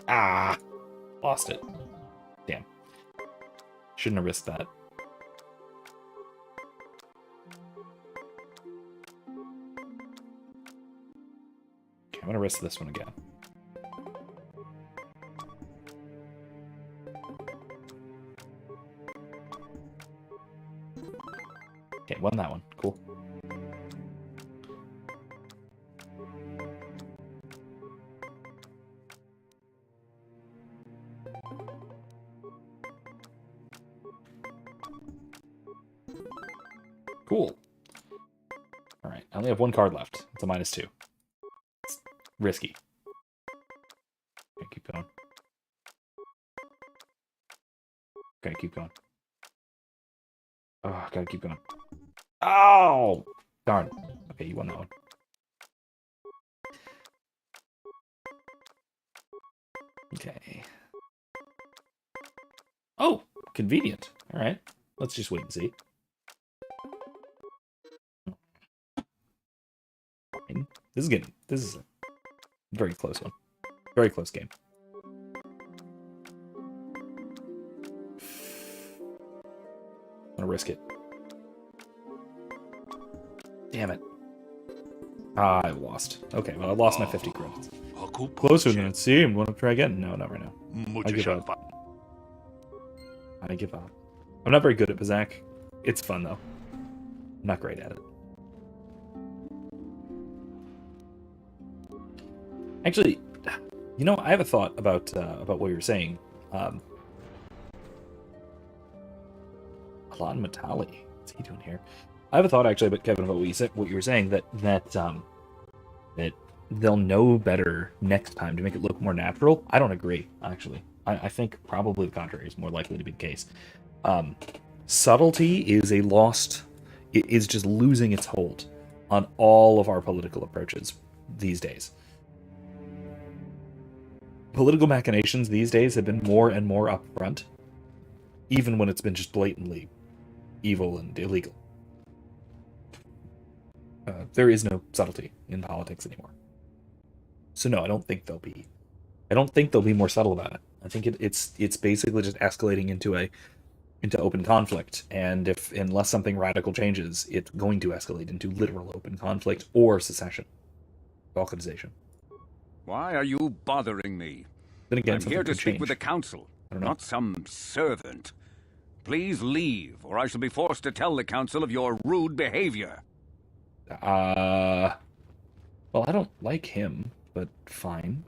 Ah! Lost it. Shouldn't have risked that. Okay, I'm gonna risk this one again. Okay, won that one. Cool. Cool. Alright, I only have one card left. It's a -2. It's risky. Okay, keep going. Okay, keep going. Oh, gotta keep going. Oh! Darn. Okay, you won that one. Okay. Oh! Convenient. Alright. Let's just wait and see. Fine. This is a very close one. Very close game. I'm gonna risk it. Damn it. Ah, I lost. Okay, well, I lost my 50 credits. Closer than it seemed. Want to try again? No, not right now. I give up. I give up. I'm not very good at Bazak. It's fun, though. I'm not great at it. Actually, you know, I have a thought about what you were saying. Alan Matali. What's he doing here? I have a thought actually about Kevin about what you were saying that they'll know better next time to make it look more natural. I don't agree, actually. I think probably the contrary is more likely to be the case. Subtlety is is just losing its hold on all of our political approaches these days. Political machinations these days have been more and more upfront, even when it's been just blatantly evil and illegal. There is no subtlety in politics anymore. So no, I don't think they'll be more subtle about it. I think it's basically just escalating into open conflict, and unless something radical changes, it's going to escalate into literal open conflict or secession, balkanization. Why are you bothering me? Then again, I'm here to speak with the council, not some servant. Please leave, or I shall be forced to tell the council of your rude behavior. Well, I don't like him, but fine.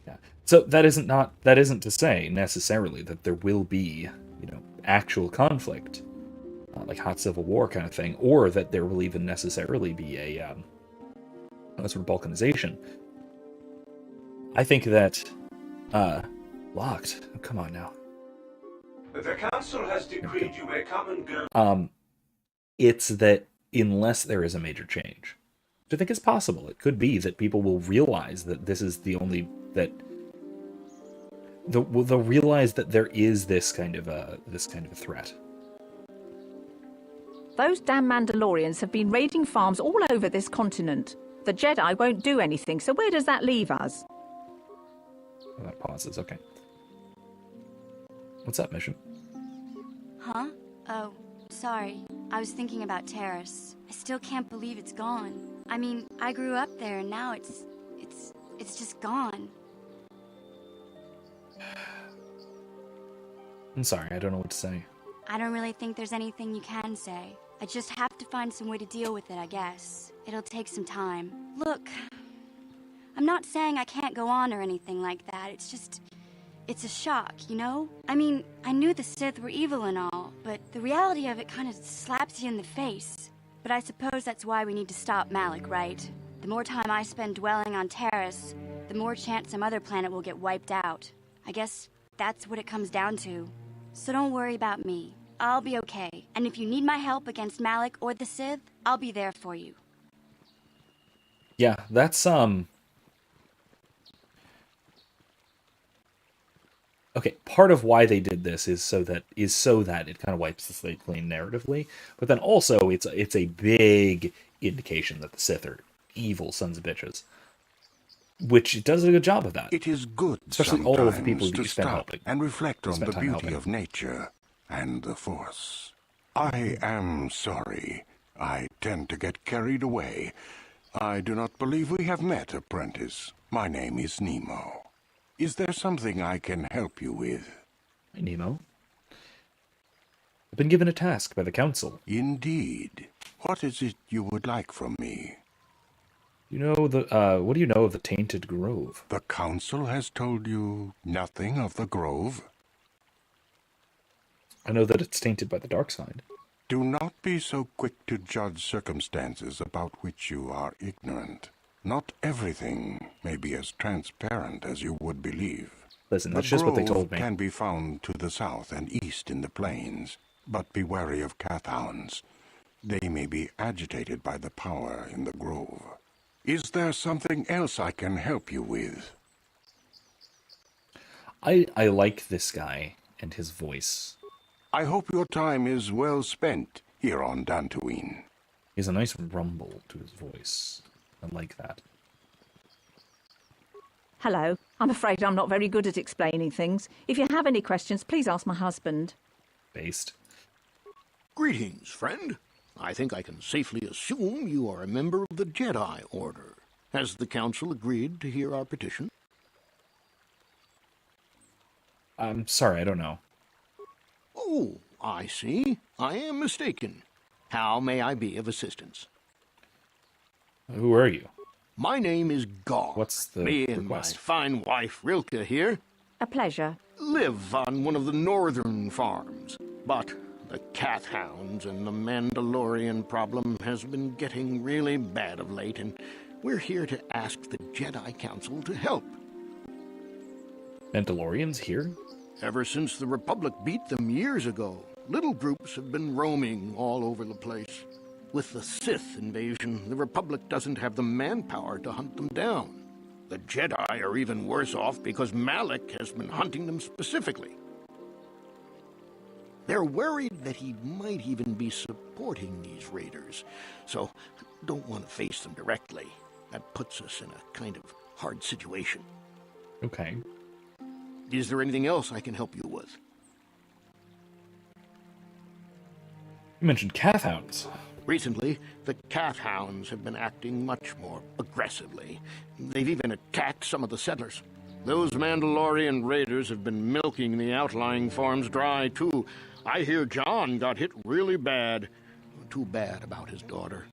Yeah. So that isn't to say necessarily that there will be, actual conflict, like hot civil war kind of thing, or that there will even necessarily be a sort of balkanization. I think that locked. Oh, come on now. The council has decreed you may come and go. It's that unless there is a major change, which I think is possible, it could be that people will realize that this is the only they'll realize that there is this kind of a threat. Those damn Mandalorians have been raiding farms all over this continent. The Jedi won't do anything, so where does that leave us? Oh, that pauses. Okay. What's that mission? Huh? Oh, sorry. I was thinking about Terrace. I still can't believe it's gone. I mean, I grew up there and now it's just gone. I'm sorry, I don't know what to say. I don't really think there's anything you can say. I just have to find some way to deal with it, I guess. It'll take some time. Look, I'm not saying I can't go on or anything like that. It's a shock, you know? I mean, I knew the Sith were evil and all, but the reality of it kind of slaps you in the face. But I suppose that's why we need to stop Malik, right? The more time I spend dwelling on Terrace, the more chance some other planet will get wiped out. I guess that's what it comes down to. So don't worry about me. I'll be okay. And if you need my help against Malik or the Sith, I'll be there for you. Yeah, that's okay, part of why they did this is so that it kind of wipes the slate clean narratively, but then also it's a big indication that the Sith are evil sons of bitches. which it does a good job of that. It is good especially all of the people that to you spend stop helping. and reflect on the time beauty helping. of nature and the Force. I am sorry. I tend to get carried away. I do not believe we have met, apprentice. My name is Nemo. Is there something I can help you with? Hi, Nemo. I've been given a task by the Council. Indeed. What is it you would like from me? You know the, what do you know of the Tainted Grove? The Council has told you nothing of the Grove? I know that it's tainted by the dark side. Do not be so quick to judge circumstances about which you are ignorant. Not everything may be as transparent as you would believe. Listen, that's just what they told me. The Grove can be found to the south and east in the plains, but be wary of Kathhounds. They may be agitated by the power in the Grove. Is there something else I can help you with? I like this guy and his voice. I hope your time is well spent here on Dantooine. He has a nice rumble to his voice. I like that. Hello. I'm afraid I'm not very good at explaining things. If you have any questions, please ask my husband. Based. Greetings, friend. I think I can safely assume you are a member of the Jedi Order. Has the Council agreed to hear our petition? I'm sorry, I don't know. Oh, I see. I am mistaken. How may I be of assistance? Who are you? My name is Gar. What's the Me request? and my fine wife, Rilke, here, A pleasure. live on one of the northern farms. But the Kathhounds and the Mandalorian problem has been getting really bad of late, and we're here to ask the Jedi Council to help. Mandalorians here? Ever since the Republic beat them years ago, little groups have been roaming all over the place. With the Sith invasion, the Republic doesn't have the manpower to hunt them down. The Jedi are even worse off because Malak has been hunting them specifically. They're worried that he might even be supporting these raiders, so don't want to face them directly. That puts us in a kind of hard situation. Okay. Is there anything else I can help you with? You mentioned Kathhounds. Recently, the Kathhounds have been acting much more aggressively. They've even attacked some of the settlers. Those Mandalorian raiders have been milking the outlying farms dry, too. I hear John got hit really bad. Too bad about his daughter.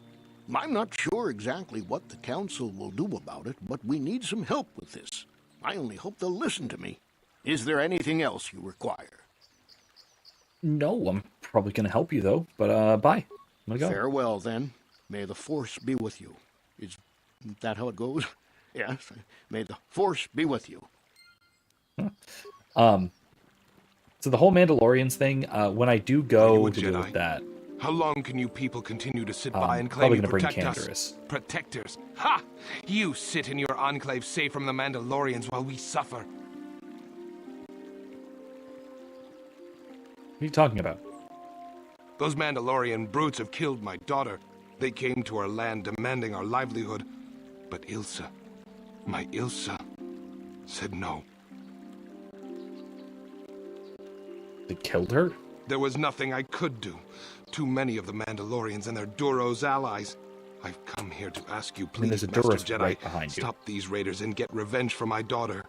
I'm not sure exactly what the Council will do about it, but we need some help with this. I only hope they'll listen to me. Is there anything else you require? No, I'm probably going to help you, though. But, bye. I'm going to go. Farewell, then. May the Force be with you. Is that how it goes? Yes. May the Force be with you. So the whole Mandalorians thing, when I do go to deal with that... How long can you people continue to sit by and probably claim you gonna bring protect us? Canderous. Protectors. Ha! You sit in your enclave safe from the Mandalorians while we suffer. What are you talking about? Those Mandalorian brutes have killed my daughter. They came to our land demanding our livelihood. But Ilsa, my Ilsa, said no. They killed her? There was nothing I could do. Too many of the Mandalorians and their Duros allies. I've come here to ask you, please, there's a Master Duros Jedi, right behind you. stop these raiders and get revenge for my daughter.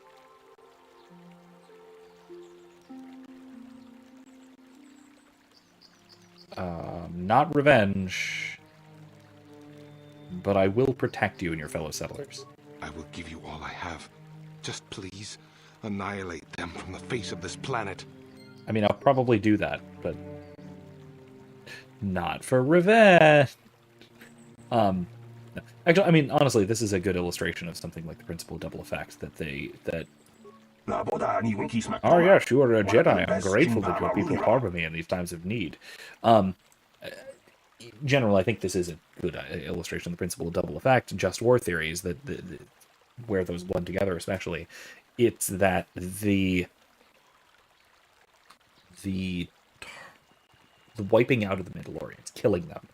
Not revenge, but I will protect you and your fellow settlers. I will give you all I have. Just please, annihilate them from the face of this planet. I mean, I'll probably do that, but not for revenge. Actually, I mean, honestly, this is a good illustration of something like the principle of double effect that. Oh yes, you are a Jedi. I'm grateful that your people harbor me in these times of need. In general, I think this is a good illustration of the principle of double effect. Just war theories that where those blend together, especially, it's that the wiping out of the Mandalorians, killing them,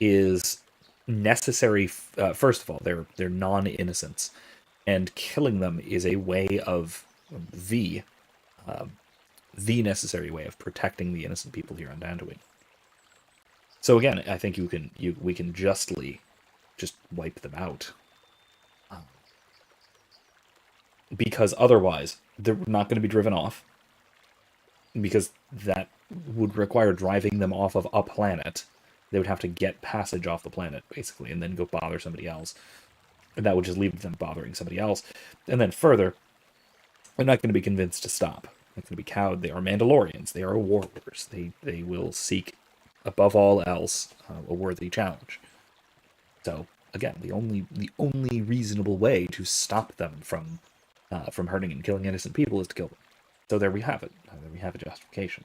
is necessary. First of all, they're non-innocents, and killing them is a way of the necessary way of protecting the innocent people here on Dantooine. So again, I think we can justly just wipe them out, because otherwise they're not going to be driven off, because that would require driving them off of a planet. They would have to get passage off the planet, basically, and then go bother somebody else. And that would just leave them bothering somebody else. And then further, they're not going to be convinced to stop. They're going to be cowed. They are Mandalorians. They are warriors. They will seek, above all else, a worthy challenge. So, again, the only reasonable way to stop them from hurting and killing innocent people is to kill them. So there we have it. There we have a justification.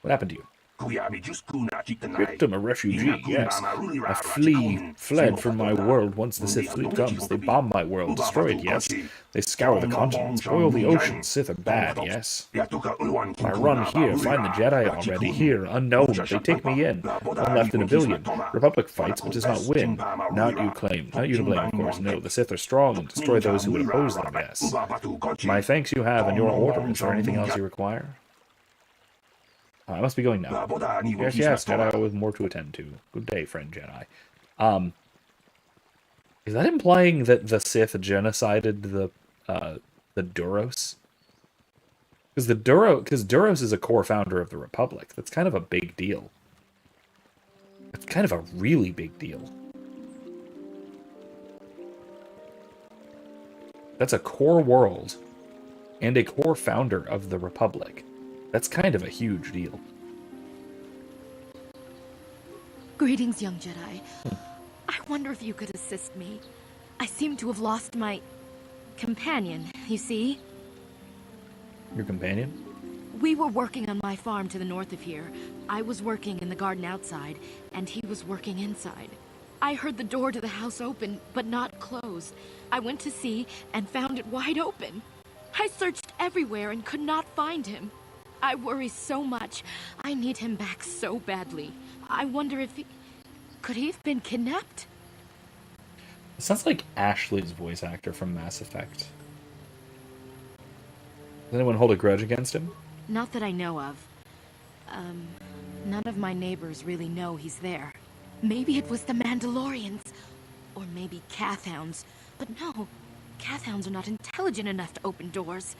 What happened to you? Victim, a refugee, yes. I fled from my world once the Sith fleet comes. They bomb my world, destroy it, yes. They scour the continent, spoil the ocean. Sith are bad, yes. I run here, find the Jedi already, here, unknown. They take me in. One left in a billion. Republic fights, but does not win. Not you claim. Not you to blame, of course. No, the Sith are strong and destroy those who would oppose them, yes. My thanks you have and your order. Is there anything else you require? I must be going now. Yes, Jedi with more to attend to. Good day, friend Jedi. Is that implying that the Sith genocided the Duros? Because Duros is a core founder of the Republic. That's kind of a big deal. It's kind of a really big deal. That's a core world and a core founder of the Republic. That's kind of a huge deal. Greetings, young Jedi. I wonder if you could assist me. I seem to have lost my companion, you see? Your companion? We were working on my farm to the north of here. I was working in the garden outside, and he was working inside. I heard the door to the house open, but not close. I went to see and found it wide open. I searched everywhere and could not find him. I worry so much. I need him back so badly. I wonder if could he have been kidnapped? It sounds like Ashley's voice actor from Mass Effect. Does anyone hold a grudge against him? Not that I know of. None of my neighbors really know he's there. Maybe it was the Mandalorians. Or maybe Cathhounds. But no, Cathhounds are not intelligent enough to open doors.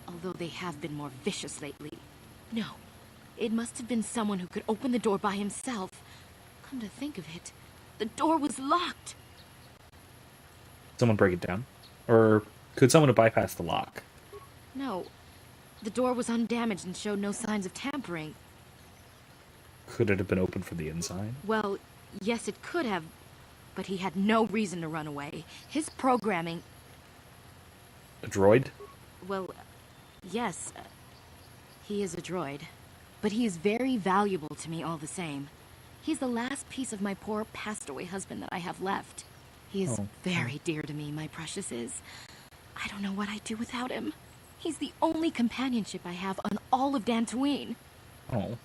Although they have been more vicious lately. No, it must have been someone who could open the door by himself. Come to think of it, the door was locked. Someone break it down? Or could someone have bypassed the lock? No, the door was undamaged and showed no signs of tampering. Could it have been opened from the inside? Well, yes, it could have, but he had no reason to run away. His programming... A droid? Well, yes, he is a droid, but he is very valuable to me all the same. He's the last piece of my poor passed-away husband that I have left. He is very dear to me, my precious is. I don't know what I'd do without him. He's the only companionship I have on all of Dantooine. Oh.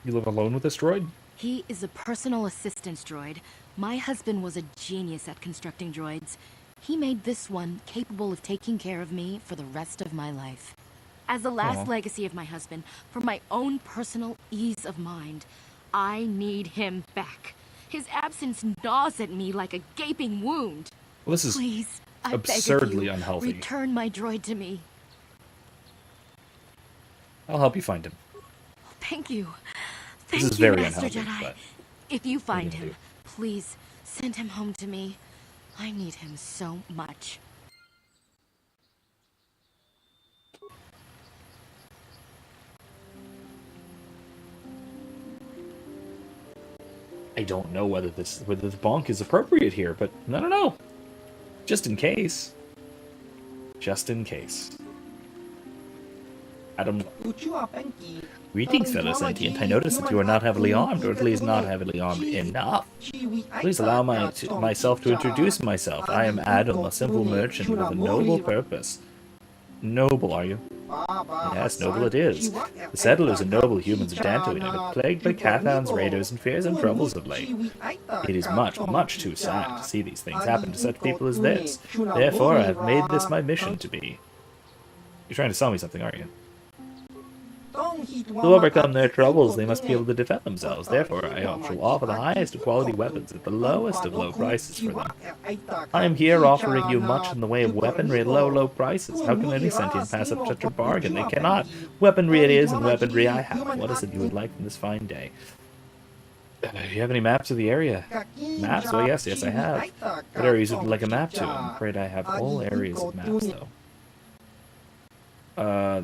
You live alone with this droid? He is a personal assistance droid. My husband was a genius at constructing droids. He made this one capable of taking care of me for the rest of my life. As the last legacy of my husband, for my own personal ease of mind, I need him back. His absence gnaws at me like a gaping wound. Well, this is Please, I absurdly beg of you, unhealthy. Return my droid to me. I'll help you find him. Thank you. This Thank is you, very Master unhealthy, Jedi. but If you find him, please send him home to me. I need him so much. I don't know whether the bonk is appropriate here, but I don't know. Just in case. Just in case. Adam. Greetings, fellow sentient. I notice that you are not heavily armed, or at least not heavily armed enough. Please allow myself to introduce myself. I am Adam, a simple merchant with a noble purpose. noble, are you? Yes, noble it is. The settlers and noble humans of Dantooine have been plagued by Cathounds, raiders, and fears and troubles of late. It is much, much too sad to see these things happen to such people as this. Therefore, I have made this my mission to be. You're trying to sell me something, aren't you? To overcome their troubles, they must be able to defend themselves. Therefore, I shall offer the highest of quality weapons at the lowest of low prices for them. I am here offering you much in the way of weaponry at low prices. How can any sentient pass up such a bargain? They cannot. Weaponry it is, and weaponry I have. What is it you would like from this fine day? Do you have any maps of the area? Maps? Oh, yes, I have. What areas would you like a map to? I'm afraid I have all areas of maps, though.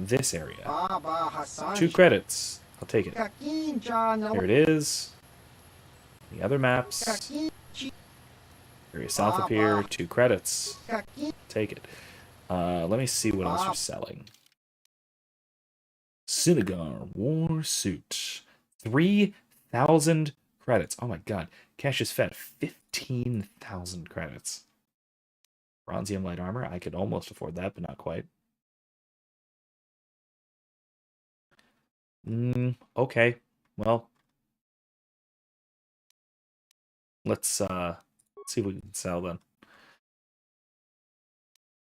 This area. 2 credits. I'll take it. Here it is. The other maps. Area south of here. 2 credits. Take it. Let me see what else you're selling. Synagar War Suit. 3,000 credits. Oh my god. Cash is fed. 15,000 credits. Bronzium light armor. I could almost afford that, but not quite. Okay. Well, let's see if we can sell then.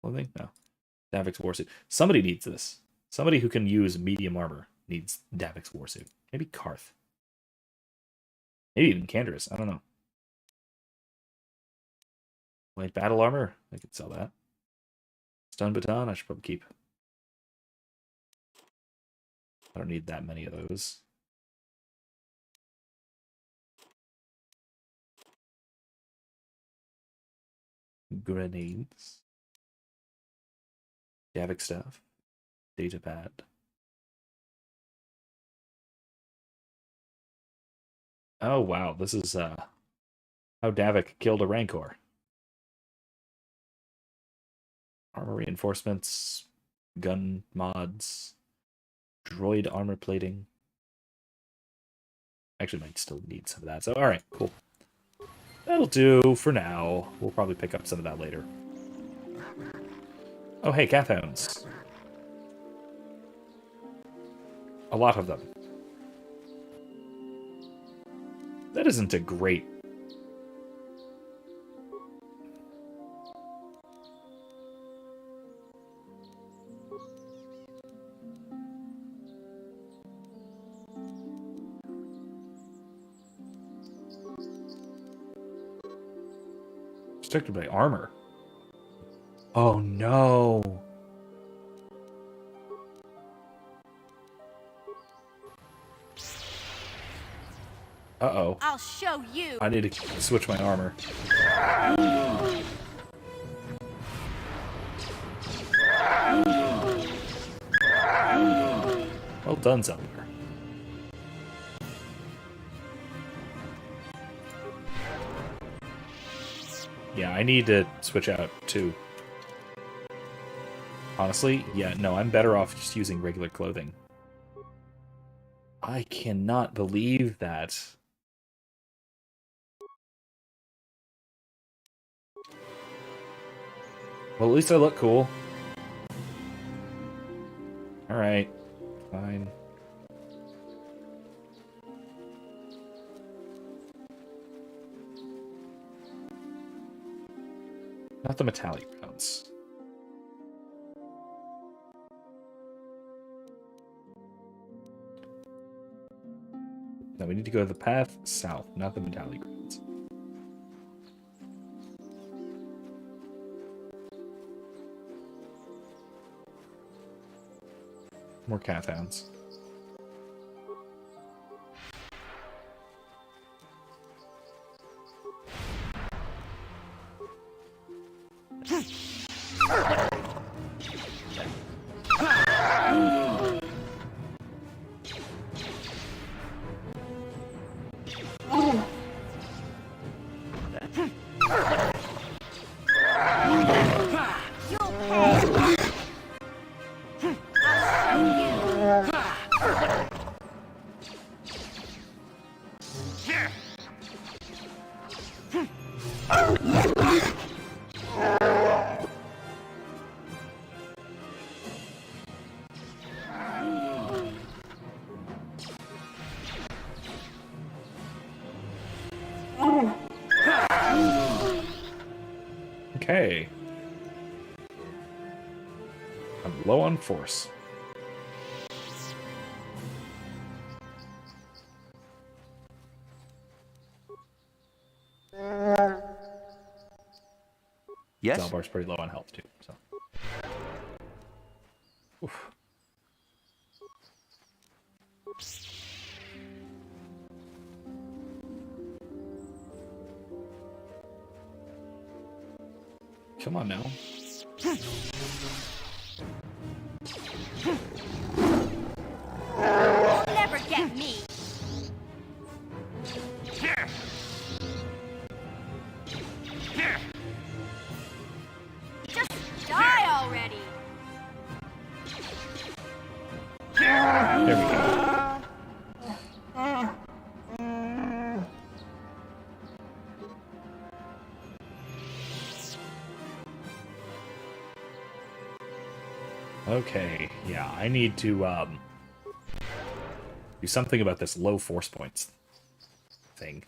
Clothing? No. Davik's Warsuit. Somebody needs this. Somebody who can use medium armor needs Davik's Warsuit. Maybe Karth. Maybe even Canderous. I don't know. Light battle armor. I could sell that. Stun baton. I should probably keep. I don't need that many of those. Grenades. Davik stuff. Data pad. Oh wow, this is how Davik killed a Rancor. Armor reinforcements, gun mods. Droid armor plating. Actually, might still need some of that. So, alright, cool. That'll do for now. We'll probably pick up some of that later. Oh, hey, Cathounds. A lot of them. That isn't a great... Protected by armor. Oh no. Uh-oh. I'll show you. I need to switch my armor. Well done, Zelda. Yeah, I need to switch out too. Honestly, yeah, no, I'm better off just using regular clothing. I cannot believe that. Well, at least I look cool. Alright, fine. Not the metallic rounds. No, we need to go to the path south, not the metallic rounds. More Cathounds. Okay. I'm low on force. Yes? Zalbar's pretty low on health too, so. Oof. Come on now. You'll never get me. Just die already. There we go. Okay, yeah, I need to do something about this low force points thing.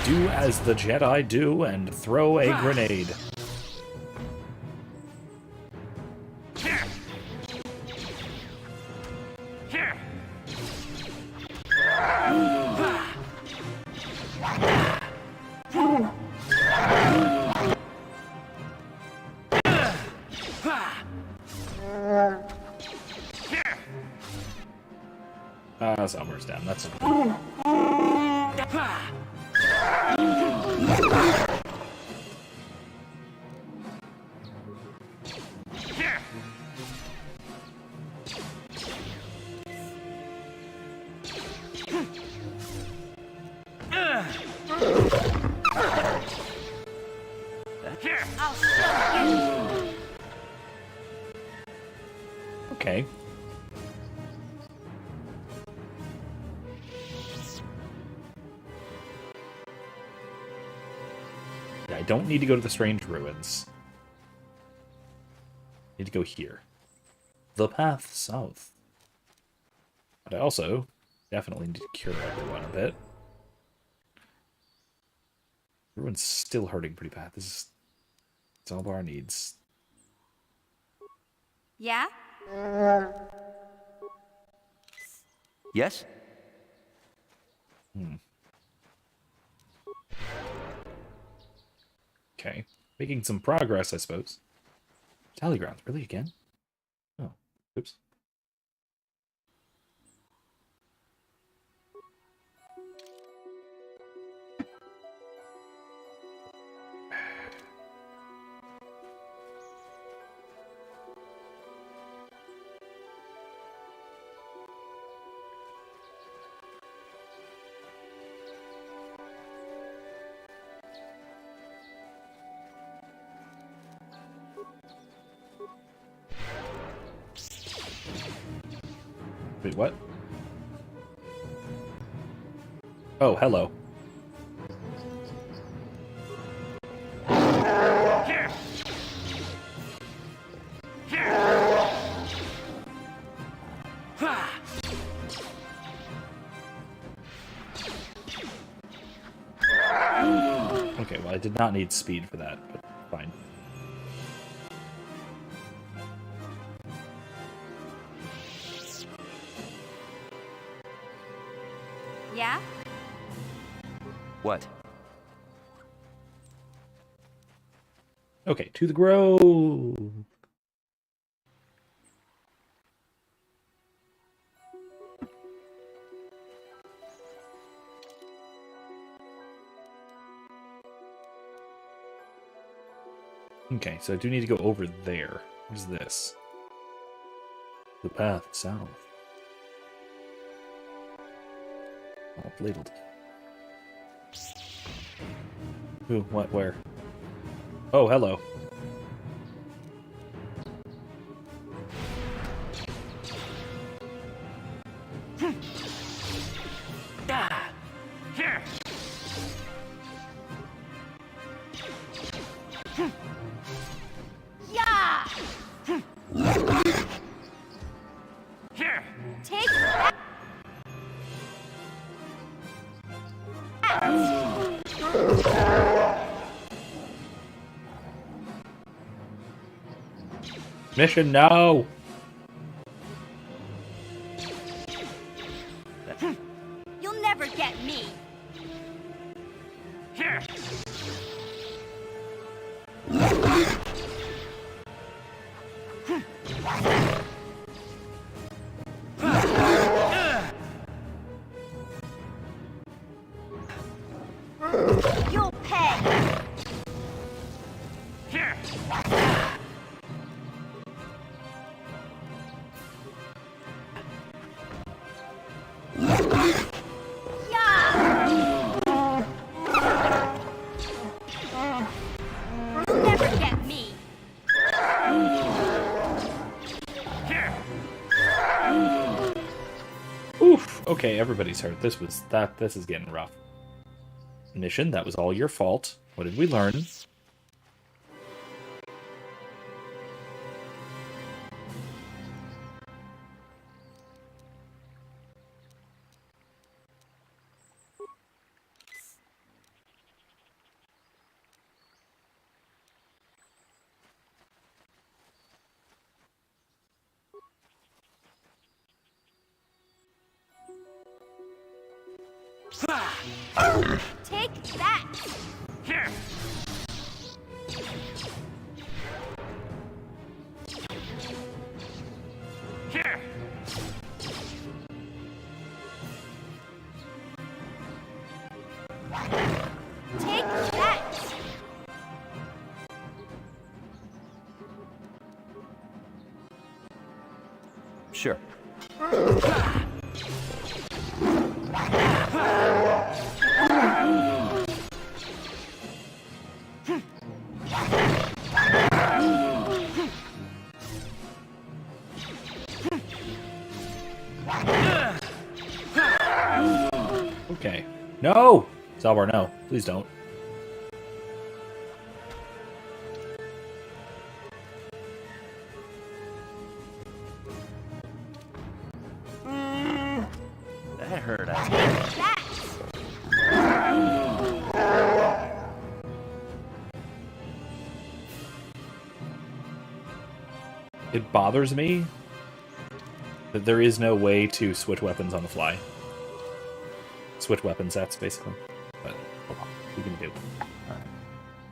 Do as the Jedi do and throw a grenade. Somewhere's down. That's okay. I don't need to go to the strange ruins. I need to go here. The path south. But I also definitely need to cure everyone a bit. Everyone's still hurting pretty bad. This is Zalbar needs. Yeah? Yes? Okay. Making some progress, I suppose. Tally grounds. Really, again? Oh. Oops. Wait, what? Oh, hello. Okay, well, I did not need speed for that, but fine. Yeah? What? Okay, to the grove. Okay, so I do need to go over there. What is this? The path south. Oh, labeled. Who? What? Where? Oh, hello. Here. Take that. Mission, no! You'll never get me. Here. You'll pay. Here. Never get me. Here. Oof. Okay, everybody's hurt. This is getting rough. Mission, that was all your fault. What did we learn? Take that. Here. Here. Take that. Sure. Okay. No! Zalbar, no. Please don't. That hurt, I Take that. It bothers me that there is no way to switch weapons on the fly. Switch weapon sets, basically. But hold on, what are we gonna do? Alright.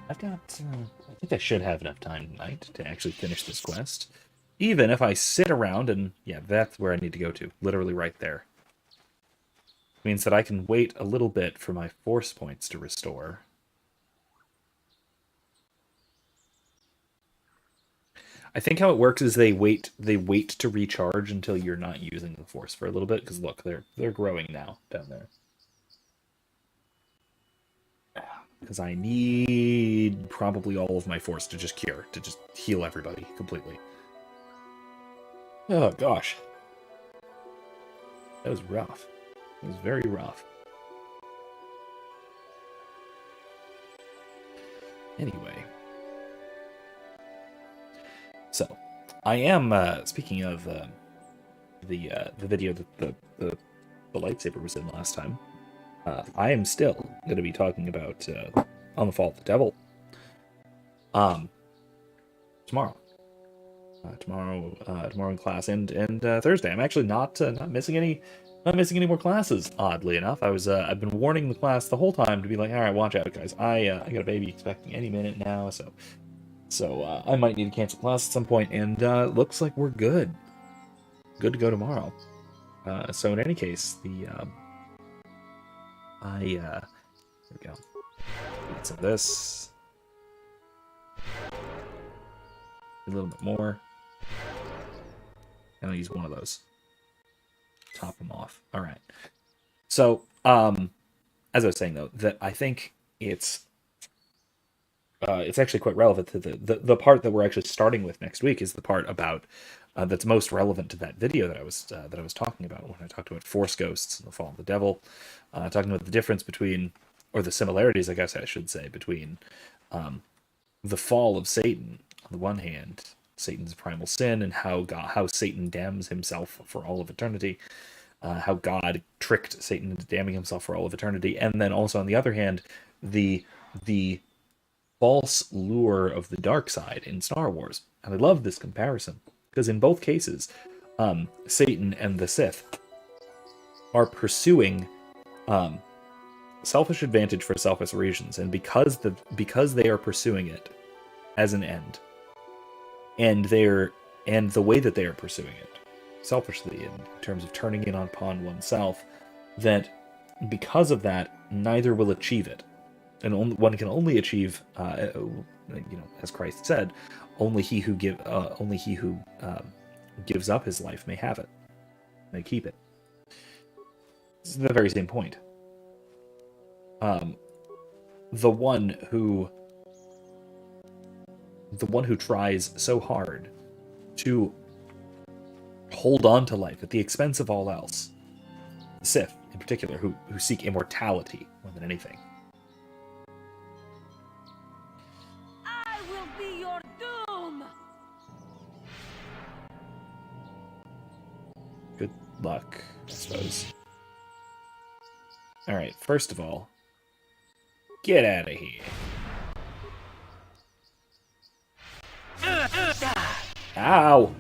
I've got... I think I should have enough time tonight to actually finish this quest. Even if I sit around and... Yeah, that's where I need to go to. Literally right there. Means that I can wait a little bit for my force points to restore. I think how it works is they wait to recharge until you're not using the force for a little bit, because look, they're growing now down there. Because I need probably all of my force to just cure, to just heal everybody completely. Oh gosh. That was rough. It was very rough. Anyway. So, I am, speaking of the video that the lightsaber was in last time, I am still going to be talking about On the Fall of the Devil tomorrow. Tomorrow in class and Thursday. I'm actually not missing any more classes. Oddly enough, I've been warning the class the whole time to be like, all right, watch out, guys. I got a baby expecting any minute now, so I might need to cancel class at some point. And looks like we're good to go tomorrow. So in any case, here we go. Get some of this. A little bit more. And I'll use one of those. Top them off. All right. So, as I was saying though, that I think it's actually quite relevant to the part that we're actually starting with next week is the part about that's most relevant to that video that I was talking about when I talked about Force Ghosts and the Fall of the Devil, talking about the difference between, or the similarities, I guess I should say, between the fall of Satan on the one hand Satan's primal sin and how Satan damns himself for all of eternity, how God tricked Satan into damning himself for all of eternity, and then also on the other hand, the false lure of the dark side in Star Wars. And I love this comparison because in both cases, Satan and the Sith are pursuing selfish advantage for selfish reasons, and because they are pursuing it as an end, and the way that they are pursuing it selfishly in terms of turning in upon oneself, that because of that neither will achieve it, and one can only achieve, as Christ said, only he who gives up his life may have it, may keep it. This is the very same point. The one who tries so hard to hold on to life at the expense of all else, the Sith in particular, who seek immortality more than anything. I will be your doom. Good luck, I suppose. Alright, first of all, get out of here. Ow!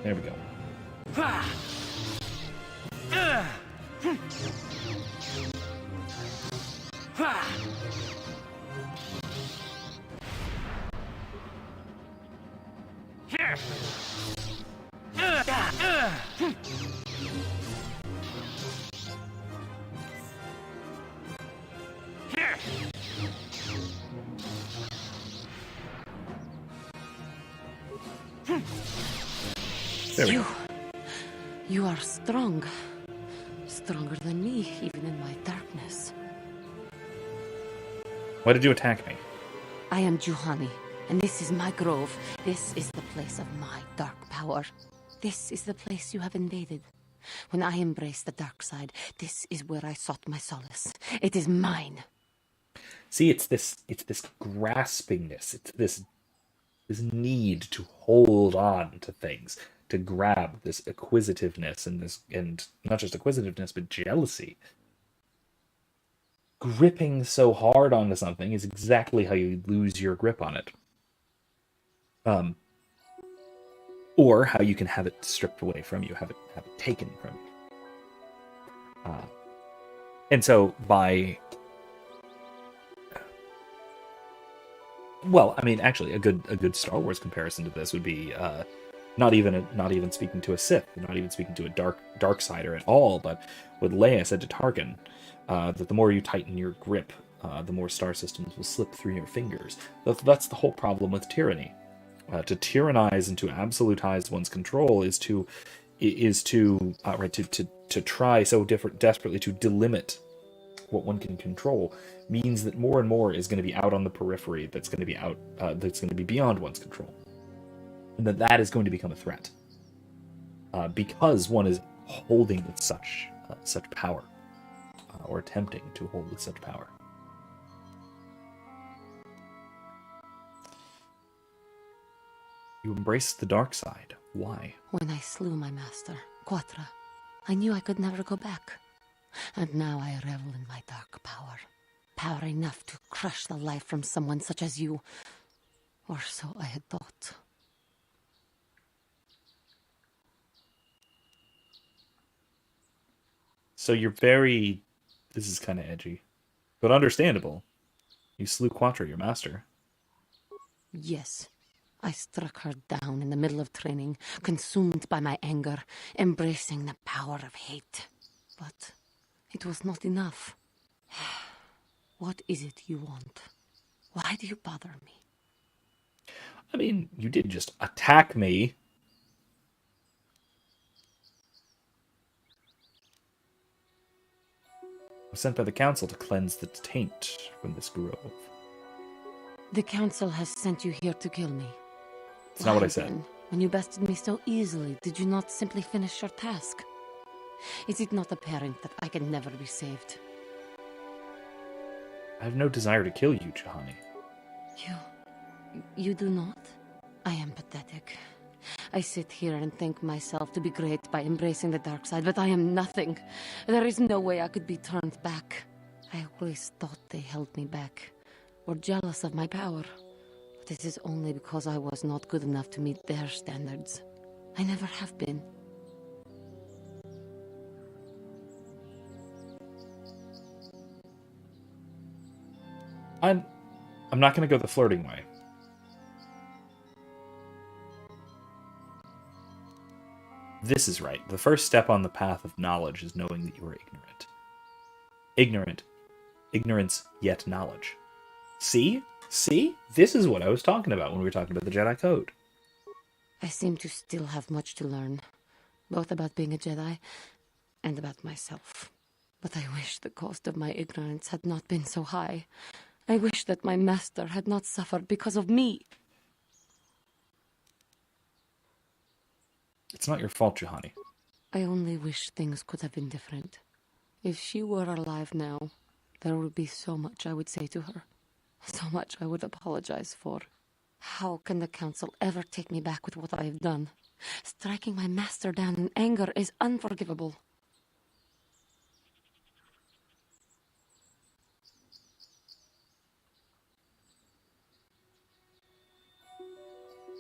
There we go. You are strong. Stronger than me, even in my darkness. Why did you attack me? I am Juhani, and this is my grove. This is the place of my dark power. This is the place you have invaded. When I embraced the dark side, this is where I sought my solace. It is mine. See, it's this graspingness. It's this need to hold on to things, to grab, this acquisitiveness, and not just acquisitiveness, but jealousy. Gripping so hard onto something is exactly how you lose your grip on it. Or how you can have it stripped away from you, have it taken from you. And so by... Well, I mean, actually, a good Star Wars comparison to this would be not even speaking to a Sith, not even speaking to a Darksider at all, but what Leia said to Tarkin, that the more you tighten your grip, the more star systems will slip through your fingers. That's the whole problem with tyranny. To tyrannize and to absolutize one's control is to try so desperately to delimit what one can control, means that more and more is going to be out on the periphery, that's going to be beyond one's control, and that is going to become a threat, because one is holding with such power, or attempting to hold with such power. You embraced the dark side. Why? When I slew my master, Quatra, I knew I could never go back. And now I revel in my dark power. Power enough to crush the life from someone such as you. Or so I had thought. So you're very... This is kind of edgy. But understandable. You slew Quatra, your master. Yes. I struck her down in the middle of training, consumed by my anger, embracing the power of hate. But it was not enough. What is it you want? Why do you bother me? I mean, you did just attack me. I was sent by the council to cleanse the taint from this grove. The council has sent you here to kill me. It's not what I said. Then, when you bested me so easily, did you not simply finish your task? Is it not apparent that I can never be saved? I have no desire to kill you, Juhani. You do not? I am pathetic. I sit here and think myself to be great by embracing the dark side, but I am nothing. There is no way I could be turned back. I always thought they held me back, or jealous of my power. But it is only because I was not good enough to meet their standards. I never have been. I'm not going to go the flirting way. This is right. The first step on the path of knowledge is knowing that you are ignorant. Ignorance, yet knowledge. See? See? This is what I was talking about when we were talking about the Jedi Code. I seem to still have much to learn, both about being a Jedi and about myself. But I wish the cost of my ignorance had not been so high. I wish that my master had not suffered because of me. It's not your fault, Juhani. I only wish things could have been different. If she were alive now, there would be so much I would say to her. So much I would apologize for. How can the Council ever take me back with what I have done? Striking my master down in anger is unforgivable.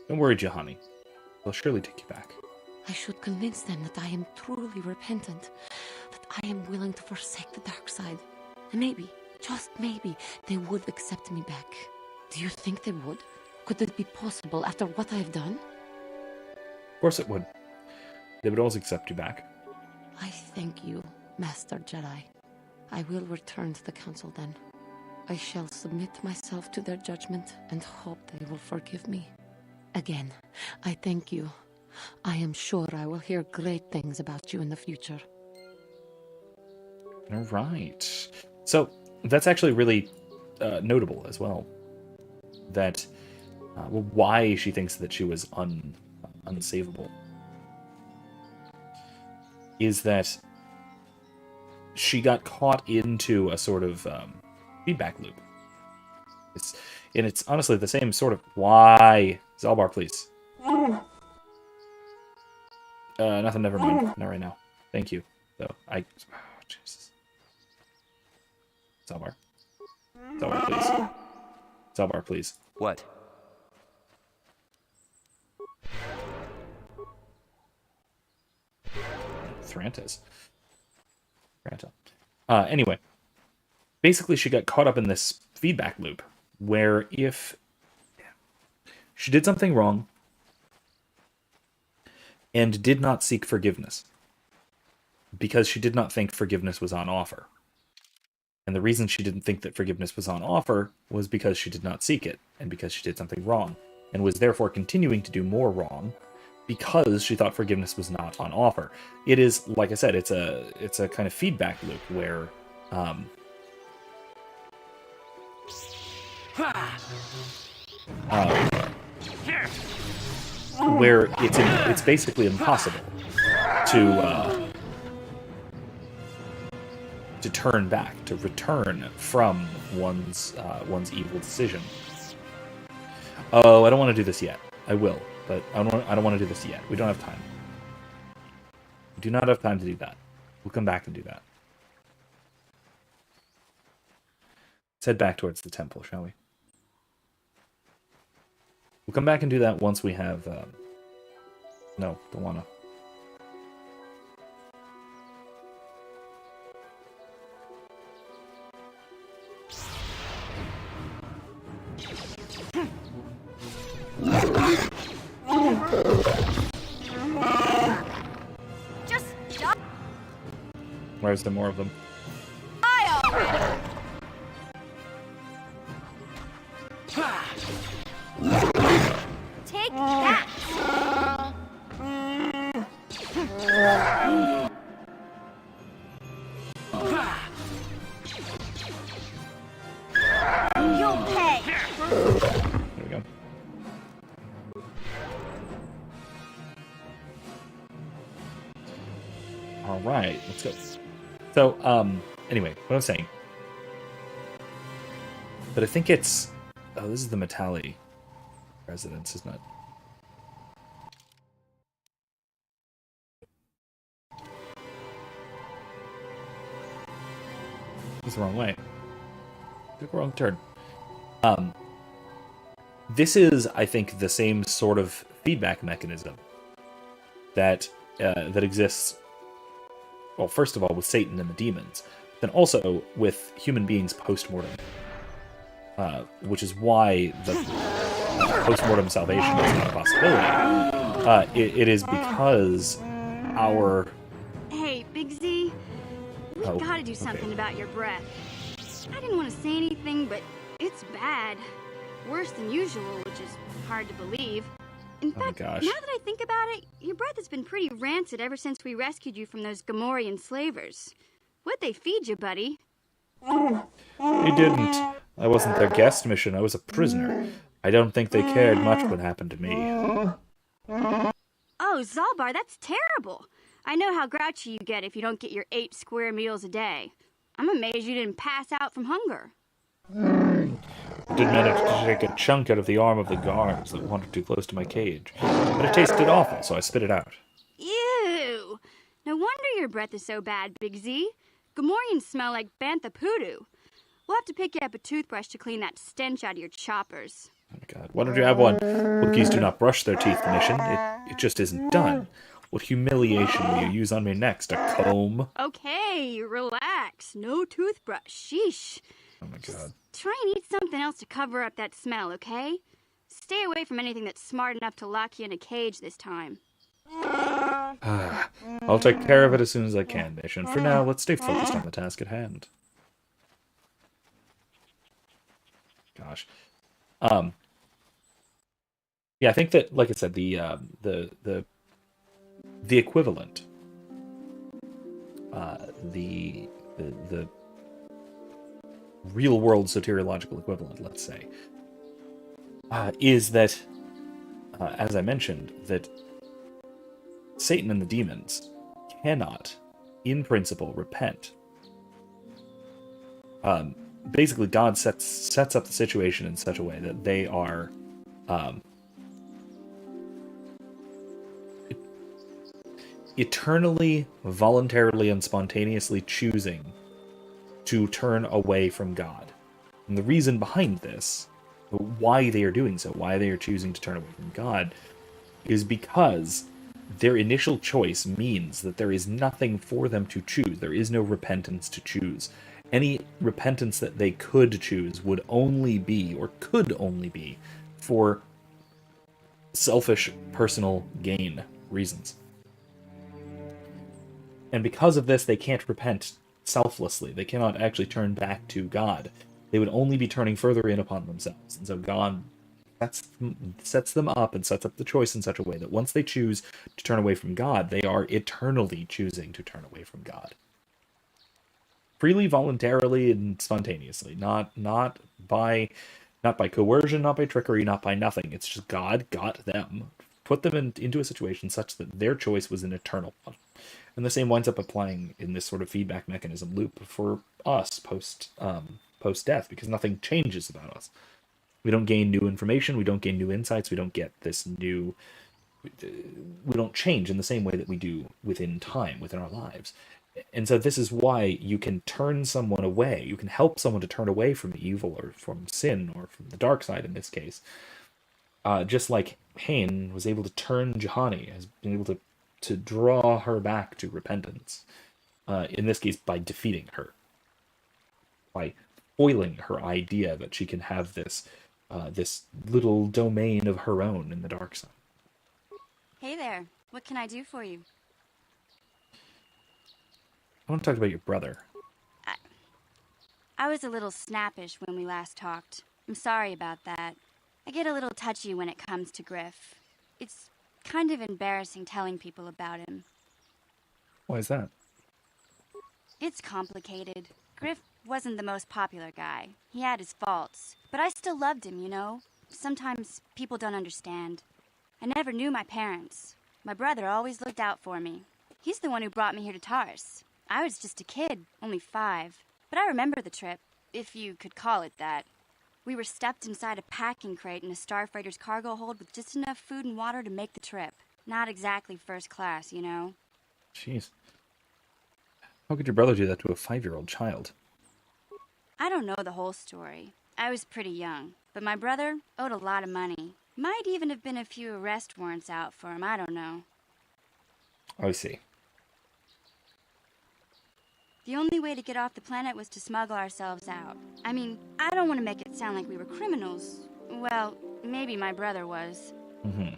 Don't worry, Juhani. They'll surely take you back. I should convince them that I am truly repentant, that I am willing to forsake the dark side. And maybe, just maybe, they would accept me back. Do you think they would? Could it be possible after what I have done? Of course it would. They would always accept you back. I thank you, Master Jedi. I will return to the Council then. I shall submit myself to their judgment and hope they will forgive me. Again, I thank you. I am sure I will hear great things about you in the future. All right. So that's actually really notable as well. That why she thinks that she was unsavable is that she got caught into a sort of feedback loop. It's honestly the same sort of why. Zalbar, please. Nothing, never mind. Not right now. Thank you. So, Jesus. Zalbar. Zalbar, please. Zalbar, please. What? Thrantis. Anyway. Basically, she got caught up in this feedback loop where if she did something wrong and did not seek forgiveness because she did not think forgiveness was on offer. And the reason she didn't think that forgiveness was on offer was because she did not seek it and because she did something wrong and was therefore continuing to do more wrong because she thought forgiveness was not on offer. It is, like I said, it's a kind of feedback loop where where it's basically impossible to turn back, to return from one's evil decision. Oh, I don't want to do this yet. I will, but I don't want to do this yet. We don't have time. We do not have time to do that. We'll come back and do that. Let's head back towards the temple, shall we? We'll come back and do that once we have... No, don't want to. Just stop. Where's there more of them? Take that. You'll pay. There we go. All right, let's go. So, anyway, what I was saying But I think it's... Oh, this is the Metalli residence, isn't it? It's the wrong way. Took a wrong turn. This is, I think, the same sort of feedback mechanism that that exists, well, first of all, with Satan and the demons, then also with human beings post-mortem, which is why the post-mortem salvation is not a possibility. It is because our... Hey, Big Z, we gotta do something about your breath. I didn't want to say anything, but it's bad. Worse than usual, which is hard to believe. In fact, now that I think about it, your breath has been pretty rancid ever since we rescued you from those Gamorrean slavers. What'd they feed you, buddy? They didn't. I wasn't their guest mission. I was a prisoner. I don't think they cared much what happened to me. Oh, Zalbar, that's terrible. I know how grouchy you get if you don't get your 8 square meals a day. I'm amazed you didn't pass out from hunger. I did manage to take a chunk out of the arm of the guards that wandered too close to my cage, but it tasted awful, so I spit it out. Ew! No wonder your breath is so bad, Big Z. Gamorreans smell like bantha poodoo. We'll have to pick you up a toothbrush to clean that stench out of your choppers. Oh my god, why don't you have one? Wookiees do not brush their teeth, mission. It just isn't done. What humiliation will you use on me next? A comb? Okay, relax. No toothbrush. Sheesh. Oh my god. Try and eat something else to cover up that smell, okay? Stay away from anything that's smart enough to lock you in a cage this time. I'll take care of it as soon as I can, mission. For now, let's stay focused on the task at hand. Gosh. Yeah, I think that, like I said, the equivalent, the real-world soteriological equivalent, let's say, is that, as I mentioned, that Satan and the demons cannot, in principle, repent. Basically, God sets up the situation in such a way that they are eternally, voluntarily, and spontaneously choosing to turn away from God. And the reason behind this, why they are doing so, why they are choosing to turn away from God, is because their initial choice means that there is nothing for them to choose. There is no repentance to choose. Any repentance that they could choose would only be, or could only be, for selfish, personal gain reasons. And because of this, they can't repent selflessly. They cannot actually turn back to God. They would only be turning further in upon themselves. And so God sets them up and sets up the choice in such a way that once they choose to turn away from God, they are eternally choosing to turn away from God. Freely, voluntarily, and spontaneously. Not by coercion, not by trickery, not by nothing. It's just God got them, put them into a situation such that their choice was an eternal one. And the same winds up applying in this sort of feedback mechanism loop for us post-death, because nothing changes about us. We don't gain new information, we don't gain new insights, we don't get this new... We don't change in the same way that we do within time, within our lives. And so this is why you can turn someone away, you can help someone to turn away from evil, or from sin, or from the dark side in this case. Just like Hain was able to turn Juhani, has been able to draw her back to repentance. In this case, by defeating her. By foiling her idea that she can have this little domain of her own in the dark side. Hey there, what can I do for you? I want to talk about your brother. I was a little snappish when we last talked. I'm sorry about that. I get a little touchy when it comes to Griff. It's kind of embarrassing telling people about him. Why is that? It's complicated. Griff wasn't the most popular guy. He had his faults. But I still loved him, you know? Sometimes people don't understand. I never knew my parents. My brother always looked out for me. He's the one who brought me here to Tars. I was just a kid, only 5. But I remember the trip, if you could call it that. We were stuffed inside a packing crate in a starfreighter's cargo hold with just enough food and water to make the trip. Not exactly first class, you know? Jeez. How could your brother do that to a 5-year-old child? I don't know the whole story. I was pretty young, but my brother owed a lot of money. Might even have been a few arrest warrants out for him, I don't know. I see. The only way to get off the planet was to smuggle ourselves out. I mean, I don't want to make it sound like we were criminals. Well, maybe my brother was. Mm-hmm.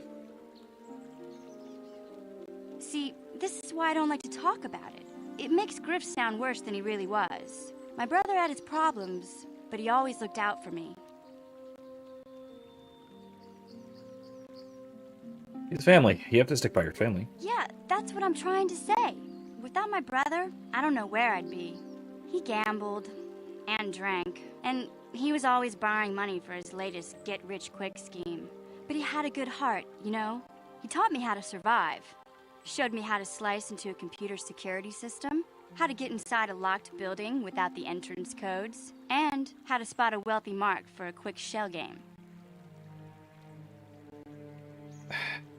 See, this is why I don't like to talk about it. It makes Griff sound worse than he really was. My brother had his problems, but he always looked out for me. His family. You have to stick by your family. Yeah, that's what I'm trying to say. Without my brother, I don't know where I'd be. He gambled and drank, and he was always borrowing money for his latest get-rich-quick scheme. But he had a good heart, you know? He taught me how to survive. He showed me how to slice into a computer security system, how to get inside a locked building without the entrance codes, and how to spot a wealthy mark for a quick shell game.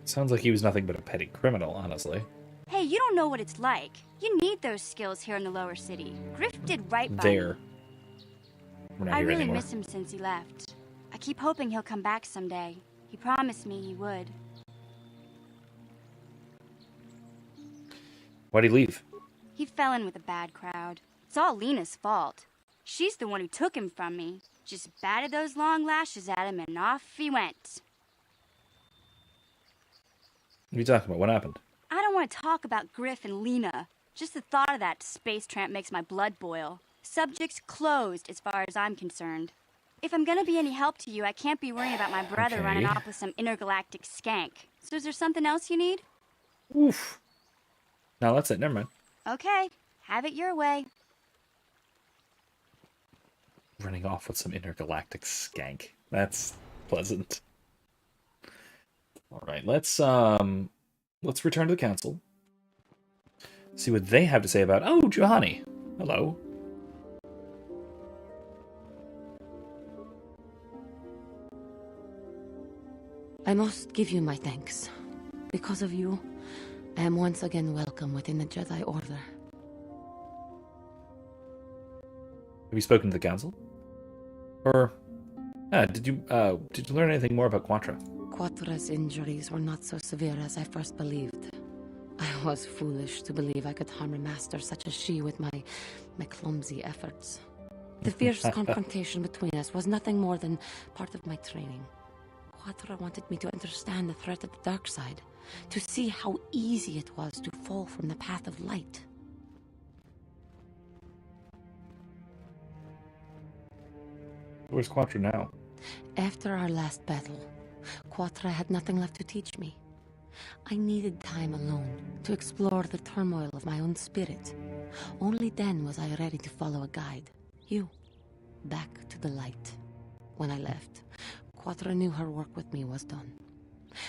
Sounds like he was nothing but a petty criminal, honestly. Hey, you don't know what it's like. You need those skills here in the lower city. Griff did right by There. me. We're not I here really anymore. miss him since he left. I keep hoping he'll come back someday. He promised me he would. Why'd he leave? He fell in with a bad crowd. It's all Lena's fault. She's the one who took him from me. Just batted those long lashes at him and off he went. What are you talking about? What happened? I don't want to talk about Griff and Lena. Just the thought of that space tramp makes my blood boil. Subject's closed as far as I'm concerned. If I'm gonna be any help to you, I can't be worrying about my brother running off with some intergalactic skank. So is there something else you need? Oof. No, that's it. Never mind. Okay, have it your way. Running off with some intergalactic skank. That's pleasant. All right, let's return to the council. See what they have to say about. Oh, Johanny. Hello. I must give you my thanks. Because of you, I am once again welcome within the Jedi Order. Have you spoken to the council? Or did you learn anything more about Quattro? Quattra's injuries were not so severe as I first believed. I was foolish to believe I could harm a master such as she with my clumsy efforts. The fierce confrontation between us was nothing more than part of my training. Quattra wanted me to understand the threat of the dark side, to see how easy it was to fall from the path of light. Where's Quattro now? After our last battle, Quattra had nothing left to teach me. I needed time alone to explore the turmoil of my own spirit. Only then was I ready to follow a guide. You. Back to the light. When I left, Quattra knew her work with me was done.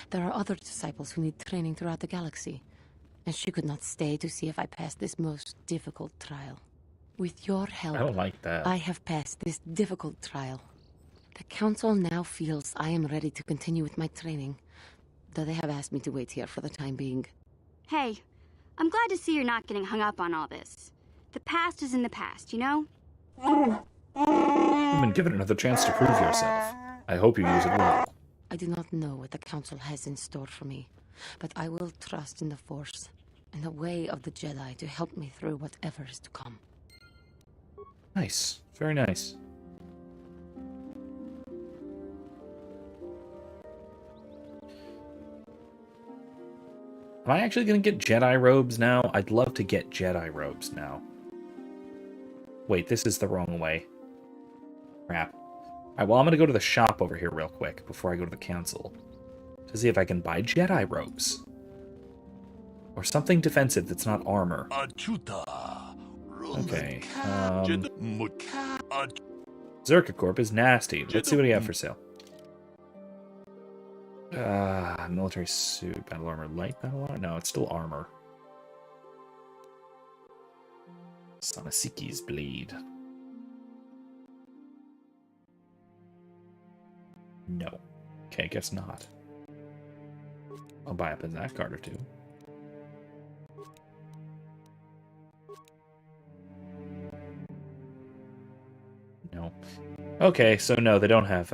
There are other disciples who need training throughout the galaxy, and she could not stay to see if I passed this most difficult trial. With your help, I don't like that. I have passed this difficult trial. The Council now feels I am ready to continue with my training, though they have asked me to wait here for the time being. Hey, I'm glad to see you're not getting hung up on all this. The past is in the past, you know? You've been given another chance to prove yourself. I hope you use it well. I do not know what the Council has in store for me, but I will trust in the Force and the way of the Jedi to help me through whatever is to come. Nice. Very nice. Am I actually going to get Jedi robes now? I'd love to get Jedi robes now. Wait, this is the wrong way. Crap. Alright, well, I'm going to go to the shop over here real quick before I go to the council. To see if I can buy Jedi robes. Or something defensive that's not armor. Okay. Zerkacorp is nasty. Let's see what you have for sale. Military suit, battle armor, light battle armor? No, it's still armor. Sonasiki's blade. No. Okay, guess not. I'll buy up a Zach card or two. No. Okay, so no, they don't have,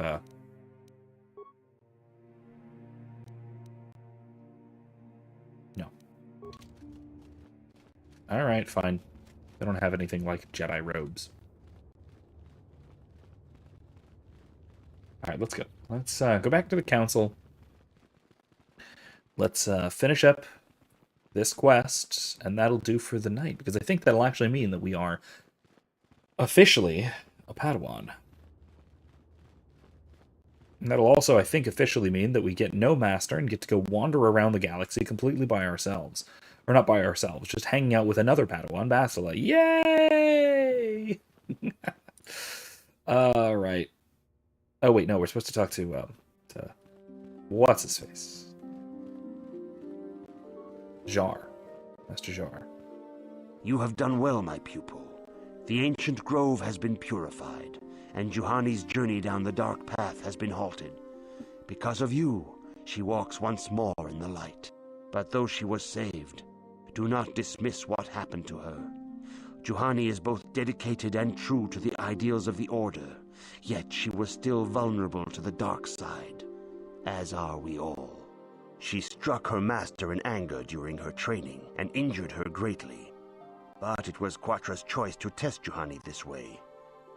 No. Alright, fine. They don't have anything like Jedi robes. Alright, let's go. Let's go back to the council. Let's finish up this quest, and that'll do for the night, because I think that'll actually mean that we are officially a Padawan. And that'll also, I think, officially mean that we get no master and get to go wander around the galaxy completely by ourselves. Or not by ourselves, just hanging out with another Padawan, Bastila. Yay! Alright. Oh, wait, no, we're supposed to talk to what's-his-face? Jar. Master Jar. You have done well, my pupil. The ancient grove has been purified, and Juhani's journey down the dark path has been halted. Because of you, she walks once more in the light. But though she was saved, do not dismiss what happened to her. Juhani is both dedicated and true to the ideals of the Order, yet she was still vulnerable to the dark side, as are we all. She struck her master in anger during her training and injured her greatly. But it was Quatra's choice to test Juhani this way,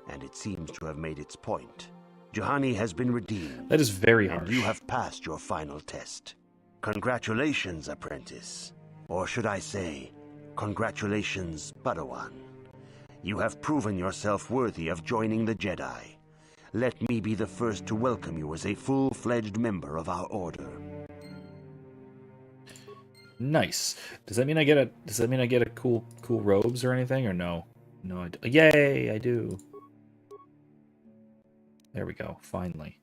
and it seems to have made its point. Juhani has been redeemed. That is very harsh. And you have passed your final test. Congratulations, apprentice. Or should I say, congratulations, Padawan. You have proven yourself worthy of joining the Jedi. Let me be the first to welcome you as a full-fledged member of our order. Nice. Does that mean I get a cool robes or anything, or no? No, I do. Yay, I do. There we go. Finally.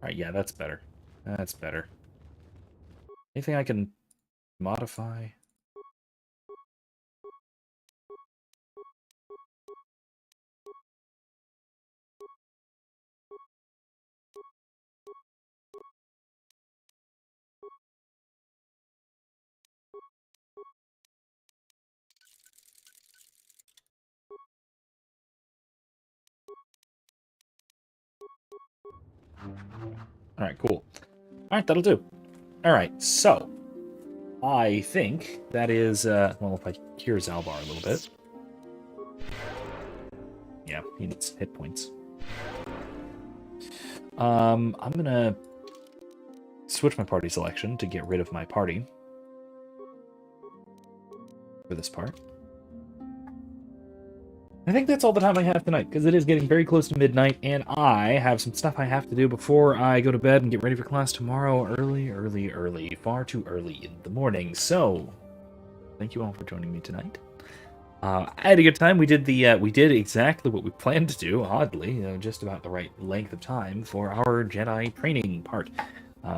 Alright, yeah, that's better. That's better. Anything I can modify? Alright, cool. Alright, that'll do. Alright, so I think that is, well, if I hear Zalbar a little bit. Yeah, he needs hit points. I'm gonna switch my party selection to get rid of my party for this part. I think that's all the time I have tonight, because it is getting very close to midnight, and I have some stuff I have to do before I go to bed and get ready for class tomorrow early, far too early in the morning. So, thank you all for joining me tonight. I had a good time. We did exactly what we planned to do, oddly, just about the right length of time for our Jedi training part.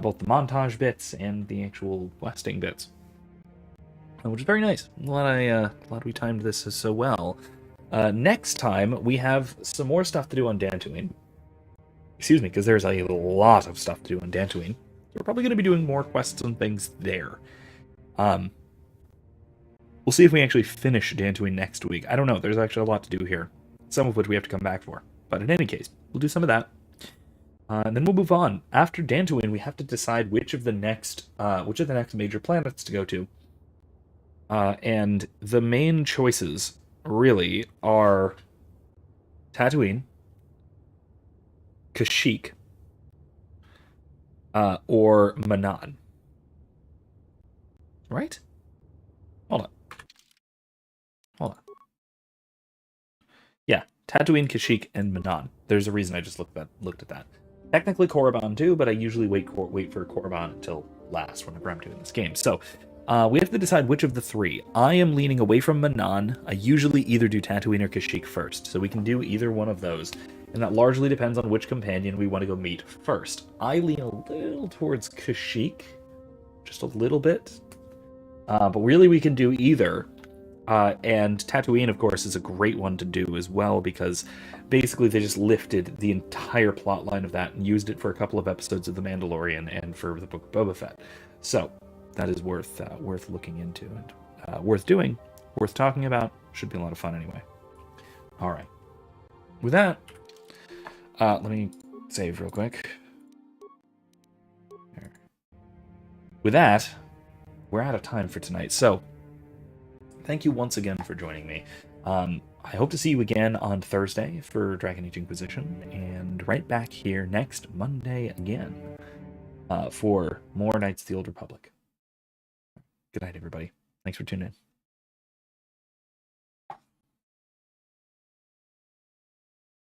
Both the montage bits and the actual questing bits. Which is very nice. Glad we timed this so well. Next time, we have some more stuff to do on Dantooine. Excuse me, because there's a lot of stuff to do on Dantooine. We're probably going to be doing more quests and things there. We'll see if we actually finish Dantooine next week. I don't know, there's actually a lot to do here. Some of which we have to come back for. But in any case, we'll do some of that. And then we'll move on. After Dantooine, we have to decide which of the next major planets to go to. And the main choices really are Tatooine, Kashyyyk, or Manaan. Right? Hold on. Yeah, Tatooine, Kashyyyk, and Manaan. There's a reason I just looked at that. Technically Korriban too, but I usually wait for Korriban until last whenever I'm doing this game. So, we have to decide which of the three. I am leaning away from Manaan. I usually either do Tatooine or Kashyyyk first, so we can do either one of those. And that largely depends on which companion we want to go meet first. I lean a little towards Kashyyyk, just a little bit. But really we can do either. And Tatooine, of course, is a great one to do as well, because basically they just lifted the entire plot line of that and used it for a couple of episodes of The Mandalorian and for the Book of Boba Fett. So that is worth looking into and worth doing, worth talking about. Should be a lot of fun anyway. All right. With that, let me save real quick. There. With that, we're out of time for tonight. So thank you once again for joining me. I hope to see you again on Thursday for Dragon Age Inquisition, and right back here next Monday again for more Knights of the Old Republic. Good night, everybody. Thanks for tuning in.